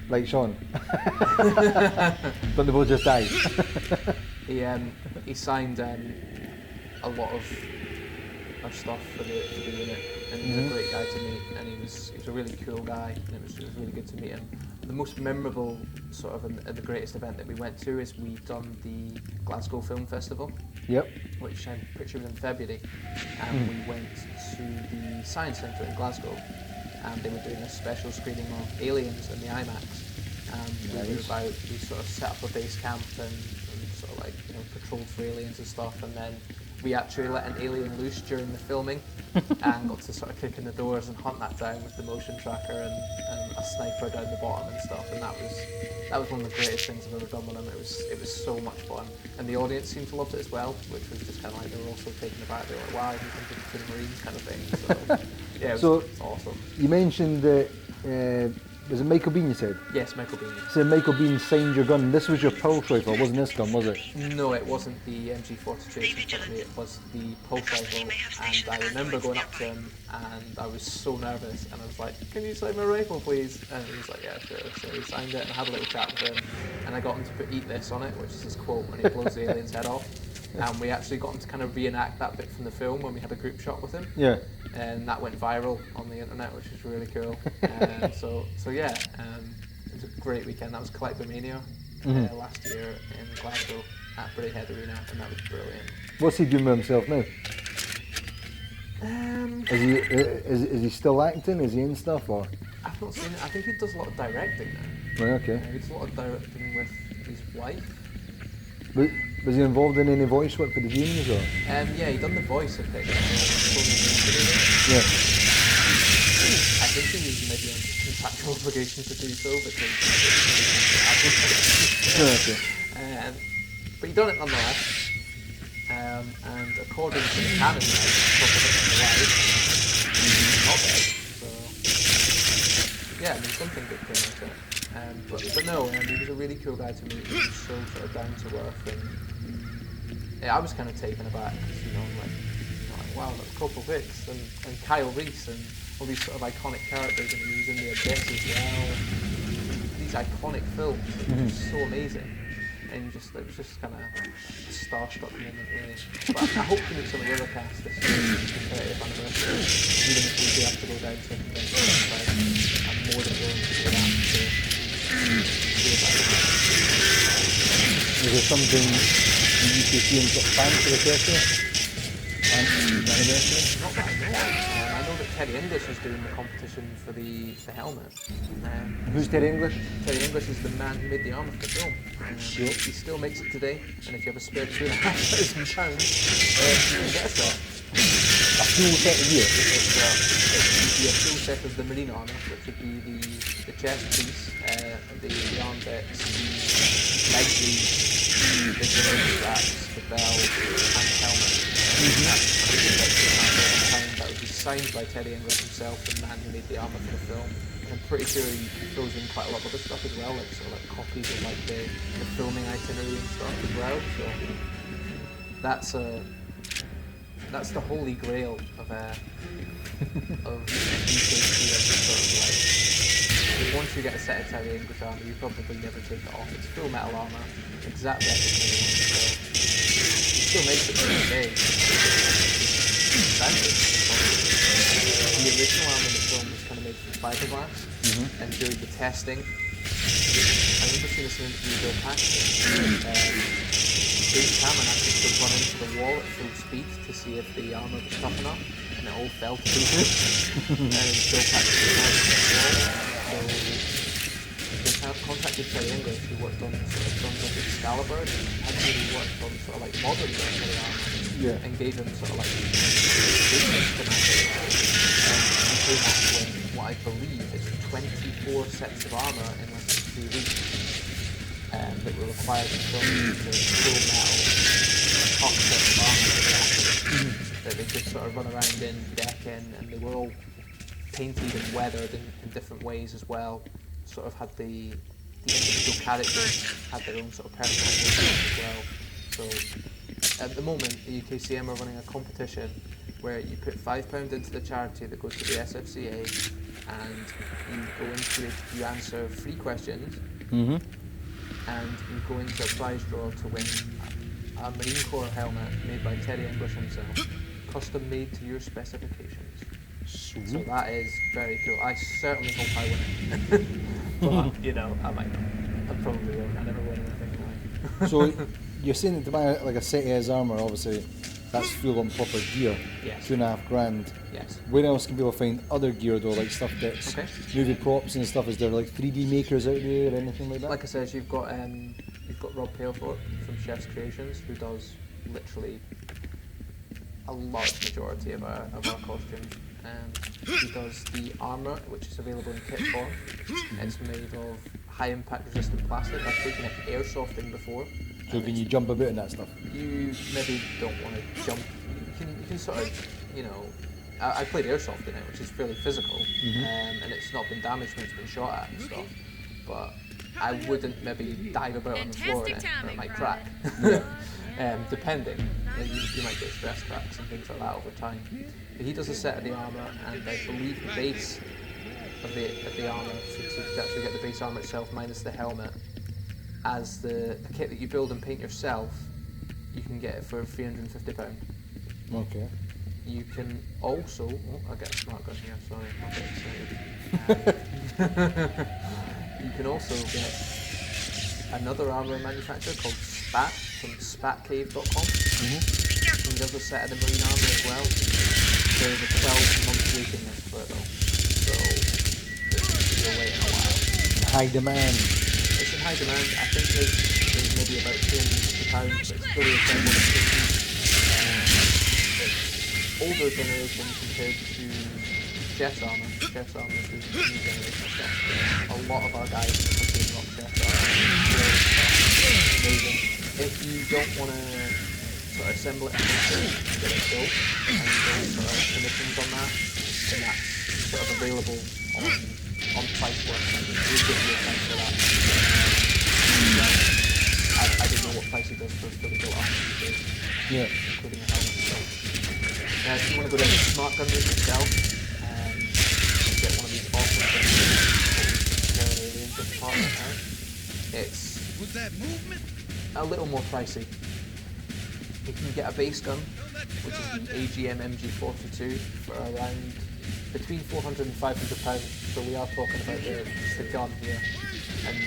Like Sean? Don't they both just die? He signed a lot of our stuff for the unit, and he's a great guy to meet, and he was a really cool guy, and it was really good to meet him. The most memorable sort of and the greatest event that we went to is we've done the Glasgow Film Festival, Yep. which I'm pretty sure was in February, and we went to the Science Centre in Glasgow, and they were doing a special screening of Aliens in the IMAX. And we sort of set up a base camp and sort of like, you know, patrolled for aliens and stuff, and then we actually let an alien loose during the filming and got to sort of kick in the doors and hunt that down with the motion tracker and a sniper down the bottom and stuff. And that was one of the greatest things I've ever done with them. It was so much fun, and the audience seemed to love it as well, which was just kind of like they were also taken aback. They were like, "Wow, he's into the Marines," kind of thing. So yeah, it was awesome. You mentioned that was it Michael Bean? You said. Yes, Michael Bean. So Michael Bean signed your gun. This was your pulse rifle, wasn't this gun? Was it? No, it wasn't the MG42 in front of me. It was the pulse rifle, and I remember going up to him, and I was so nervous, and I was like, "Can you sign my rifle, please?" And he was like, "Yeah, sure." So he signed it, and I had a little chat with him, and I got him to put "Eat this" on it, which is his quote when he blows the alien's head off. And we actually got him to kind of reenact that bit from the film when we had a group shot with him. Yeah. And that went viral on the internet, which is really cool. So yeah, it was a great weekend. That was Collectomania last year in Glasgow at Braehead Arena, and that was brilliant. What's he doing with himself now? Is he still acting? Is he in stuff or? I've not seen it. I think he does a lot of directing now. Right, okay. He does a lot of directing with his wife. Was he involved in any voice work for the Genies or? Yeah, he done the voice of it. Yeah. I think he was maybe under contractual obligation to do so because. Okay. But he done it nonetheless. And according to the canon, not dead. So yeah, I mean something good came out of it. But no, he was a really cool guy to meet. He was so sort of down to earth, and yeah, I was kind of taken aback because like wow, that was Corporal Hicks and Kyle Reese and all these sort of iconic characters, and he was in the Abyss as well. These iconic films, it was so amazing, and it was just kind of a starstruck moment really. But I hope to meet some of the other cast this year, the 30th anniversary, even if we do have to go down to a convention. I'm more than willing to do that. Is there something you could see in sort of plans for the 30th? Not that I know of. I know that Teddy English is doing the competition for the helmet. Who's Terry English? Teddy English is the man who made the armour for the film. He still makes it today, and if you have a spare £2,500, you can get a set. A full set of gear? It would be a full set of the marine armour, which would be the chest piece, the arm bits, the leg sleeves, the straps, the belt, and the helmet. That would be signed by Teddy English himself, the man who made the armour for the film. And I'm pretty sure he throws in quite a lot of other stuff as well, like sort of like copies of like the filming itinerary and stuff as well. So that's the holy grail of UKC and sort of like once you get a set of Teddy English armour, you probably never take it off. It's full metal armour, exact replica of the one. So he still makes it to this day. The original armour in the film was kind of made from fiberglass, and during the testing, I remember seeing this in an interview with Bill Paxton. James Cameron actually could run into the wall at full speed to see if the armour was tough enough, and it all fell to pieces. And Bill Paxton so they contacted Teddy English, who worked on sort of films like Excalibur, and actually worked on sort of like modern military armour, and gave him sort of like schematics. And came up with what I believe is 24 sets of armour in less than 2 weeks that were required to film the full metal top sets of armour that they could sort of run around in, deck in, and they were all painted and weathered in different ways as well. Sort of had the individual characters had their own sort of personality as well. So at the moment, the UKCM are running a competition where you put £5 into the charity that goes to the SFCA, and you go into it, you answer 3 questions, and you go into a prize draw to win a Marine Corps helmet made by Teddy English himself, custom made to your specifications. Sweet. So that is very cool. I certainly hope I win it. But, you know, I might not. I probably won't. I never win anything. So you're saying that to buy like a set of his armour, obviously, that's full on proper gear. Yes. £2,500 grand. Yes. Where else can people find other gear though, like stuff that's movie props and stuff? Is there like 3D makers out there or anything like that? Like I said, you've got Rob Palefort from Chef's Creations, who does literally a large majority of our costumes. He does the armour, which is available in kit form. It's made of high impact resistant plastic. I've taken it airsofting before. So can you jump about in that stuff? You maybe don't want to jump. You can sort of, you know, I played airsoft in it, which is fairly physical, and it's not been damaged when it's been shot at and stuff. But I wouldn't maybe dive about on the floor in it, or it might crack. Depending, you might get stress cracks and things like that over time. But he does a set of the armour, and I believe the base of the armour, so to actually get the base armour itself minus the helmet, as the kit that you build and paint yourself, you can get it for £350. Okay. You can also, I'll get a smart gun here, sorry, I'm a bit excited. You can also get another armour manufacturer called Spat from spatcave.com. He does a set of the marine armour as well. There's a 12-month waiting list for it though, so you're waiting a while. High demand. It's in high demand. I think there's maybe about £350, but it's fully assembled and fitted. It's older generation compared to Jeff's armour. Jeff's armour is the new generation of stuff. A lot of our guys in the company rock Jeff's armour. Amazing. If you don't want to sort of assemble it and get it built, and there's sort of commissions on that, then that's sort of available on Priceworks, and we'll give you a price for that. I don't know what price he does for fully built armour these days, including a helmet. So, if you want to go down to the smart gun route yourself, and get one of these awesome things called Aliens with the part right now, it's Was that movement? a little more pricey. You can get a base gun, which is the AGM MG42, for around between £400 and £500. So we are talking about the gun here, and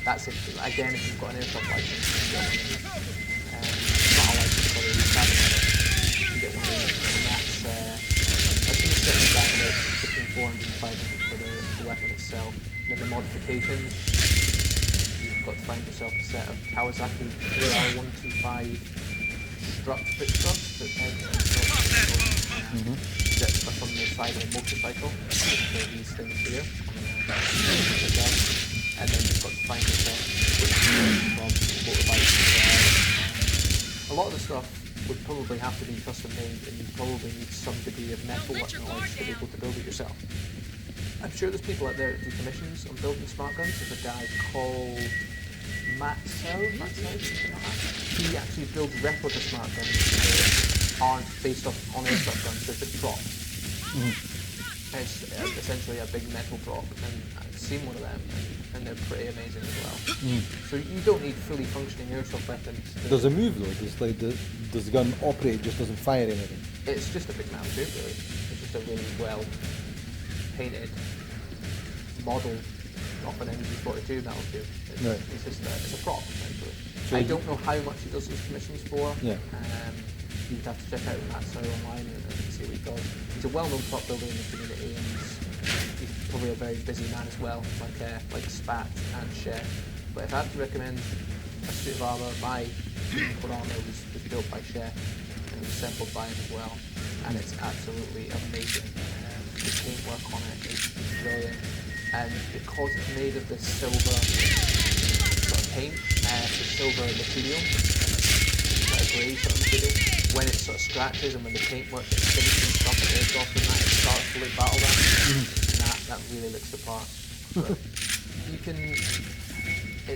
that's again if you've got an airsoft license. Not a license, but you can get one of these, and that's going to set you back about between £400 and £500 for the weapon itself. Then the modifications, you've got to find yourself a set of Kawasaki AR125 strut foot struts that that are from the side of a motorcycle. So these things here, and then you've got to find yourself from motorbikes as well. A lot of the stuff would probably have to be custom made, and you probably need some degree of metalwork knowledge to be able to build it yourself. I'm sure there's people out there that do commissions on building smart guns. There's a guy called Matt something like that. He actually builds replica smart guns that aren't based off on airsoft guns, they're just props. It's essentially a big metal prop, and I've seen one of them, and they're pretty amazing as well. So you don't need fully functioning airsoft weapons. Does it move though? Does the gun operate, just doesn't fire anything? It's just a big metal tube really. It's just a really well painted model of an MG42 metal tube. It's just it's a prop essentially. So I don't know how much he does his commissions for. You'd have to check out Matt's online and see what he does. He's a well-known prop builder in the community, and he's probably a very busy man as well, like Spat and Chef. But if I had to recommend a suit of armour, my Unicorn armour was built by Chef and was assembled by him as well, and it's absolutely amazing. The paintwork on it is brilliant, and because it's made of this silver sort of paint, the silver material, like a grey sort of material, when it sort of scratches and when the paintwork gets finished and stuff and airsoft and that, it starts to look battle damage, and that really looks the part. But you can, you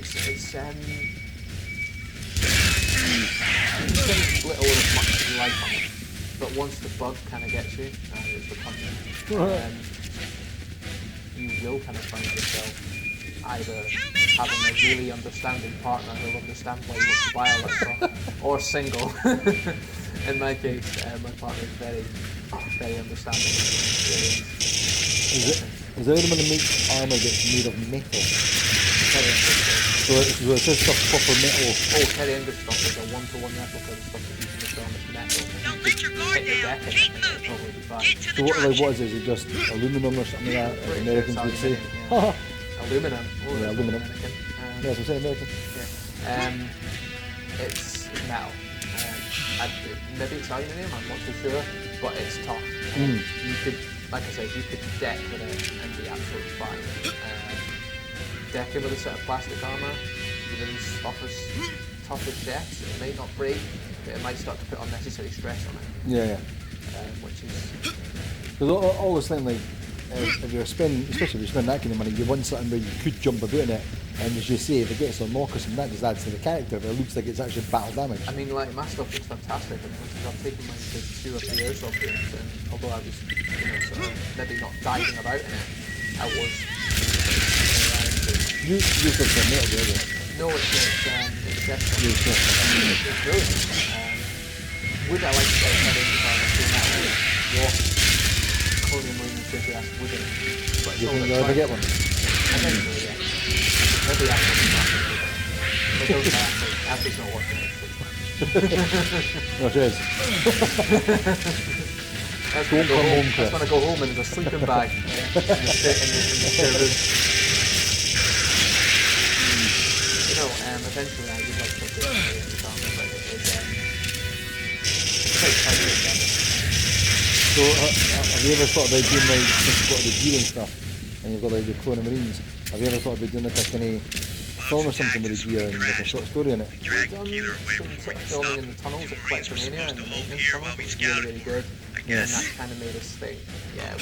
can split all as much as you like on it, but once the bug kind of gets you, it's the punching, you will kind of find yourself either having a really understanding partner who'll understand why you want to buy all that stuff, or single. In my case, my partner is very, very understanding. Is there anyone that makes armour that's made of metal? So it's just stuff proper metal. Oh, Terry English stuff is a one-to-one replica of stuff that's used in the film. It's metal. Don't let your guard down. Keep moving. Get to the What is it? Is it just aluminum or something like that? As Americans would say. Aluminum. Oh, yeah, aluminum. American. Yes, I'm saying American. Yeah. It's metal. maybe it's aluminium, I'm not too sure, but it's tough. You could, like I said, you could deck with it and be absolutely fine. Decking with a set of plastic armour, even tough as death, it may not break, but it might start to put unnecessary stress on it. Yeah. Which is... Because I always think like, if you're spending, especially if you're spending that kind of money, you want something where you could jump about in it, and as you say, if it gets a knock or something, that just adds to the character, but it looks like it's actually battle damage. I mean, like, my stuff looks fantastic, and I've taken mine to 2 or 3 airsoft games, and although I was, sort of maybe not diving about in it, I was You just got some metal, did you? No, it's desktop. It's brilliant. Would I like to get that in what Colonial Marine enthusiast wouldn't? But You think you'll ever get one? Eventually, yeah. Maybe after the market. But those after's not watching it. No, cheers. That's when I go home and there's a sleeping bag in the spare room. Eventually I would like to go to the family, but it's quite tight together. So have you ever thought about doing like, since you've got the gear and stuff, and you've got like the Colonial Marines, have you ever thought about doing like a kind of film or something with the gear and like a short story in it? We've done some sort of filming in the tunnels at Colonial and the maintenance tunnel, which was really, really good. And that kind of made us think, yeah,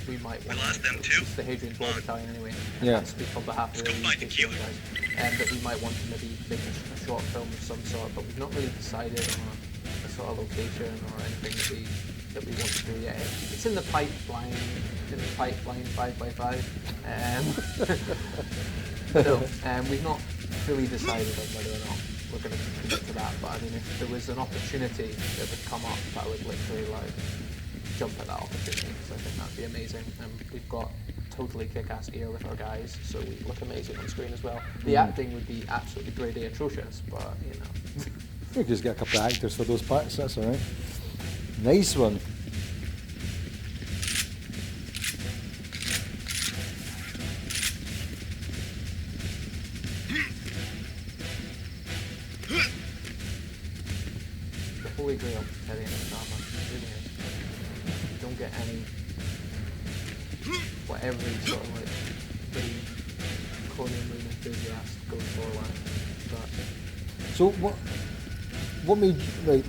we might want to, it's the Hadrian's Wall Battalion anyway, I can't speak on behalf of the guys, that we might want to maybe make a short film of some sort, but we've not really decided on a sort of location or anything that we want to do yet. It's in the pipeline 5x5. No, we've not fully decided on whether or not we're going to commit to that, but I mean, if there was an opportunity that would come up, I would literally like jump at that opportunity, because I think that'd be amazing. And we've got totally kick-ass gear with our guys, so we look amazing on screen as well. The acting would be absolutely grade A atrocious, but you know. We could just get a couple of actors for those parts, that's alright. Nice one. The holy grail at the end of the drama, really is. You don't get any, what every sort of like pretty Colonial Marine enthusiast goes for like. But So what made you, like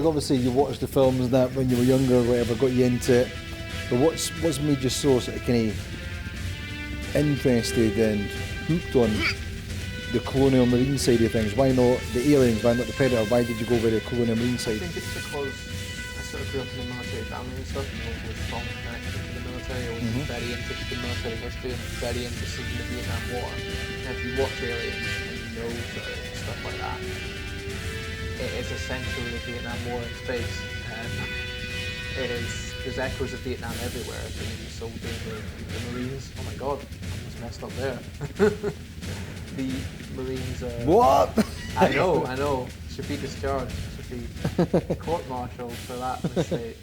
obviously you watched the films and that when you were younger or whatever, got you into it, but what's made you so sort of kind of interested and hooked on the Colonial Marine side of things? Why not the aliens, why not the Predator? Why did you go with the Colonial Marine I side? think it's because I sort of grew up in a military family and stuff, and also a strong connection to the military. I was very interested in military history and very interested in the Vietnam War. And if you watch aliens and you know sort of stuff like that, it is essentially the Vietnam War in space. There's echoes of Vietnam everywhere. I think you saw the Marines. Oh my god, I almost messed up there. The Marines are... What? I know. Should be discharged. Should be court-martialed for that mistake.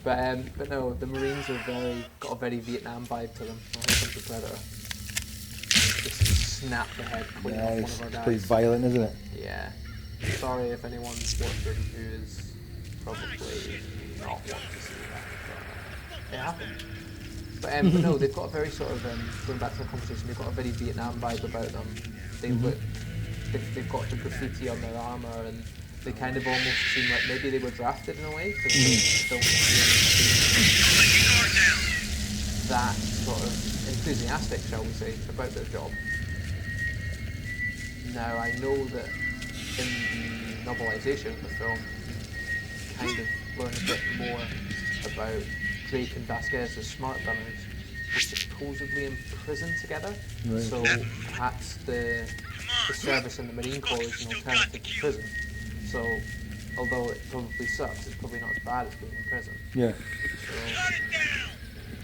But no, the Marines are got a very Vietnam vibe to them. Here comes the Predator. Just snap the head clean off one of our It's guys. pretty violent, isn't it? Yeah. Sorry if anyone's watching who is probably not wanting to see that, but it happened. But no, they've got a very sort of, going back to the conversation, they've got a very Vietnam vibe about them. They've got the graffiti on their armour, and they kind of almost seem like maybe they were drafted in a way, because they don't seem that sort of enthusiastic, shall we say, about their job. Now, I know that in the novelisation of the film, you kind of learn a bit more about Drake and Vasquez as smart gunners were supposedly imprisoned together. Right. So perhaps the service in the Marine Corps is an alternative to prison. So although it probably sucks, it's probably not as bad as being in prison. Yeah. So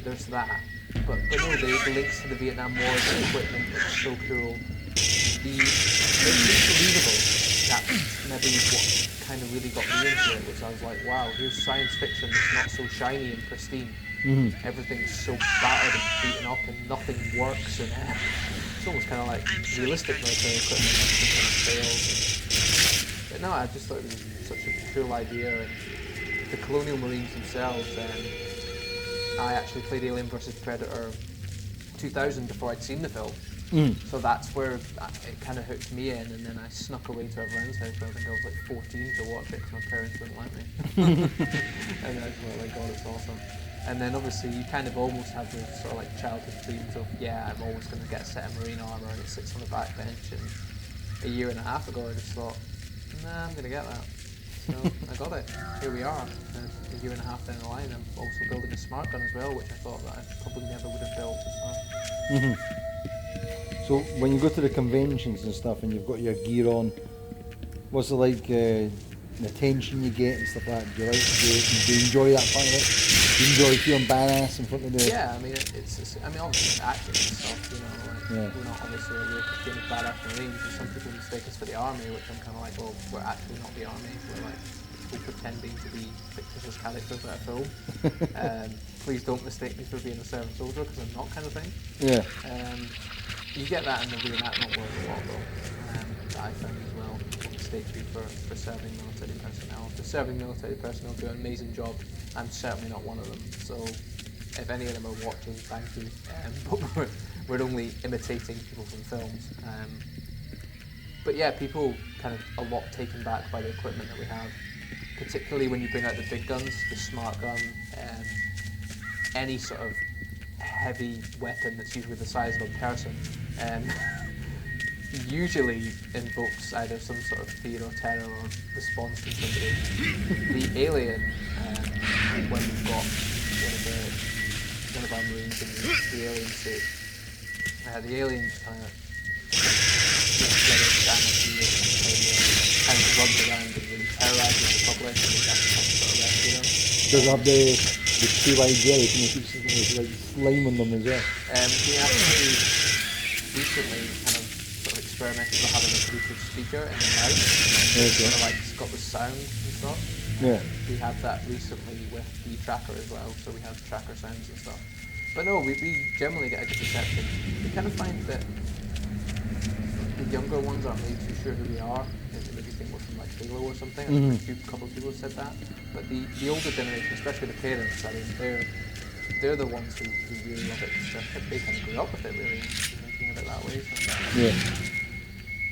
there's that. But no, the links to the Vietnam War, the equipment, it's so cool. It's believable. That's maybe what kind of really got me into it, which I was like, wow, here's science fiction that's not so shiny and pristine. Everything's so battered and beaten up and nothing works, and it's almost kind of like realistic military equipment, everything kind of fails. But no, I just thought it was such a cool idea. And the Colonial Marines themselves, I actually played Alien vs Predator 2000 before I'd seen the film. So that's where it kind of hooked me in, and then I snuck away to a friend's house. I think I was like 14 to watch it because my parents wouldn't let me. And I was like, God, it's awesome. And then obviously you kind of almost have those sort of like childhood dreams of, yeah, I'm always going to get a set of marine armour and it sits on the back bench. And a year and a half ago I just thought, nah, I'm going to get that. So I got it. Here we are. And a year and a half down the line, I'm also building a smart gun as well, which I thought that I probably never would have built as well. So when you go to the conventions and stuff and you've got your gear on, what's it like, the attention you get and stuff like that? Do you enjoy that part of it? Do you enjoy feeling badass in front of the... Yeah, I mean, it's I mean, obviously acting and stuff, you know, like, we're not obviously a real famous badass Marines, and some people mistake us for the army, which I'm kind of like, well, we're actually not the army, we're like people pretending to be fictitious characters at a film. Please don't mistake me for being a serving soldier, because I'm not, kind of thing. Yeah. You get that in the reenactment world a lot, though, that I found as well. People mistake you for serving military personnel. The serving military personnel do an amazing job. I'm certainly not one of them, so if any of them are watching, thank you. But we're only imitating people from films. But yeah, people kind of a lot taken back by the equipment that we have, particularly when you bring out the big guns, the smart gun, any sort of heavy weapon that's usually the size of a person, usually invokes either some sort of fear or terror or response from somebody. The alien, when we've got one of our Marines in the alien suit, the alien just kind of runs around and really terrorizes the public, and we have to come sort of rescue them. Does it have the two-eyed jelly, can you keep like slime on them as well? We actually recently kind of sort of experimented with having a Bluetooth speaker in the mouth, sort of like it's got the sound and stuff. Yeah. We had that recently with the tracker as well, so we have tracker sounds and stuff. But no, we generally get a good reception. We kind of find that the younger ones aren't really too sure who we are. They maybe think we're from like Halo or something. A couple of people have said that. But the older generation, especially the parents, I mean, they're the ones who really love it. So they kind of grew up with it, really, thinking of it that way. So. Yeah.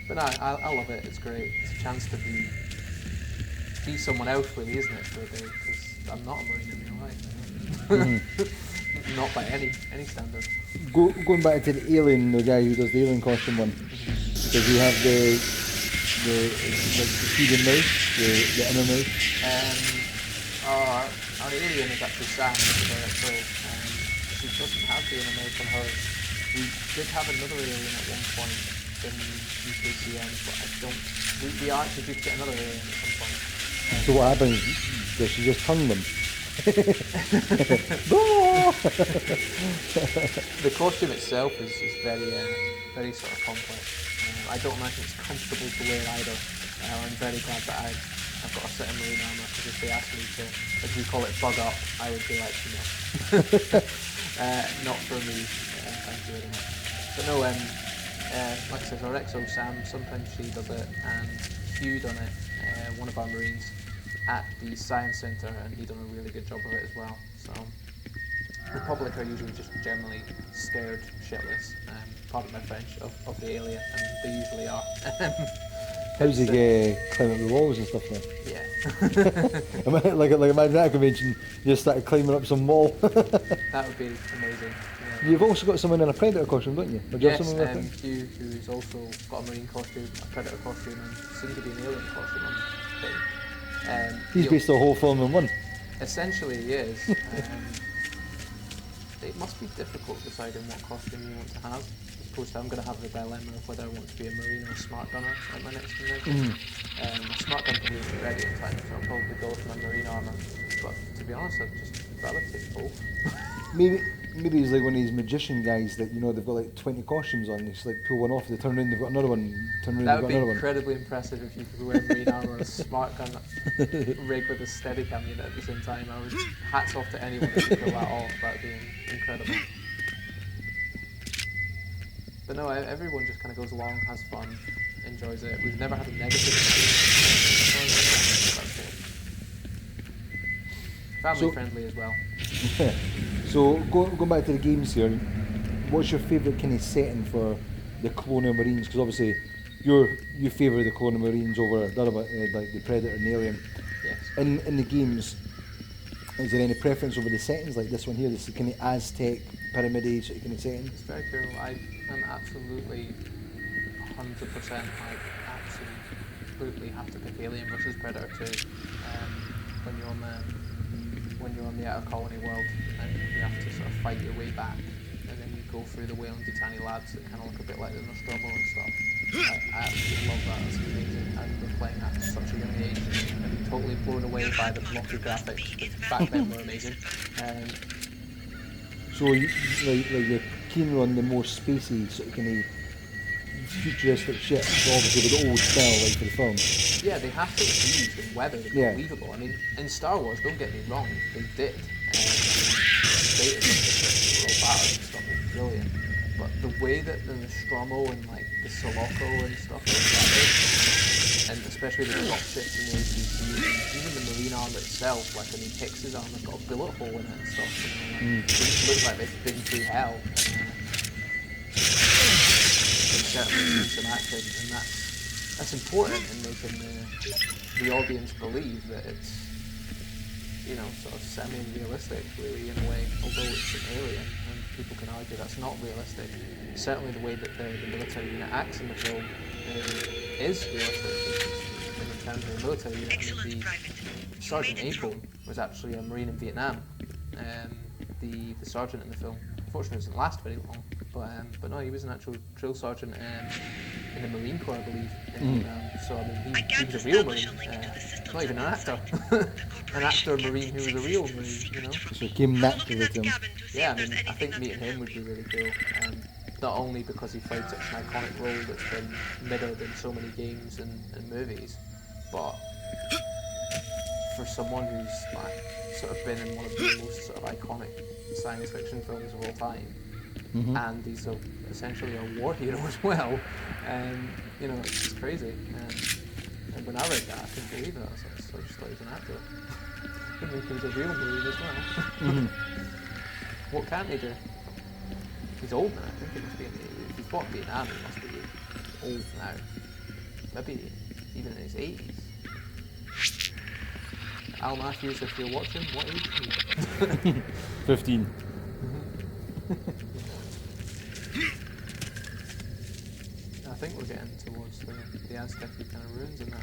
But no, I love it. It's great. It's a chance to be someone else, really, isn't it, for a day? Because I'm not a Marine in real life. Not by any standard. Going back to the alien, the guy who does the alien costume one, does he have the feeding mouth, the inner mouth? Our alien is actually Sam, the director. She doesn't have the inner mouth on hers. We did have another alien at one point in UKCM, but I don't. We are actually due to get another alien at some point. So what happens? Does she just tongue them? The costume itself is very sort of complex. I don't imagine it's comfortable to wear either. I'm very glad that I've got a set of marine armour, because if they asked me to, as we call it, bug up, I would be like, no. Not for me, thank you very much. But no, like I said, our XO Sam, sometimes she does it, and Hugh done it, one of our Marines, at the Science Centre, and he done a really good job of it as well. So the public are usually just generally scared shitless, pardon my French, of the alien, and they usually are. How's he climb up the walls and stuff then? Yeah. like imagine that convention, you just started climbing up some wall. That would be amazing. Yeah. You've also got someone in a Predator costume, don't you? Or do you have Yes, someone with Hugh, who's also got a Marine costume, a Predator costume, and soon to be an alien costume on thing. He's based the whole film in one. Essentially, he is. It must be difficult deciding what costume you want to have. As opposed to, I'm going to have the dilemma of whether I want to be a Marine or a smart gunner at my next convention. The smart gun probably won't be ready in time, so I'll probably go with my Marine armour. But to be honest, I'd just rather take both. Maybe he's like one of these magician guys that, you know, they've got like 20 costumes on, they just like pull one off, they turn around, they've got another one, turn around, That they've would got be another incredibly impressive if you could wear Marine armour and a smart gun rig with a Steadicam unit at the same time. Hats off to anyone who could pull that off, that would be incredible. But no, everyone just kind of goes along, has fun, enjoys enjoys it. We've never had a negative experience. Family friendly as well. So going back to the games here, what's your favourite kind of setting for the Colonial Marines? Because obviously you favour the Colonial Marines over the other, like the Predator and the Alien. Yes. In the games, is there any preference over the settings like this one here? This kind of Aztec, pyramid sort of kind of setting. It's very cool. I am absolutely 100% absolutely have to pick Alien versus Predator 2 when you're on the outer colony world and you have to sort of fight your way back, and then you go through the whale and tiny labs that kind of look a bit like the Nostromo and stuff. I absolutely love that. It's amazing. I remember playing that at such a young age and totally blown away by the blocky graphics, which back then were amazing. So like you're keen on the more spacey sort of kind of futuristic shit, so obviously with the old style like for the film. Yeah, they have to use the weather. They're believable. I mean, in Star Wars, don't get me wrong, they did. Status all battered and stuff was brilliant. But the way that the Nostromo and like the Soloco and stuff like that, and especially the dropships and the AvP3, even the Marine armor itself, like I mean, Hix's armor's got a bullet hole in it and stuff. You know, like, it looks like they've been through hell. Certainly some acting, and that's important in making the audience believe that it's, you know, sort of semi-realistic really in a way, although it's an alien and people can argue that's not realistic. Certainly the way that the military unit acts in the film is realistic in terms of the military unit. I mean, the Sergeant April was actually a Marine in Vietnam, the sergeant in the film. Unfortunately it doesn't last very long. But no, he was an actual drill sergeant in the Marine Corps, I believe. So I mean, he was a real Marine, not even an actor. An actor Marine who was a real Marine, you know. So it came naturally to him. Yeah, I mean, I think meeting him would be really cool. Not only because he played such an iconic role that's been mirrored in so many games and movies, but for someone who's like sort of been in one of the most sort of iconic science fiction films of all time. And he's essentially a war hero as well. You know, it's just crazy. And when I read that, I couldn't believe it. I was like, so I just thought he was an actor. I couldn't believe he was a real Marine as well. What can he do? He's old now. I think he must be if he's fought in Vietnam, he must be old now. Maybe even in his 80s. Al Matthews, if you're watching, what age are you? 15. I think we're getting towards the Aztec kind of ruins and that. I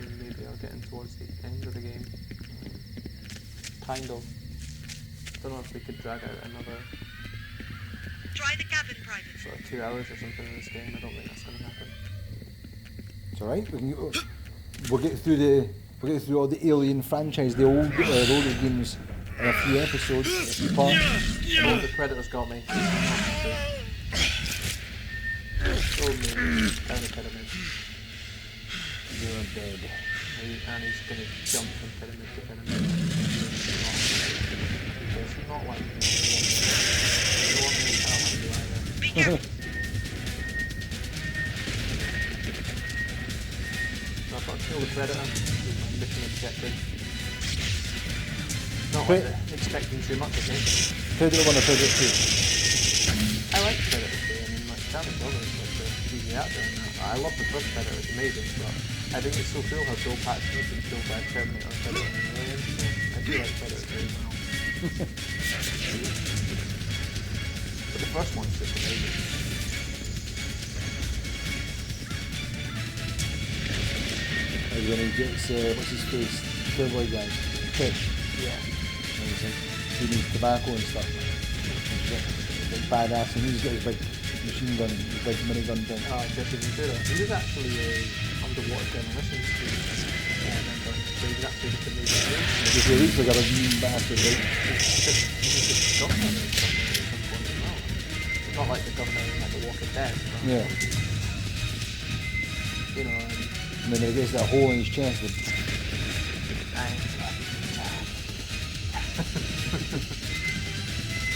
think we maybe are getting towards the end of the game. Kind of. Don't know if we could drag out another Try the cabin, Private. sort of 2 hours or something in this game. I don't think that's going to happen. It's alright, we'll get through all the Alien franchise, the older games in a few episodes, a few parts. Oh, the Predator's got me. Oh, no. Down the pyramid. You're dead. And he's going to jump from pyramid to pyramid. It's not like you want me to tell how you either. Be careful. So I've got to kill the Predator with my mission objective. Not expecting too much of me. Predator 1 or Predator 2? I like Predator 2. I mean, like, Sammy Brothers was the TV actor in that. I love the first Predator, it's amazing, but I think it's so cool how Joel Paxton's been killed by Terminator and Predator and Alien, so I do like Predator 2 as well. But the first one's just amazing. When he gets, what's his face? Playboy guy. Pitch. Yeah. And he's like, he needs tobacco and stuff. He's like badass, and he's got his big machine gun, his big minigun thing. Jesse Ventura. He was actually a underwater demolition student, I remember. So he was actually just a movie student. He looks like a mean bastard, right? He's just governor or something at some point as well. Not like the governor in like The Walking Dead. But, Yeah. You know, And then he gets that hole in his chest.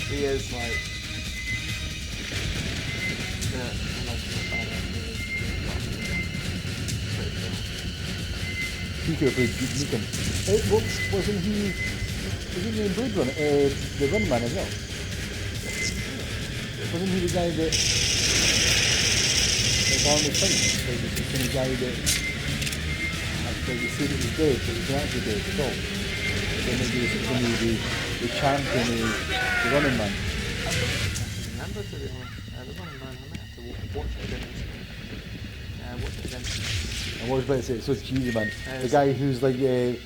he is like the most badass. Peter played Duke Nukem. Wasn't he in Blade Runner? The Running Man as well? Wasn't he the guy that Arnold fights? Like the kind of guy that like they said he was dead, but he's not actually dead at all. Then maybe he's going to be the champion of the Running Man. I don't remember, to be honest. The Running Man, I might have to watch it again. Watch it again. I was about to say, it's so cheesy, man. The guy who's like the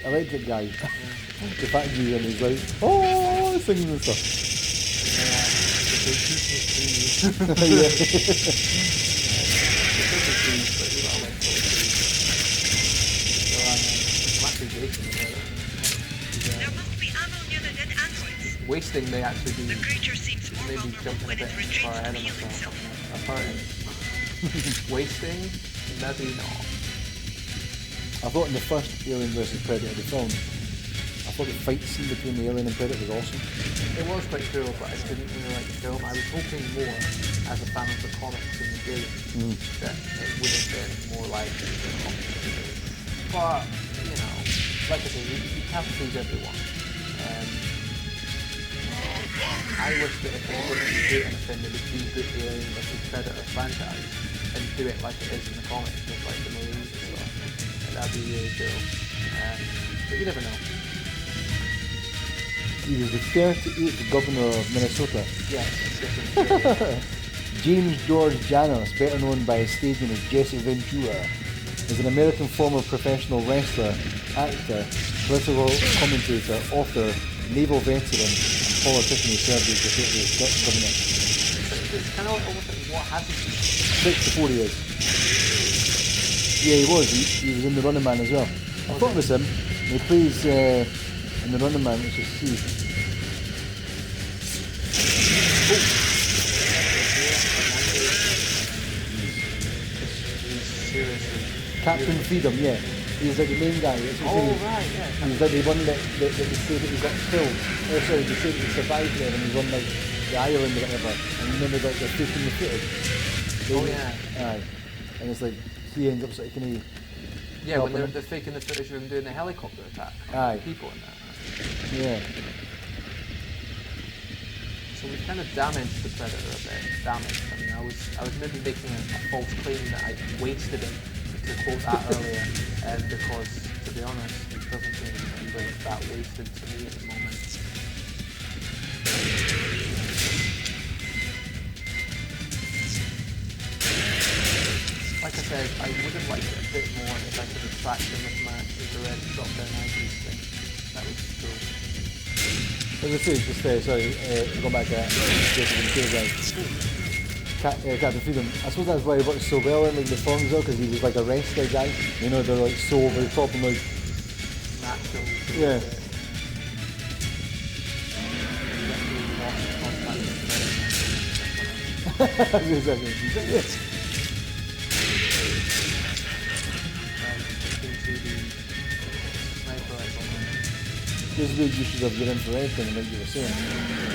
electric guy. The fat dude, and he's like, oh, singing and stuff. There must be ammo near the dead androids. Wasting may actually be The creature seems more maybe vulnerable jumping a when bit it far retreats ahead to of heal myself. itself. Apparently. Wasting? Maybe not. I thought in the first Alien vs Predator, the film, I thought the fight scene between the alien and Predator was awesome. It was quite cool, but I didn't really like the film. I was hoping more, as a fan of the comics in the game, that it would have been more like the comics in the game. But, you know, like I said, you can't please everyone. I wish that if they were going to do anything, they would reboot the Alien vs Predator franchise and do it like it is in the comics with like the Marines and stuff. And that'd be really cool. But you never know. He was the 38th governor of Minnesota. Yes, it's different. James George Janos, better known by his stage name as Jesse Ventura, is an American former professional wrestler, actor, political commentator, author, naval veteran, and politician who served as the governor. It's kind of almost like what happened. 64 years. Yeah, he was. He was in The Running Man as well. I thought it was him. He plays in The Running Man, let's just see. Captain Freedom, yeah. He's like the main guy. That's what I'm saying. Right, yeah. He's like the one that they say that he got killed. Oh, sorry, they say that he survived there and he's on like the island or whatever. And you remember like they're taking the footage. Aye. And it's like he ends up sort of kind of. Yeah, when they're faking the footage of him doing the helicopter attack. Aye. People in that. Yeah. So we've kind of damaged the Predator a bit. Damaged. I mean, I was maybe making a false claim that I wasted it, to quote that earlier, because to be honest, it doesn't seem really that wasted to me at the moment. Like I said, I would have liked it a bit more if I could have tracked him with my infrared drop-down IDs thing. That would be cool. As I say, just go back to that. Captain Freedom. I suppose that's why he works so well in like the films though, because he was like a wrestler guy. You know, they're like so over the top and like. Natural. Yeah. This is where you should have your infrared thing, like you were saying. You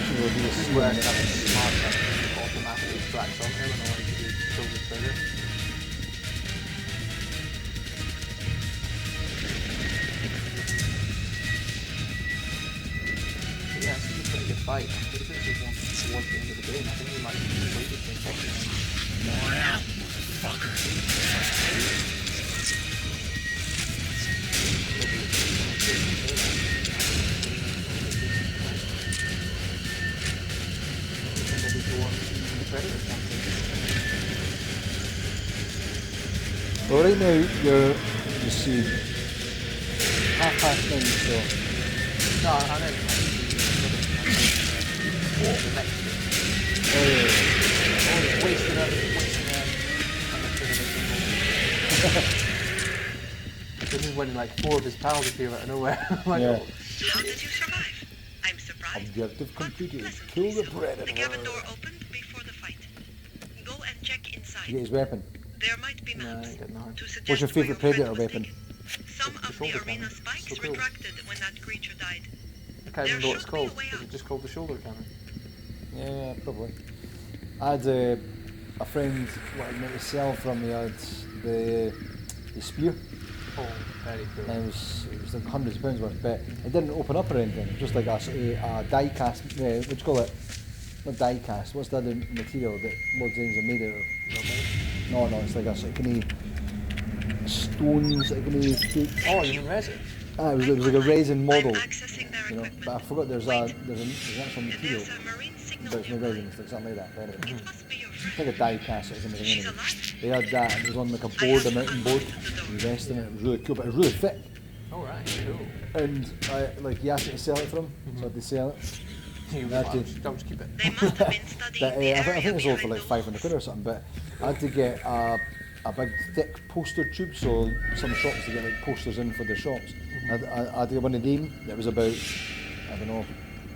should do a Where I have a smart that automatically tracks on him and all you do is pull the trigger. But yeah, it's a pretty good fight. I think this is one towards the end of the game. I think we might complete this thing. More out, fucker. Well, right now you're, you see, 9:30, so. No, I know. The next bit. Oh, yeah. Wasting it. This is when like 4 of his pals appear out of nowhere. Like, Yeah. How did you survive? I'm surprised. Objective but completed. pleasantly Kill the so. Predator. The cabin door opened before the fight. Go and check To get inside. his weapon. There might be No, I maps don't know. to suggest What's your where favourite friend Predator was weapon? taken. Some of the shoulder arena cannon. spikes So cool. retracted when that creature died. I can't remember what it's There should be a called. way Is it out. just called the shoulder cannon? Yeah, probably. I had a friend what I meant to sell from me had the spear. Oh, very cool. And it was like hundreds of pounds worth, but it didn't open up or anything. It was just like a die cast. What do you call it? Not die cast. What's the other material that loads of things are made out of? No, it's like a sort of kind of stones, like kind of fake. Oh, you mean resin? It was like a resin model, I'm accessing their you know. equipment. But I forgot there's actual material, There's a marine signal but it's no bureau. resin. It's like something like that. But anyway, It must be your it's friend. like a die cast or something. She's Anyway. alive? They had that. And it was on like a board, a mountain board. You rest in it. It was really cool, but it was really thick. All right, cool. And he asked me to sell it for him, so I had to sell it. You I had to- don't just keep it. They must have been studying But, the I think area it was all for behind like the 500 walls. quid or something, but I had to get a big thick poster tube, so some shops to get like posters in for the shops. I had to get one of them that was about, I don't know,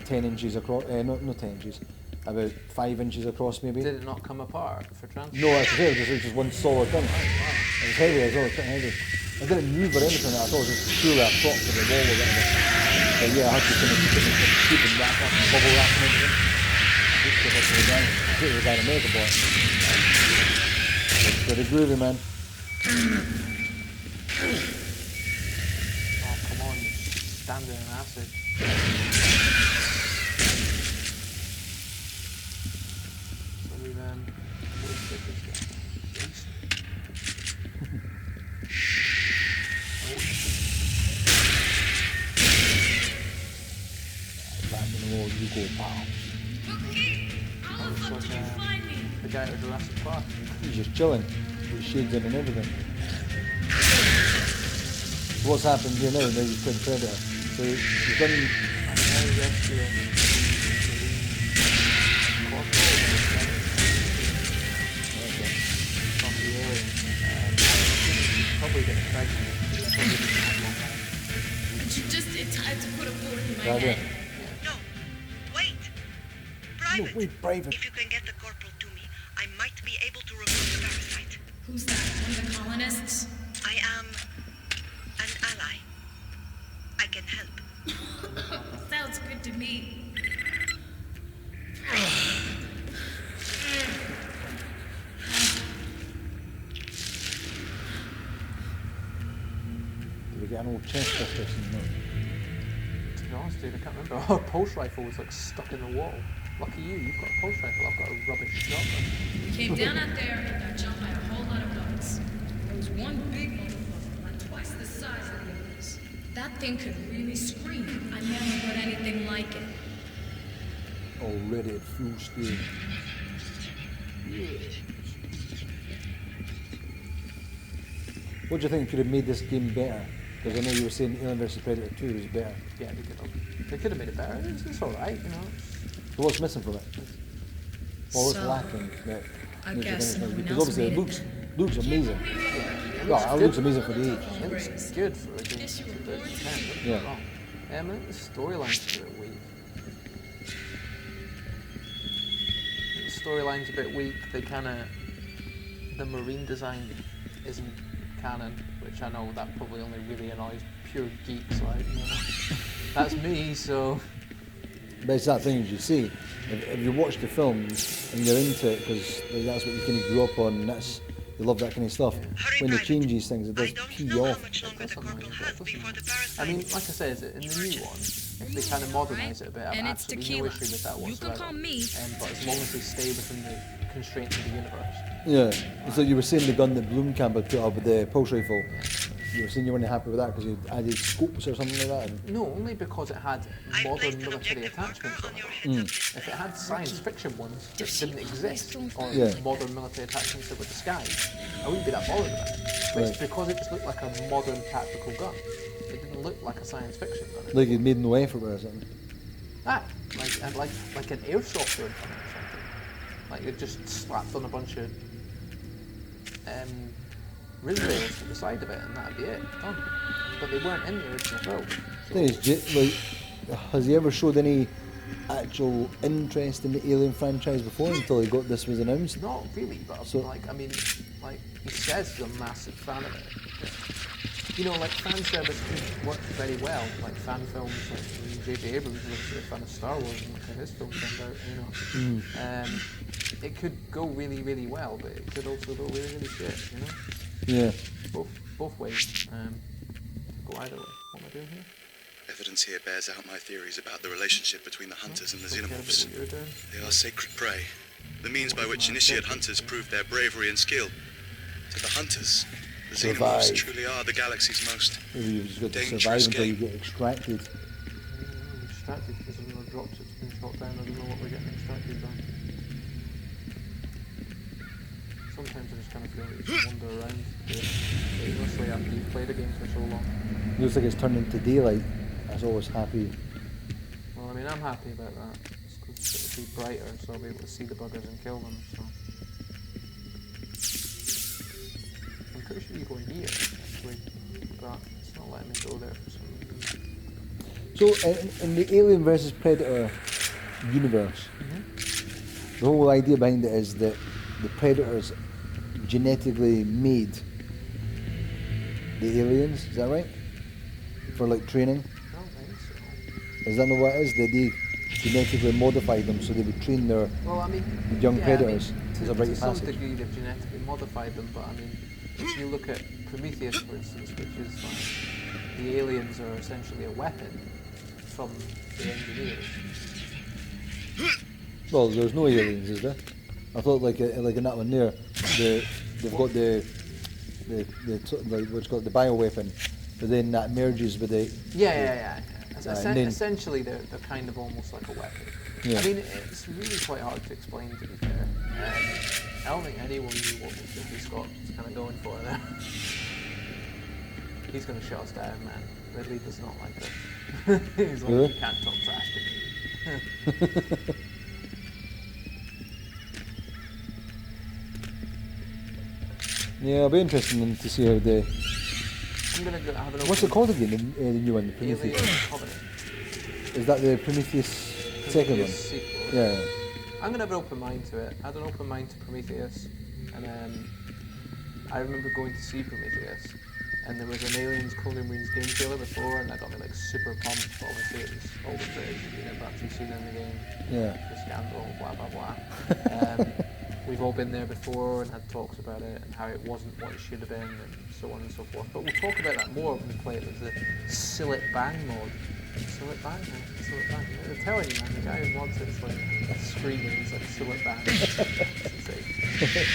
10 inches across, not 10 inches, about 5 inches across maybe. Did it not come apart for transport? No, it was just one solid thing. It was heavy as well, it was quite heavy. I didn't move or anything, I thought it was just purely a prop for the wall or whatever. But yeah, I had to kind of keep it cheap and wrap up and bubble wrap and everything. I think it was an American boy. It's pretty groovy, man. Oh, come on, you're standing in acid. So we've wasted this guy. Back in the wall, you go, pow. How the fuck did you find me? The guy at Jurassic Park. He's just chilling, with shades in and everything. So what's happened here now? Now you've played Predator. So you've done. I'm now rescuing from the alien. Probably get pregnant. Probably didn't have long life. And you just did time to put a bullet in my Yeah, head. No, wait. Private. No, wait, private. If you can get the corporal to me, I might be able to remove the parasite. Who's that? One of the colonists? I am an ally. I can help. Sounds good to me. Did we get an old chest buster or something? To be honest, dude, I can't remember. Our pulse rifle was like stuck in the wall. Lucky you, you've got a pulse rifle. I've got a rubbish shotgun. We came down out there and got jumped by a whole lot of bugs. There was one big motherfucker, like twice the size of the others. That thing could really scream. I never heard anything like it. Already at full steam. What do you think could have made this game better? Because I know you were saying Alien vs Predator 2 was better. Yeah, they could have made it better. It's alright, you know. So what's missing from it? What was So, lacking? That I makes it guess better? no one Because else obviously made it it looks amazing. It Well, it good. looks amazing for the age. It looks good for a game from 2010. Don't get me Yeah. wrong. I think the storyline's a bit weak. The storyline's a bit weak. The marine design isn't canon, which I know that probably only really annoys pure geeks like, you know. That's me, so But it's that thing as you see, if you watch the films and you're into it because that's what you kind of grew up on and that's, you love that kind of stuff, Hurry, when they Private. change these things it I does don't pee know you how off. much longer the That's corporal annoying, has that before the doesn't parasite. I mean, like I said, in the new one, if they kind of modernise it a bit, I have And it's absolutely tequila. no issue with that You can whatsoever. call me. But as long as they stay within the constraints of the universe. Yeah, so you were saying the gun that Bloomkamp had put up with the pulse rifle, you were saying you weren't happy with that because you added scopes or something like that? And No, only because it had I modern placed an military objective marker attachments on on your it. heads up display. If it had science fiction ones that Does she didn't always exist, don't or Yeah. modern military attachments that were disguised, I wouldn't be that bothered about it. But it's Right. because it just looked like a modern tactical gun. It didn't look like a science fiction gun. like you'd made no effort with it or something. Like an airsoft gun or something. Like it just slapped on a bunch of ring rails to the side of it, and that'd be it. Done. But they weren't in the original film. So Thing is, like, has he ever showed any actual interest in the Alien franchise before until he got this was announced? not really, but So- like he says he's a massive fan of it. You know, like fan service can work very well. Like fan films, like J.J. Abrams was a fan of Star Wars, and look how his film turned out. You know, it could go really, really well, but it could also go really, really shit. You know. Yeah. Both ways. Go either way. What am I doing here? Evidence here bears out my theories about the relationship between the hunters and the Don't care about xenomorphs. what you're doing. They are sacred prey, the means by which initiate hunters prove their bravery and skill. To the hunters, the Survive. xenomorphs truly are the galaxy's most Maybe you've just got to dangerous survive until you game. get extracted. We're distracted because another drops it's been shot down. I don't know what we're getting distracted by. Sometimes I just kind of feel like you just wander around aimlessly after you've played a game for so long. Looks like it's turned into daylight. I was always happy. Well, I mean, I'm happy about that. It's because it'll be brighter, so I'll be able to see the buggers and kill them. So I'm pretty sure you go in here, actually, but it's not letting me go there for some reason. So in the Alien versus Predator universe, the whole idea behind it is that the Predators genetically made the aliens, is that right? For like training? I don't think so. Is that not what it is? That they genetically modified them so they would train their Well, I mean, the young yeah, predators? I mean, Is to, a rite to of some passage. degree they've genetically modified them, but I mean, if you look at Prometheus, for instance, which is like, the aliens are essentially a weapon from the engineers. Well, there's no aliens, is there? I thought like in that one there, they've got the what's called the bioweapon, but then that merges with the Yeah. and then- Essentially, they're kind of almost like a weapon. Yeah. I mean, it's really quite hard to explain, to be fair. I don't think anyone knew what Ridley Scott was kind of going for there. He's going to shut us down, man. Ridley does not like us. He's like, Really? you can't talk trash to me. Yeah, it'll be interesting to see how the I'm going to go have an what's it open called again? The new one, the Alien Prometheus. Covenant. Is that the Prometheus second one? Prometheus sequel. Yeah. I'm going to have an open mind to it. I had an open mind to Prometheus, and I remember going to see Prometheus, and there was an Aliens Colonial Marines game trailer before, and that got me like super pumped. Obviously, it was all the footage you've actually seen in the game, Yeah. the scandal, blah blah blah. We've all been there before and had talks about it and how it wasn't what it should have been and so on and so forth. But we'll talk about that more when we play it with the Sill It Bang mod. Sill It Bang, man. Sill It Bang. They're telling you, man, the guy who mods it's like screaming, he's like Sill It Bang. It's insane.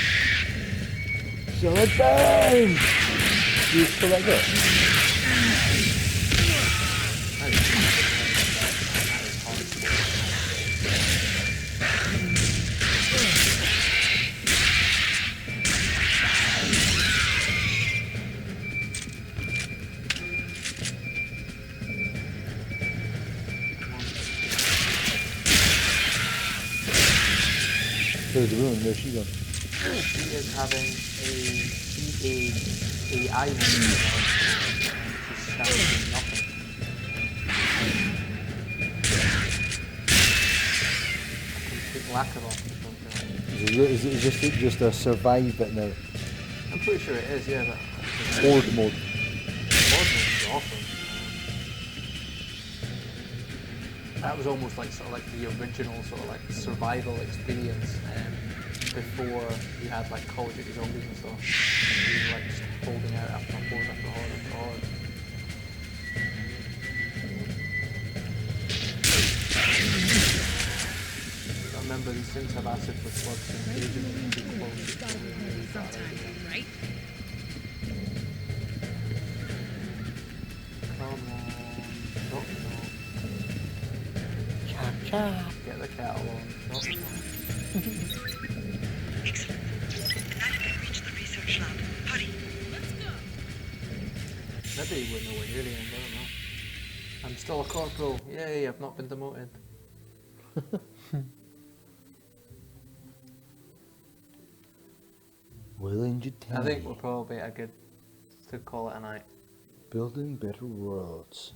So let's bang! You still like that? That is horrible. There's the room, there she gone. She is having a AI moment. She's shouting nothing. A complete lack of options. Is it just a survive bit now? I'm pretty sure it is, yeah, but Horde mode. Horde mode is awesome. That was almost like sort of like the original sort of like survival experience before you had like Call of Duty Zombies and stuff. You were like just holding out after horde after horde after horde. I remember these things have acid for slugs and agents and too close. It's probably a really bad idea. Right? Come on. Knock knock. Chop chop. Get the kettle on. Knock knock. Excellent. Now you can reach the research lab. Hurry. Let's go. Maybe we're nowhere near the end, I don't know. I'm still a corporal. Yay, I've not been demoted. Well injured I think we're probably a good to call it a night. Building better worlds.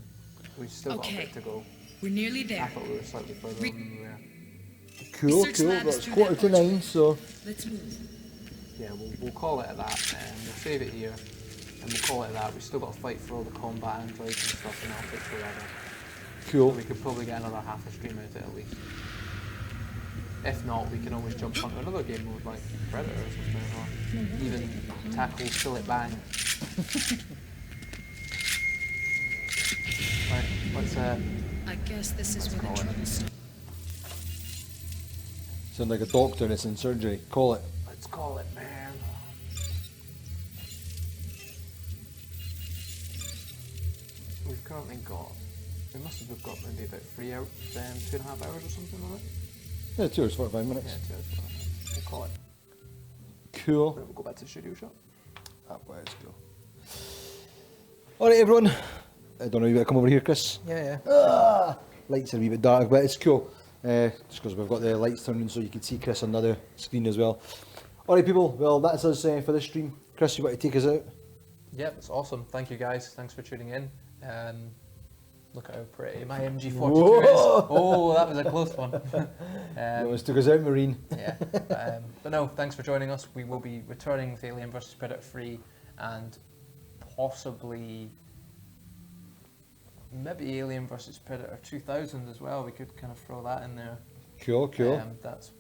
We've still got a Okay. bit to go. We're nearly I there. thought we were slightly further on than we were. Cool, Research cool. lab is That's through quarter that to archway. 9, so Let's move. Yeah, we'll call it at that, and we'll save it here, and we'll call it at that. We've still got to fight for all the combat androids and stuff, and that'll take forever. So cool. we could probably get another half a stream out of it at least. If not, we can always jump onto another game mode like Predator or something, or even tackle Fill It Bang. Right, let's I guess this is where the trouble starts. Sound like a doctor and it's in surgery. Call it. let's call it, man. We've currently got, we must have got maybe about 2.5 hours or something like that. Yeah, 2 hours, 45 minutes. Yeah, 2 hours, 45 minutes. We'll call it. Cool. Then we'll go back to the studio shop. That was cool. Alright, everyone. I don't know, you got to come over here, Chris. Yeah. Lights are a wee bit dark, but it's cool. Just because we've got the lights turning so you can see Chris on the other screen as well. Alright, people. Well, that's us for this stream. Chris, you want to take us out? Yeah, that's awesome. Thank you guys. Thanks for tuning in. Look at how pretty my MG42 Whoa. is. Oh, that was a close one. You almost took us out, Marine. Yeah. But no, thanks for joining us. We will be returning with Alien vs Predator 3 and possibly maybe Alien vs Predator 2000 as well. We could kind of throw that in there. Cool. That's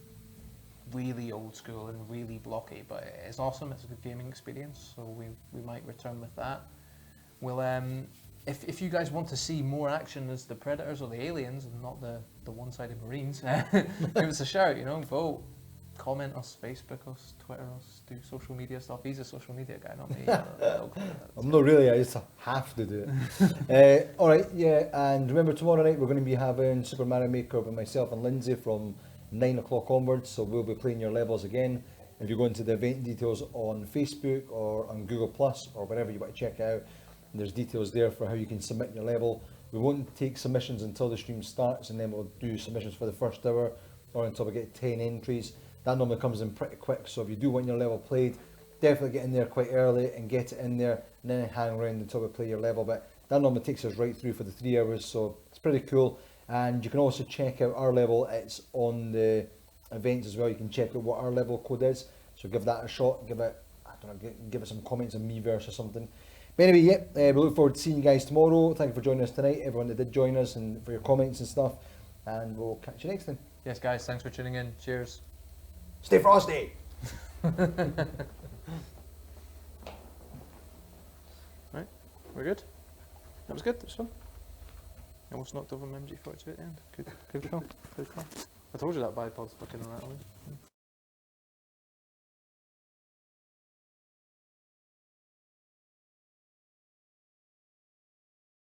really old school and really blocky, but it's awesome. It's a good gaming experience, so we might return with that. We'll if you guys want to see more action as the Predators or the Aliens and not the one-sided Marines, give us a shout, vote, comment us, Facebook us, Twitter us, do social media stuff. He's a social media guy, not me. I'm not really, I just have to do it. Alright, yeah, and remember tomorrow night we're going to be having Super Mario Maker with myself and Lindsay from 9 o'clock onwards, so we'll be playing your levels again. If you go into the event details on Facebook or on Google Plus or wherever you want to check it out, there's details there for how you can submit your level. We won't take submissions until the stream starts, and then we'll do submissions for the first hour or until we get 10 entries. That normally comes in pretty quick, so if you do want your level played, definitely get in there quite early and get it in there, and then hang around until we play your level. But that normally takes us right through for the 3 hours, so it's pretty cool. And you can also check out our level. It's on the events as well. You can check out what our level code is, so give that a shot. Give it, I don't know, give it some comments on Miiverse or something. But anyway, we look forward to seeing you guys tomorrow. Thank you for joining us tonight, everyone that did join us, and for your comments and stuff. And we'll catch you next time. Yes, guys, thanks for tuning in. Cheers. Stay frosty! Right, we're good. That was good. That was fun. I almost knocked over my MG42 at the end. Good call. I told you that bipod's fucking rattling.